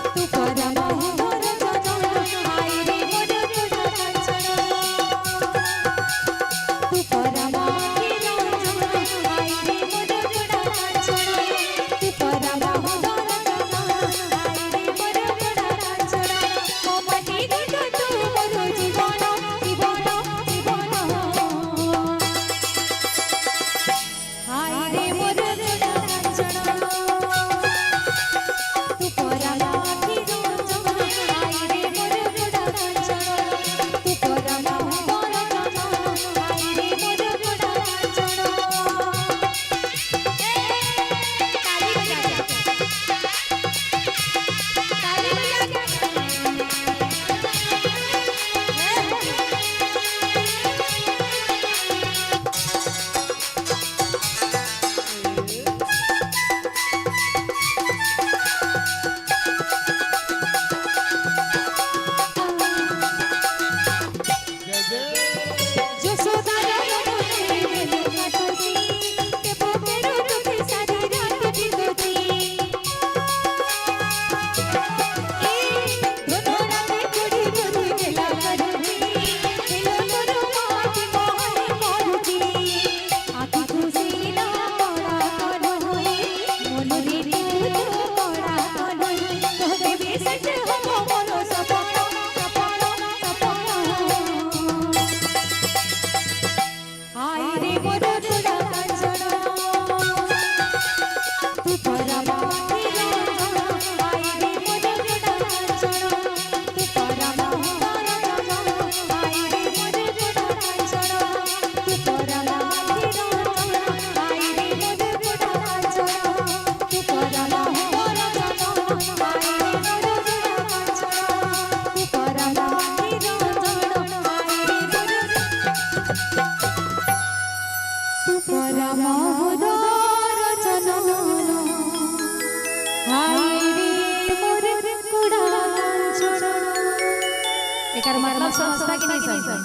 एकर मतलब समझता कि नहीं समझता?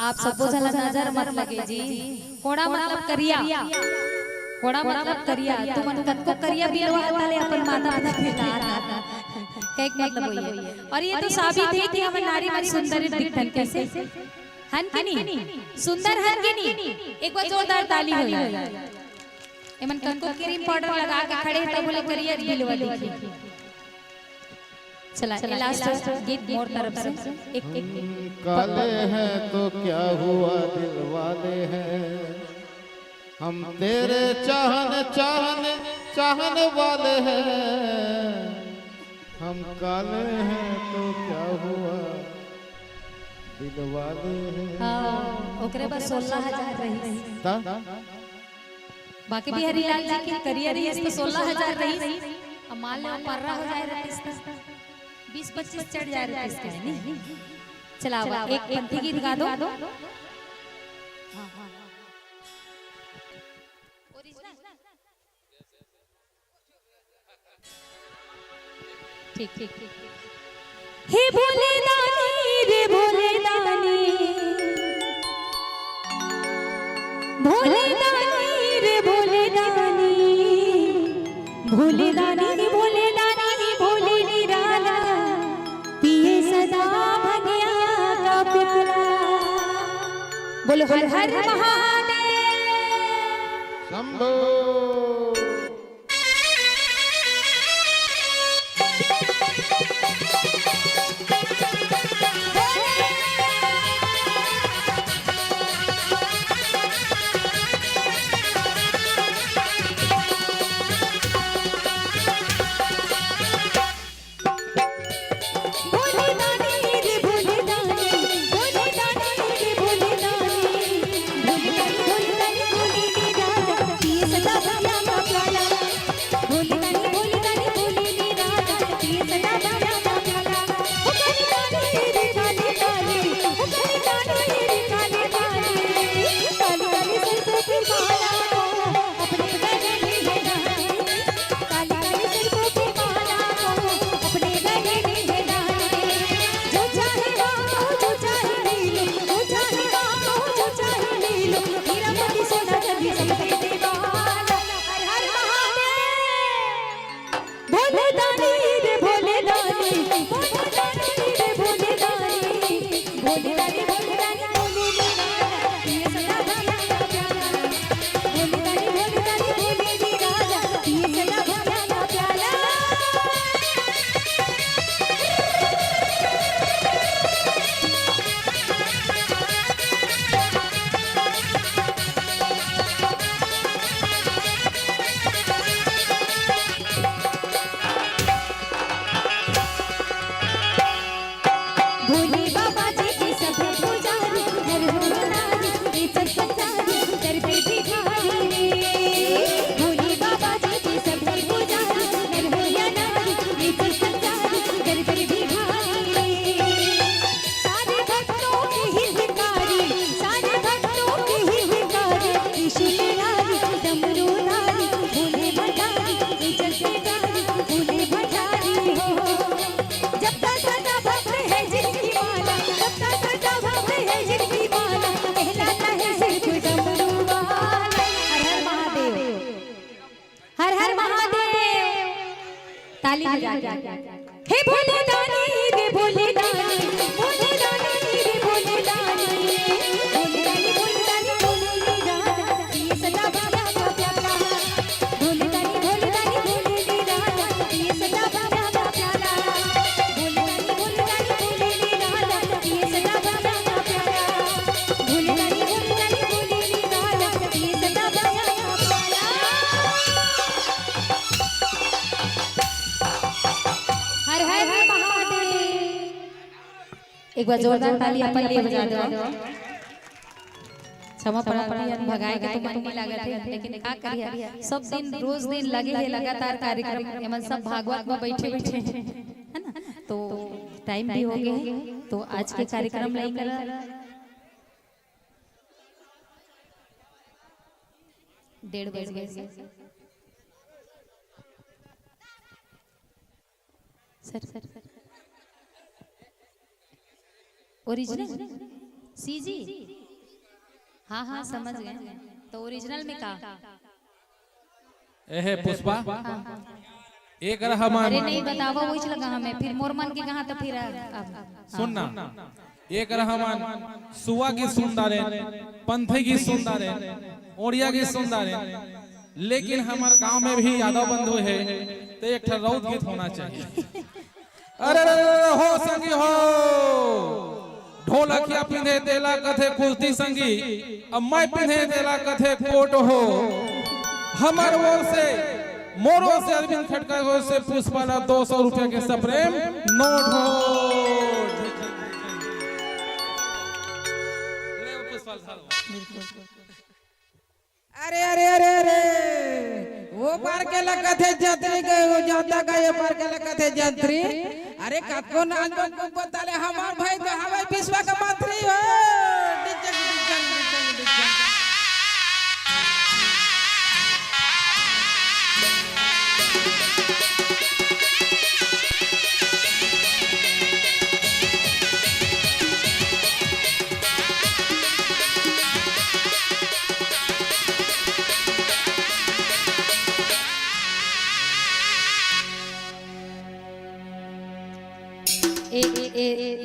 आप सबको जला नजर मत लगे जी। कोड़ा मतलब करिया, कोड़ा मतलब करिया। तुम कनको करिया बिलवा ताले अपन माता पिता पिता कईक मतलब होई है। और ये तो साबित है कि हम नारी मन सुंदर दिखतन कैसे हन कि नहीं, सुंदर हन कि नहीं। एक बार जोरदार ताली हो जाए। एमन कनको क्रीम पाउडर लगा के खड़े तब बोले करिया बिलवा दिखी। चला लास्ट गीत मोर तरफ से एक काले हैं तो क्या हुआ दिल वाले हैं, हम तेरे चाहने वाले हैं। हम काले हैं तो क्या हुआ दिल वाले हैं। हाँ ओकरे पर 16,000 रही। ता? बाकी भी हरिलाल जी की करियर ही तो 16,000 रही। अब मान लो पर्रा हो जाए रहा 20-25 चढ़ जाए रहा इसका नहीं। चला एक पंथी गीत गा दो। ठीक ठीक हे भोले दानी रे भोले दानी, भोले दानी रे भोले दानी, भोले दानी भोले दानी भोले निराला, पिए सदा भगिया का प्याला। बोलो हर हर महादेव शंभो। ताली बजा हे भोले दानी रे भोले दानी, भोले दानी रे भोले दानी, भोले दानी भोले दानी भोले दानी, ये सदा भला का प्याला। भोले दानी भोले दानी भोले दानी, ये सदा भला का प्याला। भोले दानी भोले दानी ये सदा भला का प्याला। भोले दानी भोले दानी ये सदा भला का प्याला। हर हर महादेव। एक बार जोरदार ताली अपन लिए बजा दो। क्षमा प्रार्थी भगाए के तो मन नहीं लगा थे, लेकिन का करिए सब दिन रोज दिन लगे है लगातार कार्यक्रम एमन सब भागवत में बैठे बैठे है ना, तो टाइम भी हो गया है, तो आज के कार्यक्रम लाई कर 1:30 बज गए सर। Original CG. हाँ हाँ समझ गए। तो ओरिजिनल में का? एहे पुष्पा एक रहा अरे नहीं बतावा वही लगा हमें, फिर मोर मन के कहा तो फिर सुनना। एक रहमान सुवा की सुंदर है, पंथी की सुंदर है, ओडिया की सुंदर है, लेकिन हमारे गांव में भी यादव बंधु है तो एक रौद गीत होना चाहिए। अरे हो संगी हो ढोलकिया पिंधे देला कथे कुश्ती संगी, अब मैं पिंधे देला कथे कोट हो। हमार ओर से मोरो से अरविंद खटका ओर से पुष्पाला 200 रुपया के सप्रेम नोट हो। अरे अरे अरे अरे वो पार के लगा थे जत्री गए वो जाता गए पार के लगा थे जत्री। अरे कतको नाच को पता ले हमार भाई तो हमारे विश्व का मंत्री हो।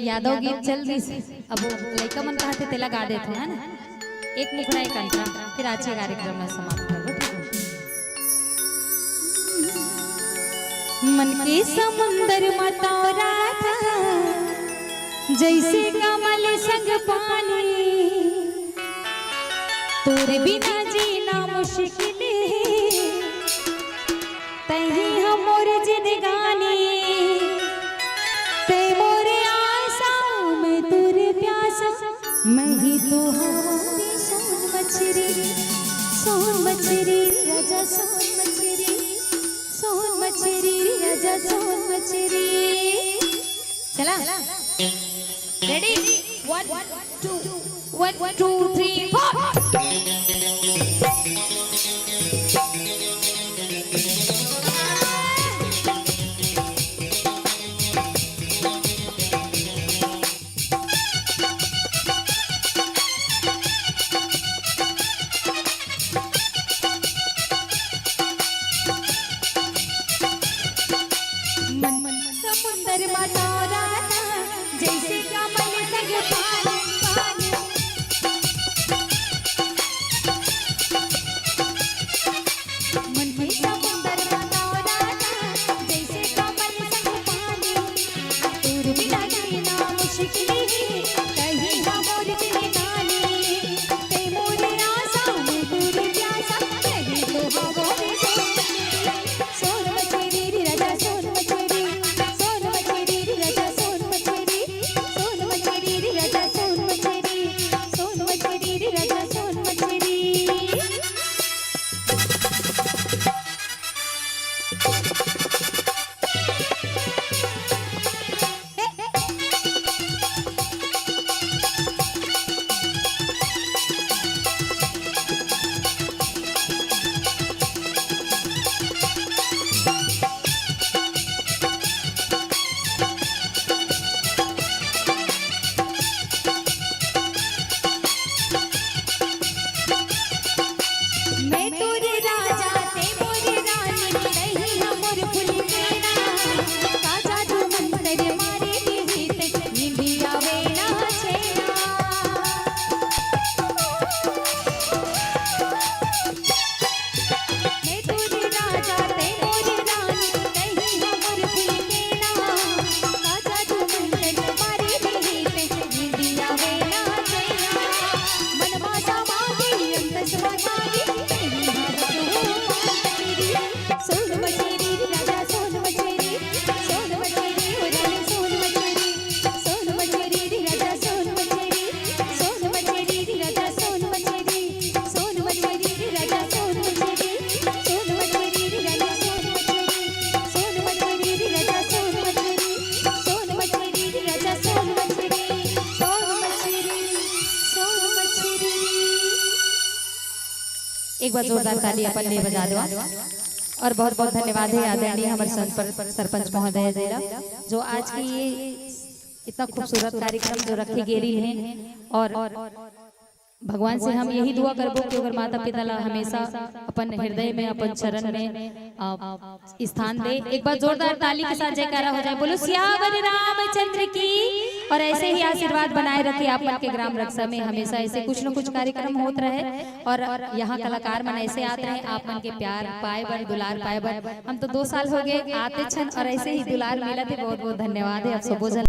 यादव गीत चल रही से अब लड़का मन कहते तेला गा देते है ना, एक मुखड़ा एक अंतरा, फिर आज के कार्यक्रम में समाप्त कर मन के समुंदर मतौरा था जैसे कमल संग पानी, तोरे बिना जीना मुश्किल है तही हमोर जिंदगानी। मैं ही तो हमारी सोन मछरी राजा सोन मछरी राजा सोन मछरी। चला रेडी 1 2 3 4। एक बार जोरदार ताली अपन लिए बजा दो। और बहुत बहुत धन्यवाद है आदरणीय हमारे सरपंच महोदय जी जो आज की ये इतना खूबसूरत कार्यक्रम जो रखे गेरी है। और भगवान से हम यही दुआ करबो कि अगर माता पिता ला हमेशा अपन हृदय में अपन चरण में स्थान दे। एक बार जोरदार ताली के साथ जयकारा हो जाए, बोलो सियावर रामचंद्र की। और ऐसे ही आशीर्वाद बनाए रखे आप मन के ग्राम रक्षा में, हमेशा ऐसे कुछ न कुछ कार्यक्रम होते रहे और यहाँ कलाकार मन ऐसे आते रहे, आप मन के प्यार पाए बर, दुलार पाए बर। हम तो 2 साल हो गए आते छन और ऐसे ही दुलार मिला थे। बहुत बहुत धन्यवाद है आप सबो जन।